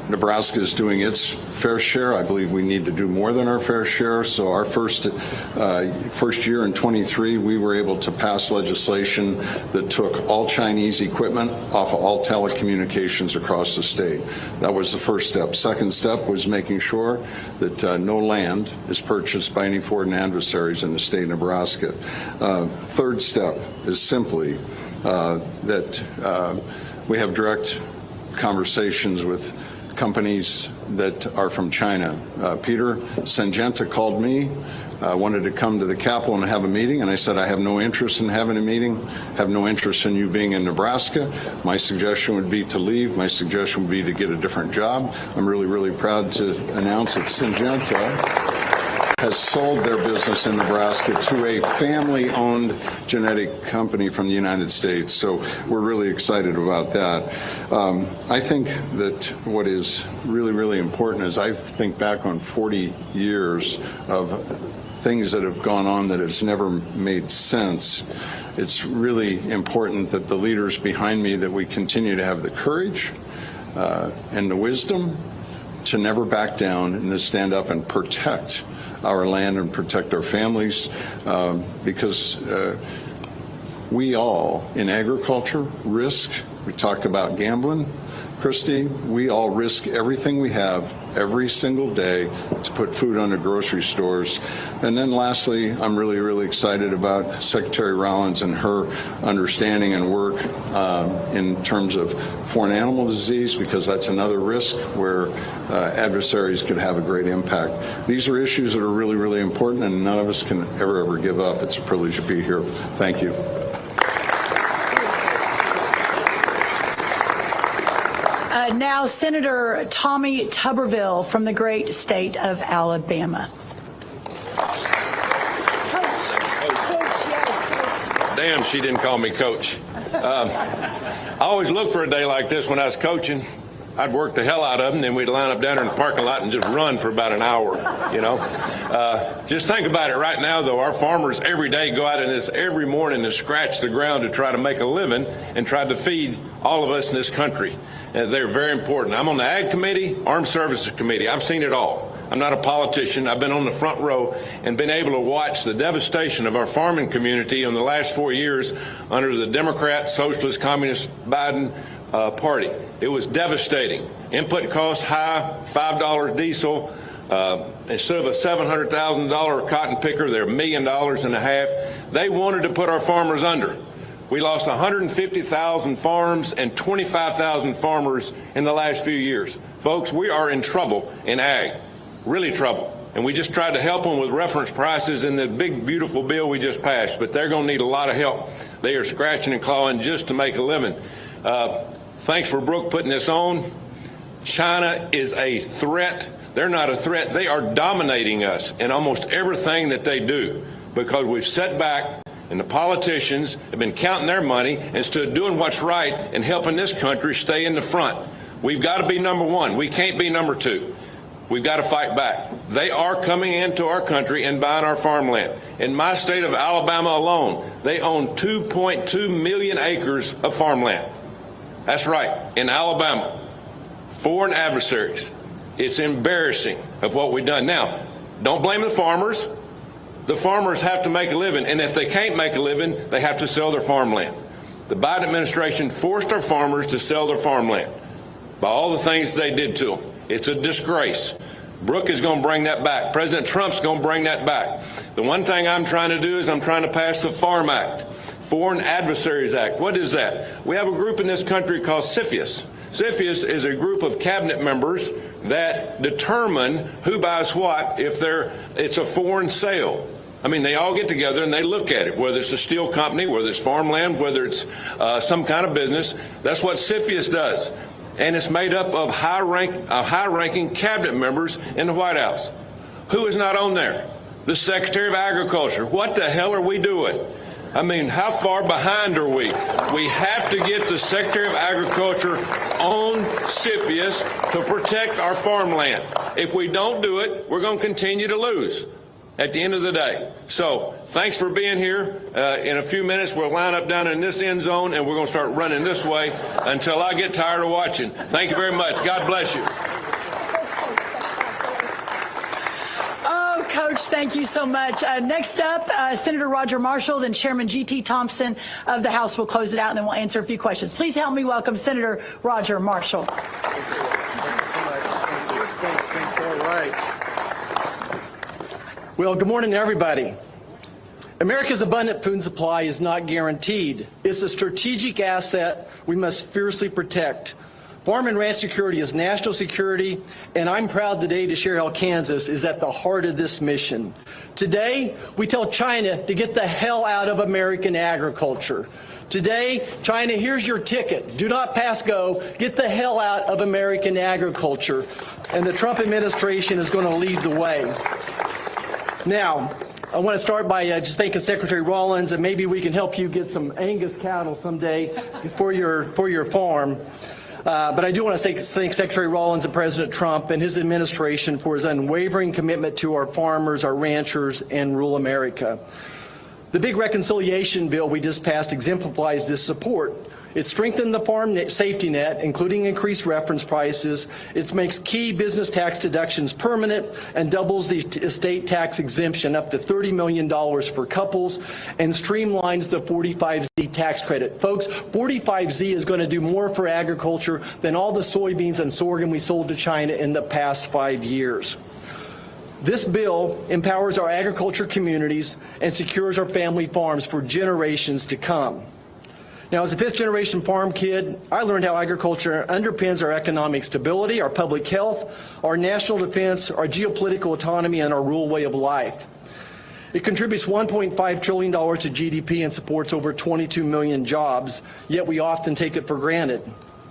Nebraska is doing its fair share. I believe we need to do more than our fair share. So our first year in 23, we were able to pass legislation that took all Chinese equipment off of all telecommunications across the state. That was the first step. Second step was making sure that no land is purchased by any foreign adversaries in the state of Nebraska. Third step is simply that we have direct conversations with companies that are from China. Peter Syngenta called me, wanted to come to the Capitol and have a meeting, and I said I have no interest in having a meeting, have no interest in you being in Nebraska. My suggestion would be to leave. My suggestion would be to get a different job. I'm really, really proud to announce that Syngenta has sold their business in Nebraska to a family-owned genetic company from the United States. So we're really excited about that. I think that what is really, really important is I think back on 40 years of things that have gone on that has never made sense. It's really important that the leaders behind me, that we continue to have the courage and the wisdom to never back down and to stand up and protect our land and protect our families, because we all in agriculture risk. We talk about gambling, Christy. We all risk everything we have every single day to put food on the grocery stores. And then lastly, I'm really, really excited about Secretary Rollins and her understanding and work in terms of foreign animal disease, because that's another risk where adversaries could have a great impact. These are issues that are really, really important, and none of us can ever give up. It's a privilege to be here. Thank you. Now, Senator Tommy Tuberville from the great state of Alabama. Damn, she didn't call me coach. I always look for a day like this when I was coaching. I'd work the hell out of them, then we'd line up down there in the parking lot and just run for about an hour, you know. Just think about it right now, though. Our farmers every day go out in this every morning to scratch the ground to try to make a living and try to feed all of us in this country. They're very important. I'm on the Ag Committee, Armed Services Committee. I've seen it all. I'm not a politician. I've been on the front row and been able to watch the devastation of our farming community in the last 4 years under the Democrat, Socialist, Communist Biden party. It was devastating. Input cost high, $5 diesel. Instead of a $700,000 cotton picker, they're $1.5 million. They wanted to put our farmers under. We lost 150,000 farms and 25,000 farmers in the last few years. Folks, we are in trouble in ag, really trouble. And we just tried to help them with reference prices in the big, beautiful bill we just passed, but they're going to need a lot of help. They are scratching and clawing just to make a living. Thanks for Brooke putting this on. China is a threat. They're not a threat. They are dominating us in almost everything that they do, because we've set back and the politicians have been counting their money instead of doing what's right and helping this country stay in the front. We've got to be number one. We can't be number two. We've got to fight back. They are coming into our country and buying our farmland. In my state of Alabama alone, they own 2.2 million acres of farmland. That's right, in Alabama. Foreign adversaries. It's embarrassing of what we've done. Now, don't blame the farmers. The farmers have to make a living, and if they can't make a living, they have to sell their farmland. The Biden administration forced our farmers to sell their farmland by all the things they did to them. It's a disgrace. Brooke is going to bring that back. President Trump's going to bring that back. The one thing I'm trying to do is I'm trying to pass the Farm Act, Foreign Adversaries Act. What is that? We have a group in this country called CFIUS. CFIUS is a group of cabinet members that determine who buys what if it's a foreign sale. I mean, they all get together and they look at it, whether it's a steel company, whether it's farmland, whether it's some kind of business. That's what CFIUS does. And it's made up of high-ranking cabinet members in the White House. Who is not on there? The Secretary of Agriculture. What the hell are we doing? I mean, how far behind are we? We have to get the Secretary of Agriculture on CFIUS to protect our farmland. If we don't do it, we're going to continue to lose at the end of the day. So thanks for being here. In a few minutes, we'll line up down in this end zone, and we're going to start running this way until I get tired of watching. Thank you very much. God bless you. Oh, Coach, thank you so much. Next up, Senator Roger Marshall, then Chairman G.T. Thompson of the House will close it out, and then we'll answer a few questions. Please help me welcome Senator Roger Marshall. All right. Well, good morning, everybody. America's abundant food supply is not guaranteed. It's a strategic asset we must fiercely protect. Farm and ranch security is national security, and I'm proud today to share how Kansas is at the heart of this mission. Today, we tell China to get the hell out of American agriculture. Today, China, here's your ticket. Do not pass go. Get the hell out of American agriculture. And the Trump administration is going to lead the way. Now, I want to start by just thanking Secretary Rollins, and maybe we can help you get some Angus cattle someday for your farm. But I do want to thank Secretary Rollins and President Trump and his administration for his unwavering commitment to our farmers, our ranchers, and rural America. The big reconciliation bill we just passed exemplifies this support. It strengthened the farm safety net, including increased reference prices. It makes key business tax deductions permanent and doubles the estate tax exemption up to $30 million for couples and streamlines the 45Z tax credit. Folks, 45Z is going to do more for agriculture than all the soybeans and sorghum we sold to China in the past 5 years. This bill empowers our agriculture communities and secures our family farms for generations to come. Now, as a fifth-generation farm kid, I learned how agriculture underpins our economic stability, our public health, our national defense, our geopolitical autonomy, and our rural way of life. It contributes $1.5 trillion to GDP and supports over 22 million jobs, yet we often take it for granted.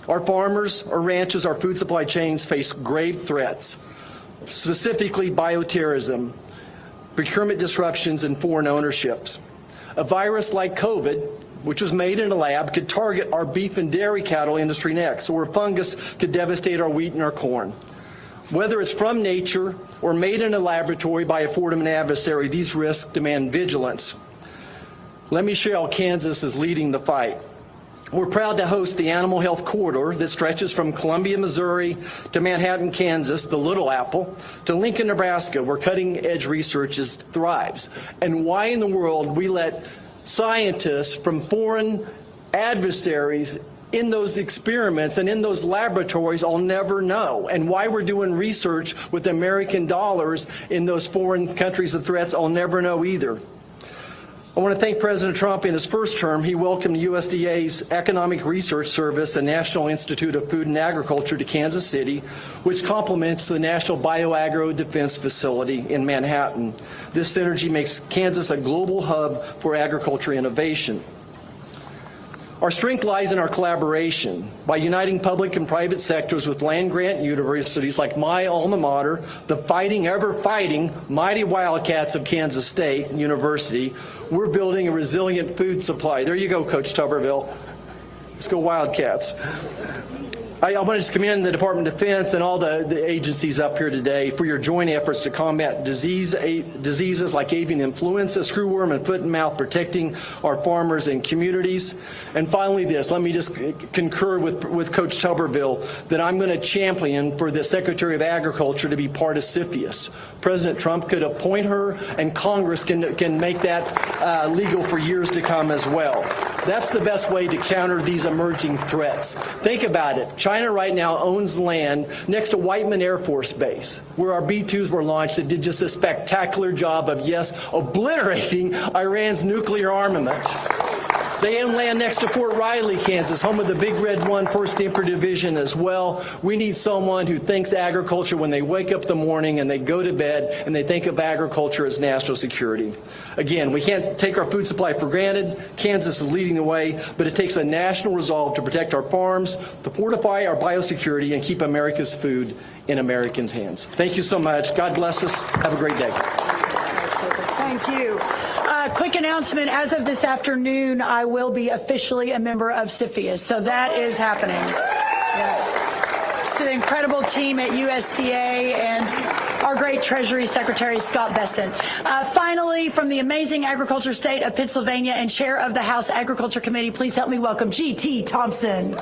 Our farmers, our ranches, our food supply chains face grave threats, specifically bioterrorism, procurement disruptions, and foreign ownerships. A virus like COVID, which was made in a lab, could target our beef and dairy cattle industry next, or a fungus could devastate our wheat and our corn. Whether it's from nature or made in a laboratory by a foreign adversary, these risks demand vigilance. Let me share how Kansas is leading the fight. We're proud to host the Animal Health Corridor that stretches from Columbia, Missouri to Manhattan, Kansas, the Little Apple, to Lincoln, Nebraska, where cutting-edge research thrives. And why in the world we let scientists from foreign adversaries in those experiments and in those laboratories, I'll never know. And why we're doing research with American dollars in those foreign countries of threats, I'll never know either. I want to thank President Trump. In his first term, he welcomed USDA's Economic Research Service and National Institute of Food and Agriculture to Kansas City, which complements the National Bioagro Defense Facility in Manhattan. This synergy makes Kansas a global hub for agriculture innovation. Our strength lies in our collaboration. By uniting public and private sectors with land-grant universities like my alma mater, the fighting, ever-fighting, mighty Wildcats of Kansas State University, we're building a resilient food supply. There you go, Coach Tuberville. Let's go Wildcats. I want to just commend the Department of Defense and all the agencies up here today for your joint efforts to combat diseases like avian influenza, screwworm, and foot and mouth, protecting our farmers and communities. And finally this, let me just concur with Coach Tuberville that I'm going to champion for the Secretary of Agriculture to be part of CFIUS. President Trump could appoint her, and Congress can make that legal for years to come as well. That's the best way to counter these emerging threats. Think about it. China right now owns land next to Whiteman Air Force Base, where our B-2s were launched that did just a spectacular job of, yes, obliterating Iran's nuclear armament. They own land next to Fort Riley, Kansas, home of the Big Red 1 1st Infantry Division as well. We need someone who thinks agriculture when they wake up in the morning and they go to bed and they think of agriculture as national security. Again, we can't take our food supply for granted. Kansas is leading the way, but it takes a national resolve to protect our farms, to fortify our biosecurity, and keep America's food in Americans' hands. Thank you so much. God bless us. Have a great day. Thank you. Quick announcement, as of this afternoon, I will be officially a member of CFIUS, so that is happening. Yeah. Just an incredible team at USDA and our great Treasury Secretary, Scott Bessent. Finally, from the amazing agriculture state of Pennsylvania and chair of the House Agriculture Committee, please help me welcome G.T. Thompson.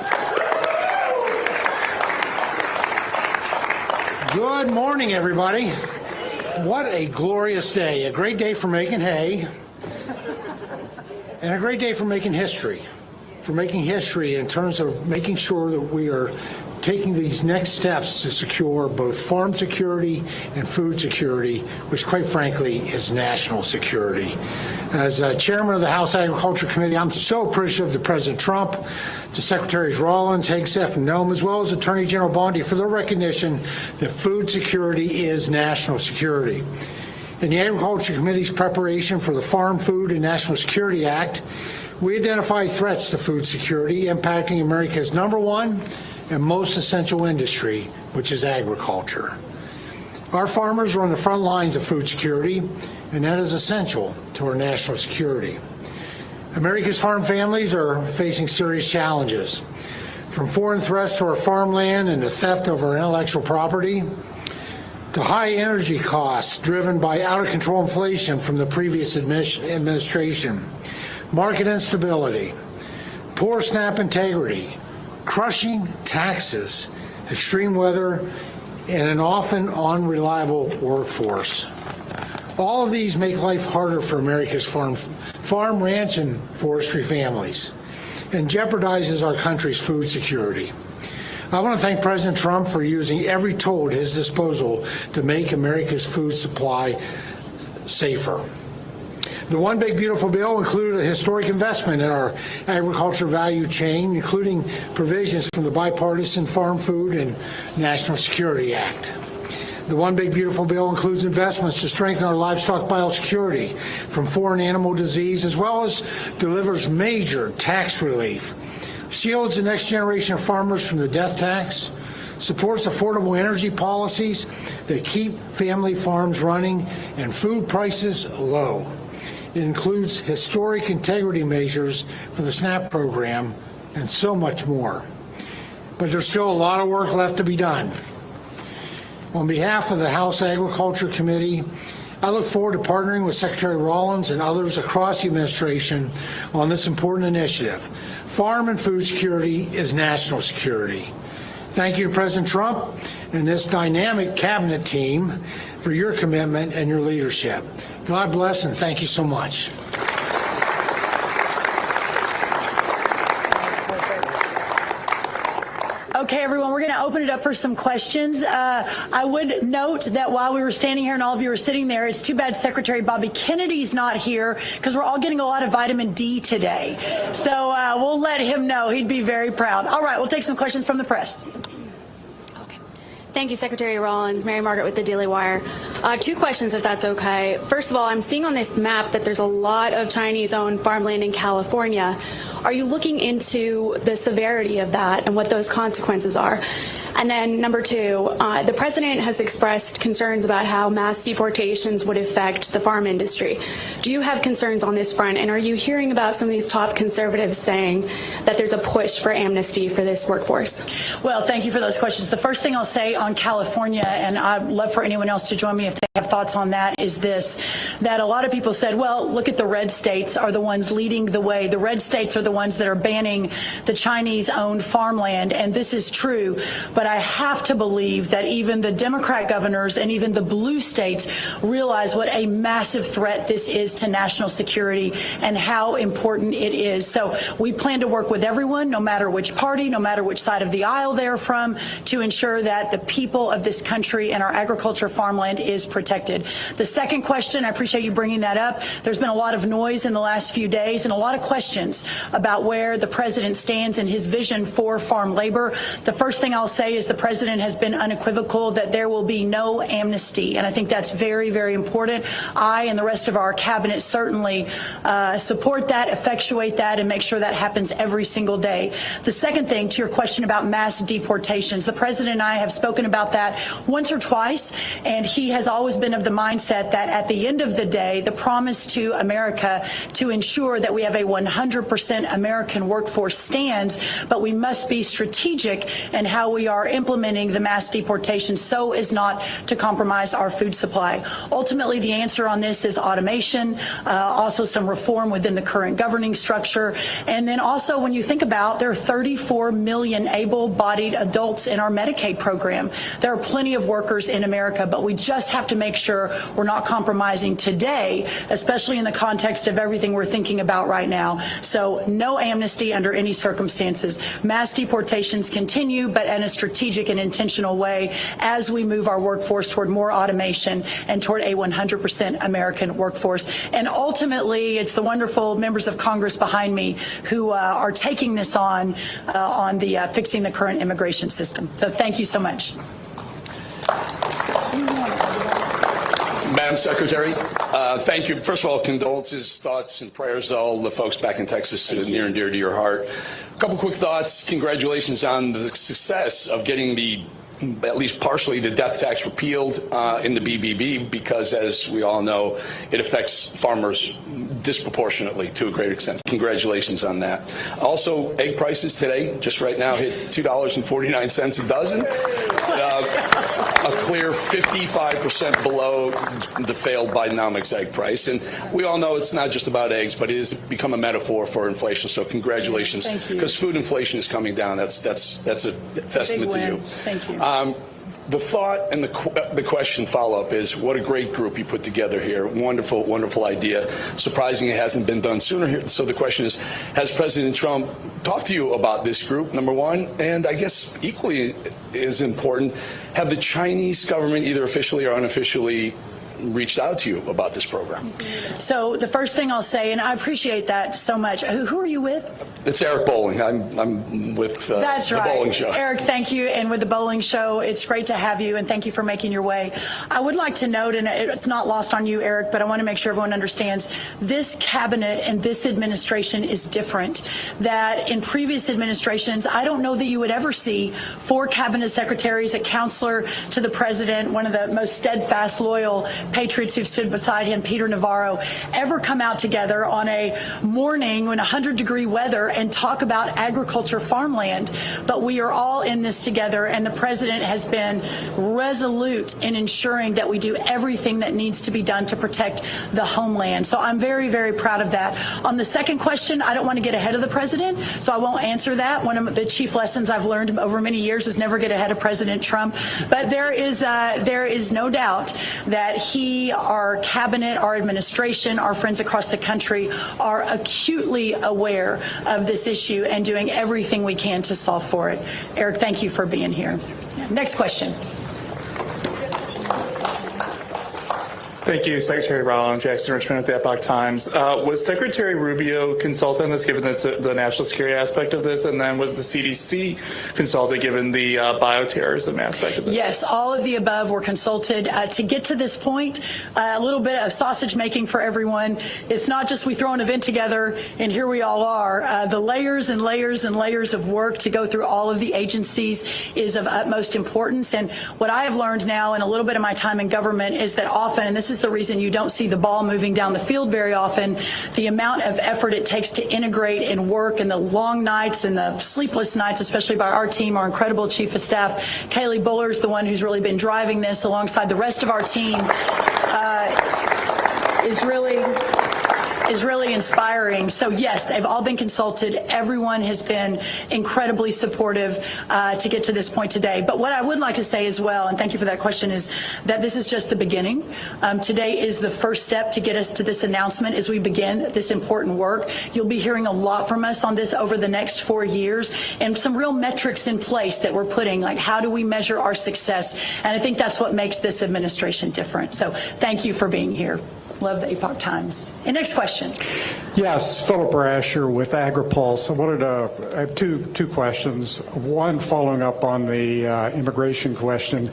Good morning, everybody. What a glorious day. A great day for making hay. And a great day for making history. For making history in terms of making sure that we are taking these next steps to secure both farm security and food security, which quite frankly is national security. As chairman of the House Agriculture Committee, I'm so appreciative to President Trump, to Secretaries Rollins, Hegseth, and Nome, as well as Attorney General Bondi for their recognition that food security is national security. In the Agriculture Committee's preparation for the Farm, Food, and National Security Act, we identified threats to food security impacting America's #1 and most essential industry, which is agriculture. Our farmers are on the front lines of food security, and that is essential to our national security. America's farm families are facing serious challenges, from foreign threats to our farmland and the theft of our intellectual property, to high energy costs driven by out-of-control inflation from the previous administration, market instability, poor SNAP integrity, crushing taxes, extreme weather, and an often unreliable workforce. All of these make life harder for America's farm, ranch, and forestry families and jeopardizes our country's food security. I want to thank President Trump for using every tool at his disposal to make America's food supply safer. The One Big Beautiful Bill included a historic investment in our agriculture value chain, including provisions from the Bipartisan Farm Food and National Security Act. The One Big Beautiful Bill includes investments to strengthen our livestock biosecurity from foreign animal disease, as well as delivers major tax relief, shields the next generation of farmers from the death tax, supports affordable energy policies that keep family farms running and food prices low. It includes historic integrity measures for the SNAP program and so much more. But there's still a lot of work left to be done. On behalf of the House Agriculture Committee, I look forward to partnering with Secretary Rollins and others across the administration on this important initiative. Farm and food security is national security. Thank you to President Trump and this dynamic cabinet team for your commitment and your leadership. God bless and thank you so much. Okay, everyone, we're going to open it up for some questions. I would note that while we were standing here and all of you were sitting there, it's too bad Secretary Bobby Kennedy's not here because we're all getting a lot of vitamin D today. So we'll let him know. He'd be very proud. All right, we'll take some questions from the press. Thank you, Secretary Rollins. Mary Margaret with the Daily Wire. Two questions, if that's okay. First of all, I'm seeing on this map that there's a lot of Chinese-owned farmland in California. Are you looking into the severity of that and what those consequences are? And then number two, the president has expressed concerns about how mass deportations would affect the farm industry. Do you have concerns on this front? And are you hearing about some of these top conservatives saying that there's a push for amnesty for this workforce? Well, thank you for those questions. The first thing I'll say on California, and I'd love for anyone else to join me if they have thoughts on that, is this, that a lot of people said, well, look at the red states are the ones leading the way. The red states are the ones that are banning the Chinese-owned farmland, and this is true. But I have to believe that even the Democrat governors and even the blue states realize what a massive threat this is to national security and how important it is. So we plan to work with everyone, no matter which party, no matter which side of the aisle they're from, to ensure that the people of this country and our agriculture farmland is protected. The second question, I appreciate you bringing that up. There's been a lot of noise in the last few days and a lot of questions about where the president stands and his vision for farm labor. The first thing I'll say is the president has been unequivocal that there will be no amnesty, and I think that's very, very important. I and the rest of our cabinet certainly support that, effectuate that, and make sure that happens every single day. The second thing, to your question about mass deportations, the president and I have spoken about that once or twice, and he has always been of the mindset that at the end of the day, the promise to America to ensure that we have a 100% American workforce stands, but we must be strategic in how we are implementing the mass deportation so as not to compromise our food supply. Ultimately, the answer on this is automation, also some reform within the current governing structure, and then also when you think about there are 34 million able-bodied adults in our Medicaid program. There are plenty of workers in America, but we just have to make sure we're not compromising today, especially in the context of everything we're thinking about right now. So no amnesty under any circumstances. Mass deportations continue, but in a strategic and intentional way as we move our workforce toward more automation and toward a 100% American workforce. And ultimately, it's the wonderful members of Congress behind me who are taking this on the fixing the current immigration system. So thank you so much. Madam Secretary, thank you. First of all, condolences, thoughts, and prayers to all the folks back in Texas, near and dear to your heart. A couple quick thoughts. Congratulations on the success of getting at least partially, the death tax repealed in the BBB, because as we all know, it affects farmers disproportionately to a great extent. Congratulations on that. Also, egg prices today, just right now, hit $2.49 a dozen. A clear 55% below the failed Bidenomics egg price. And we all know it's not just about eggs, but it has become a metaphor for inflation. So congratulations. Thank you. Because food inflation is coming down. That's a testament to you. Thank you. The thought and the question follow-up is, what a great group you put together here. Wonderful, wonderful idea. Surprising it hasn't been done sooner. So the question is, has President Trump talked to you about this group, number one? And I guess equally as important, have the Chinese government, either officially or unofficially, reached out to you about this program? So the first thing I'll say, and I appreciate that so much. Who are you with? It's Eric Bowling. I'm with That's the right. Bowling Show. Eric, thank you. And with the Bowling Show, it's great to have you, and thank you for making your way. I would like to note, and it's not lost on you, Eric, but I want to make sure everyone understands, this cabinet and this administration is different. That in previous administrations, I don't know that you would ever see 4 cabinet secretaries, a counselor to the president, one of the most steadfast, loyal patriots who've stood beside him, Peter Navarro, ever come out together on a morning when 100-degree weather and talk about agriculture, farmland. But we are all in this together, and the president has been resolute in ensuring that we do everything that needs to be done to protect the homeland. So I'm very, very proud of that. On the second question, I don't want to get ahead of the president, so I won't answer that. One of the chief lessons I've learned over many years is never get ahead of President Trump. But there is no doubt that he, our cabinet, our administration, our friends across the country are acutely aware of this issue and doing everything we can to solve for it. Eric, thank you for being here. Next question. Thank you, Secretary Rollins. Jackson Richmond at the Epoch Times. Was Secretary Rubio consulted on this, given the national security aspect of this, and then was the CDC consulted, given the bioterrorism aspect of this? Yes, all of the above were consulted. To get to this point, a little bit of sausage making for everyone. It's not just we throw an event together and here we all are. The layers and layers and layers of work to go through all of the agencies is of utmost importance. And what I have learned now in a little bit of my time in government is that often, and this is the reason you don't see the ball moving down the field very often, the amount of effort it takes to integrate and work, and the long nights and the sleepless nights, especially by our team, our incredible chief of staff, Kaylee Buller, is the one who's really been driving this alongside the rest of our team, is really inspiring. So yes, they've all been consulted. Everyone has been incredibly supportive to get to this point today. But what I would like to say as well, and thank you for that question, is that this is just the beginning. Today is the first step to get us to this announcement as we begin this important work. You'll be hearing a lot from us on this over the next 4 years, and some real metrics in place that we're putting, like how do we measure our success? And I think that's what makes this administration different. So thank you for being here. Love the Epoch Times. And next question. Yes, Philip Rasher with AgriPulse. I have two questions. One, following up on the immigration question.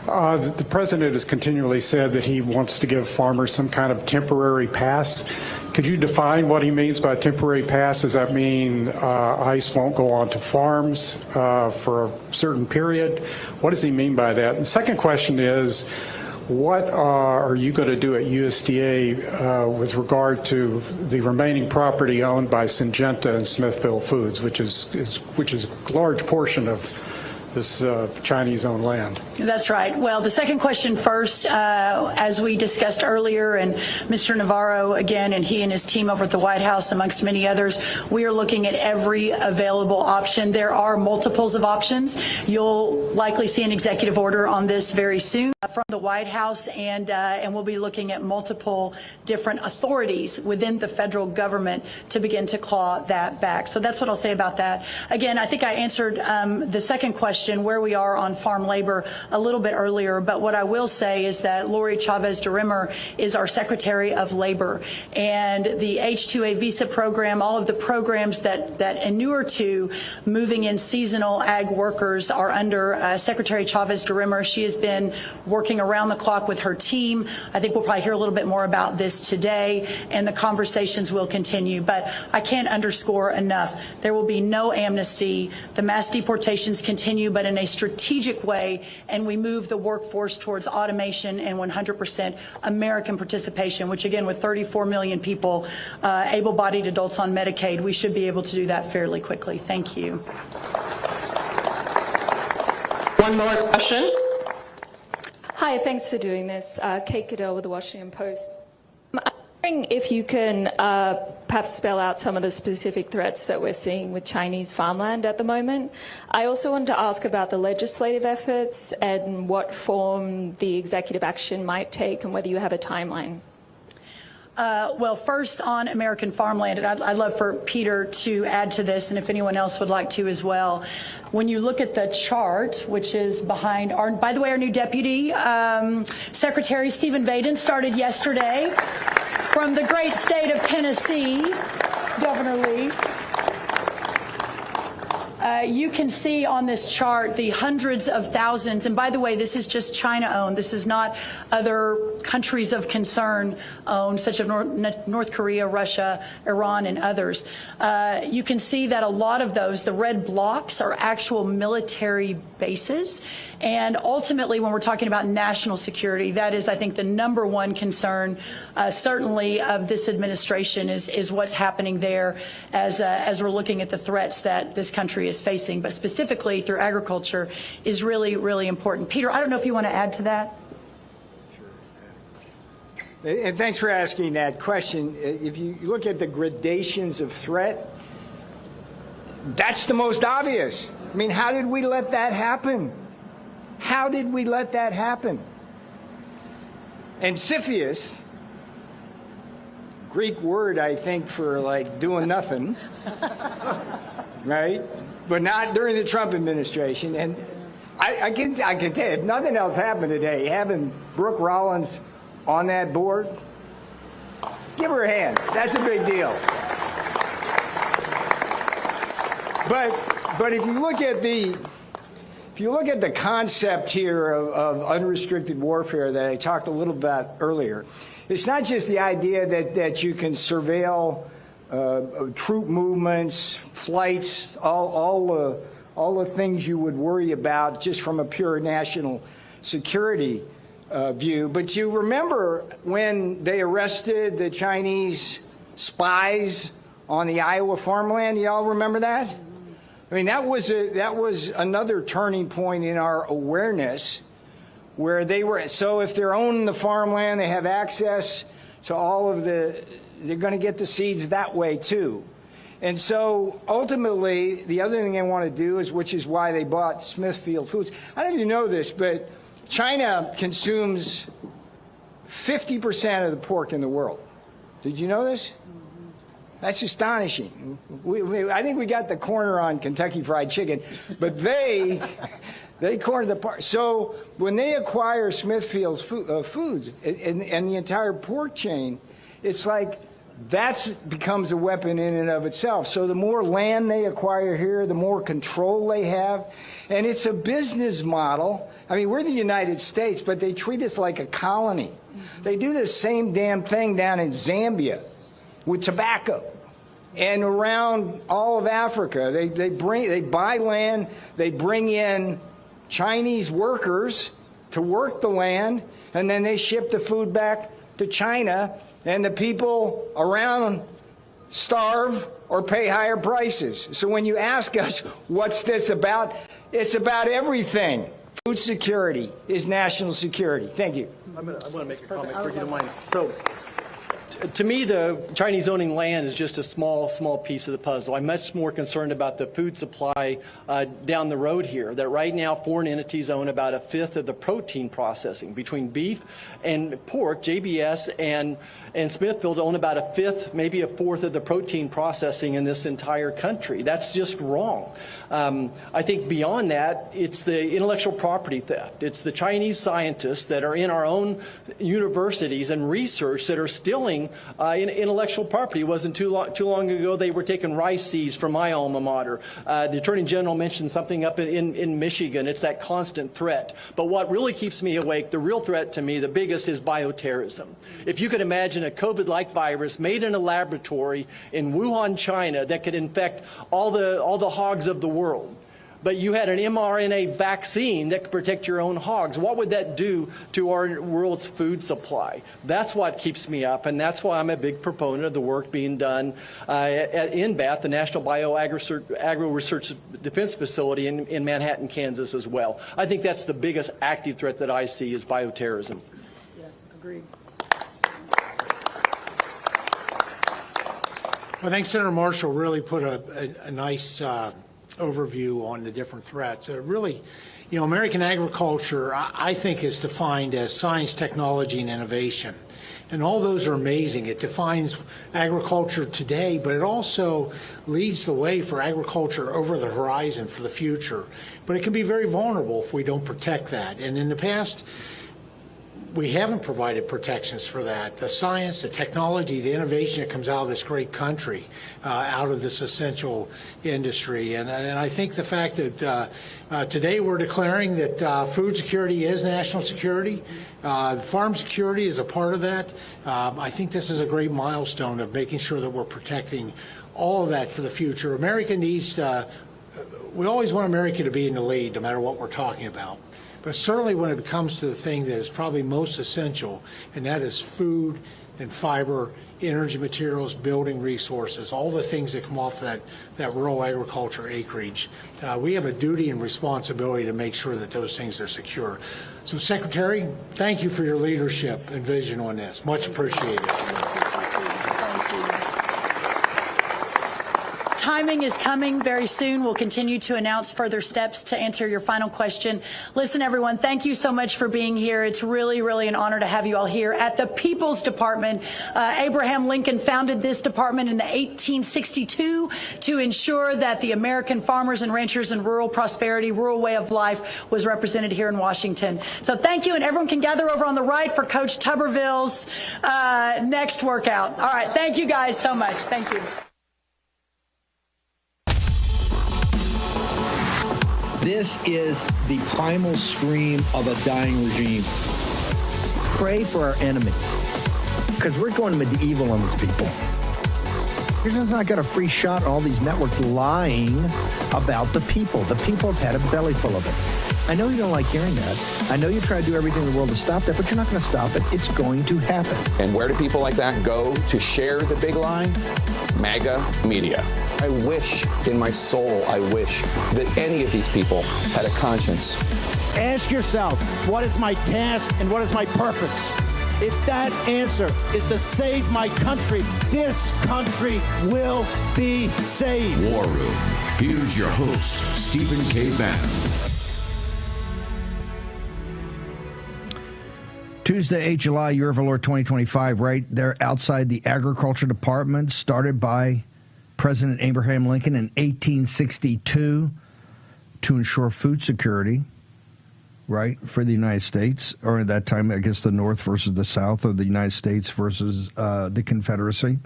The president has continually said that he wants to give farmers some kind of temporary pass. Could you define what he means by temporary pass? Does that mean ICE won't go onto farms for a certain period? What does he mean by that? And the second question is, what are you going to do at USDA with regard to the remaining property owned by Syngenta and Smithfield Foods, which is a large portion of this Chinese-owned land? That's right. Well, the second question first, as we discussed earlier, and Mr. Navarro, again, and he and his team over at the White House, amongst many others, we are looking at every available option. There are multiples of options. You'll likely see an executive order on this very soon from the White House, and we'll be looking at multiple different authorities within the federal government to begin to claw that back. So that's what I'll say about that. Again, I think I answered the second question, where we are on farm labor, a little bit earlier, but what I will say is that Lori Chavez DeRimmer is our Secretary of Labor, and the H-2A visa program, all of the programs that inure to moving in seasonal ag workers are under Secretary Chavez DeRimmer. She has been working around the clock with her team. I think we'll probably hear a little bit more about this today, and the conversations will continue, but I can't underscore enough. There will be no amnesty. The mass deportations continue, but in a strategic way, and we move the workforce towards automation and 100% American participation, which again, with 34 million people, able-bodied adults on Medicaid, we should be able to do that fairly quickly. Thank you. One more question. Hi, thanks for doing this. Kate Goodell with the Washington Post. I'm wondering if you can perhaps spell out some of the specific threats that we're seeing with Chinese farmland at the moment. I also wanted to ask about the legislative efforts and what form the executive action might take and whether you have a timeline. Well, first on American farmland, and I'd love for Peter to add to this, and if anyone else would like to as well. When you look at the chart, which is behind our, by the way, our new Deputy Secretary Stephen Vaden started yesterday from the great state of Tennessee, Governor Lee. You can see on this chart the hundreds of thousands, and by the way, this is just China-owned. This is not other countries of concern owned, such as North Korea, Russia, Iran, and others. You can see that a lot of those, the red blocks, are actual military bases. And ultimately, when we're talking about national security, that is, I think, the number one concern, certainly of this administration, is what's happening there as we're looking at the threats that this country is facing, but specifically through agriculture is really, really important. Peter, I don't know if you want to add to that. And thanks for asking that question. If you look at the gradations of threat, that's the most obvious. I mean, how did we let that happen? How did we let that happen? And Siphius, Greek word, I think, for like doing nothing, right? But not during the Trump administration. And I can tell you, if nothing else happened today, having Brooke Rollins on that board, give her a hand. That's a big deal. But if you look at the concept here of unrestricted warfare that I talked a little about earlier, it's not just the idea that you can surveil troop movements, flights, all the things you would worry about just from a pure national security view. But you remember when they arrested the Chinese spies on the Iowa farmland? You all remember that? I mean, that was another turning point in our awareness, where they were, so if they're owning the farmland, they have access to all of they're going to get the seeds that way too. And so ultimately, the other thing they want to do is, which is why they bought Smithfield Foods. I don't know if you know this, but China consumes 50% of the pork in the world. Did you know this? That's astonishing. I think we got the corner on Kentucky Fried Chicken, but they cornered the part. So when they acquire Smithfield's Foods and the entire pork chain, it's like that becomes a weapon in and of itself. So the more land they acquire here, the more control they have. And it's a business model. I mean, we're the United States, but they treat us like a colony. They do the same damn thing down in Zambia with tobacco and around all of Africa. They buy land, they bring in Chinese workers to work the land, and then they ship the food back to China, and the people around starve or pay higher prices. So when you ask us, what's this about? It's about everything. Food security is national security. Thank you. I want to make a comment, if you don't mind. So, to me, the Chinese owning land is just a small piece of the puzzle. I'm much more concerned about the food supply down the road here, that right now foreign entities own about a fifth of the protein processing. Between beef and pork, JBS and Smithfield own about a fifth, maybe a fourth of the protein processing in this entire country. That's just wrong. I think beyond that, it's the intellectual property theft. It's the Chinese scientists that are in our own universities and research that are stealing intellectual property. It wasn't too long ago they were taking rice seeds from my alma mater. The Attorney General mentioned something up in Michigan. It's that constant threat. But what really keeps me awake, the real threat to me, the biggest, is bioterrorism. If you could imagine a COVID-like virus made in a laboratory in Wuhan, China, that could infect all the hogs of the world. but you had an mRNA vaccine that could protect your own hogs. What would that do to our world's food supply? That's what keeps me up, and that's why I'm a big proponent of the work being done at NBAT, the National Agro Research Defense Facility in Manhattan, Kansas as well. I think that's the biggest active threat that I see is bioterrorism. Yeah, agreed. Well, I think Senator Marshall really put a nice overview on the different threats. Really, you know, American agriculture, I think, is defined as science, technology, and innovation. And all those are amazing. It defines agriculture today, but it also leads the way for agriculture over the horizon for the future. But it can be very vulnerable if we don't protect that. And in the past, we haven't provided protections for that. The science, the technology, the innovation that comes out of this great country, out of this essential industry. And I think the fact that today we're declaring that food security is national security, farm security is a part of that. I think this is a great milestone of making sure that we're protecting all of that for the future. America needs to, we always want America to be in the lead, no matter what we're talking about. But certainly when it comes to the thing that is probably most essential, and that is food and fiber, energy materials, building resources, all the things that come off that rural agriculture acreage, we have a duty and responsibility to make sure that those things are secure. So, Secretary, thank you for your leadership and vision on this. Much appreciated. Timing is coming very soon. We'll continue to announce further steps to answer your final question. Listen, everyone, thank you so much for being here. It's really, really an honor to have you all here at the People's Department. Abraham Lincoln founded this department in 1862 to ensure that the American farmers and ranchers and rural prosperity, rural way of life was represented here in Washington. So thank you, and everyone can gather over on the right for Coach Tuberville's next workout. All right, thank you guys so much. Thank you. This is the primal scream of a dying regime. Pray for our enemies, because we're going medieval on these people. You're just not got a free shot on all these networks lying about the people. The people have had a belly full of it. I know you don't like hearing that. I know you try to do everything in the world to stop that, but you're not going to stop it. It's going to happen. And where do people like that go to share the big lie? MAGA media. I wish in my soul, I wish that any of these people had a conscience. Ask yourself, what is my task and what is my purpose? If that answer is to save my country, this country will be saved. War Room. Here's your host, Stephen K. Bannon. Tuesday, 8 July, year of our Lord 2025, right there outside the Agriculture Department, started by President Abraham Lincoln in 1862 to ensure food security, right, for the United States, or at that time, I guess, the North versus the South, or the United States versus the Confederacy.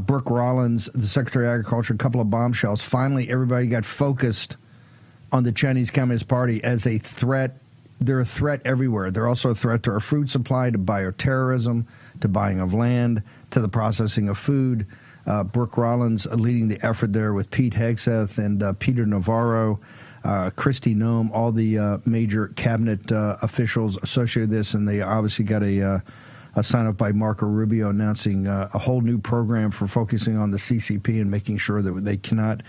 Brooke Rollins, the Secretary of Agriculture, a couple of bombshells. Finally, everybody got focused on the Chinese Communist Party as a threat. They're a threat everywhere. They're also a threat to our food supply, to bioterrorism, to buying of land, to the processing of food. Brooke Rollins leading the effort there with Pete Hegseth and Peter Navarro, Kristi Noem, all the major cabinet officials associated with this, and they obviously got a sign-up by Marco Rubio announcing a whole new program for focusing on the CCP and making sure that they cannot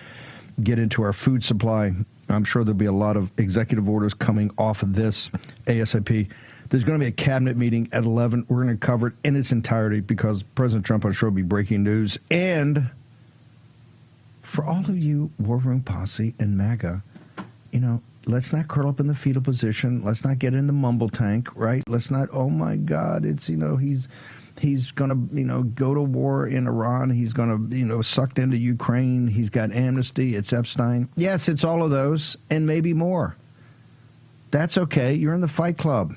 get into our food supply. I'm sure there'll be a lot of executive orders coming off of this ASAP. There's going to be a cabinet meeting at 11. We're going to cover it in its entirety because President Trump, I'm sure, will be breaking news. And for all of you War Room Posse and MAGA, you know, let's not curl up in the fetal position. Let's not get in the mumble tank, right? Let's not, oh, my God, it's, you know, he's going to, you know, go to war in Iran. He's going to, you know, sucked into Ukraine. He's got amnesty. It's Epstein. Yes, it's all of those and maybe more. That's okay. You're in the Fight Club.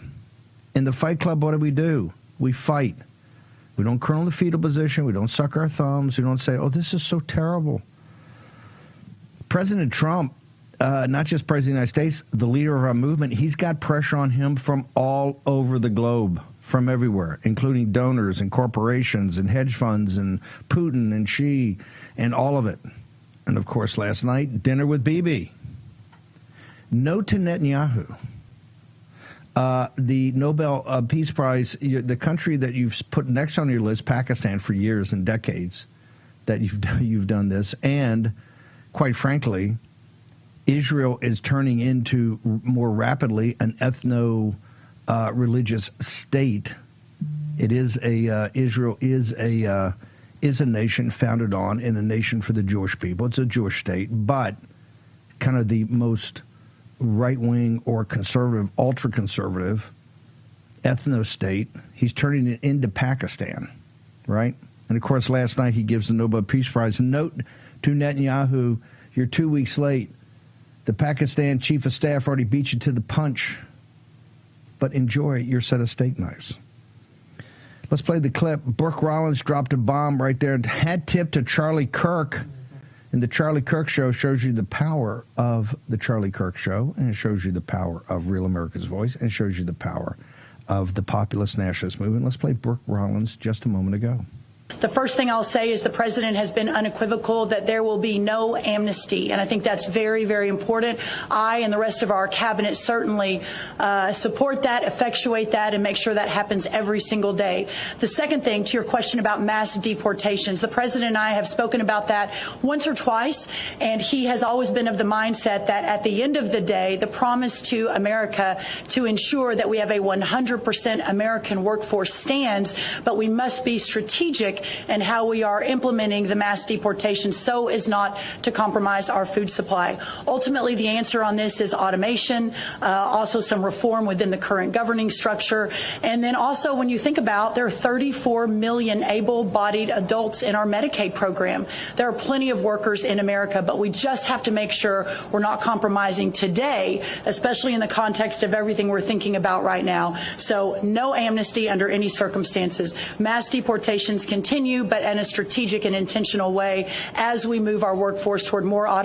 In the Fight Club, what do? We fight. We don't curl in the fetal position. We don't suck our thumbs. We don't say, oh, this is so terrible. President Trump, not just President of the United States, the leader of our movement, he's got pressure on him from all over the globe, from everywhere, including donors and corporations and hedge funds and Putin and Xi and all of it. And, of course, last night, dinner with Bibi. No to Netanyahu. The Nobel Peace Prize, the country that you've put next on your list, Pakistan, for years and decades, that you've done this, and quite frankly, Israel is turning into more rapidly an ethno-religious state. It is Israel is a nation founded on, and a nation for the Jewish people. It's a Jewish state, but kind of the most right-wing or conservative, ultra-conservative ethno-state. He's turning it into Pakistan, right? And of course, last night he gives the Nobel Peace Prize. Note to Netanyahu, you're 2 weeks late. The Pakistan chief of staff already beat you to the punch. But enjoy your set of steak knives. Let's play the clip. Brooke Rollins dropped a bomb right there. Hat tip to Charlie Kirk. And the Charlie Kirk Show shows you the power of the Charlie Kirk Show, and it shows you the power of Real America's Voice, and it shows you the power of the populist nationalist movement. Let's play Brooke Rollins just a moment ago. The first thing I'll say is the president has been unequivocal that there will be no amnesty, and I think that's very, very important. I and the rest of our cabinet certainly support that, effectuate that, and make sure that happens every single day. The second thing, to your question about mass deportations, the president and I have spoken about that once or twice, and he has always been of the mindset that at the end of the day, the promise to America to ensure that we have a 100% American workforce stands, but we must be strategic and how we are implementing the mass deportation so as not to compromise our food supply. Ultimately, the answer on this is automation, also some reform within the current governing structure. And then also, when you think about, there are 34 million able-bodied adults in our Medicaid program. There are plenty of workers in America, but we just have to make sure we're not compromising today, especially in the context of everything we're thinking about right now. So no amnesty under any circumstances. Mass deportations continue, but in a strategic and intentional way as we move our workforce toward more automation.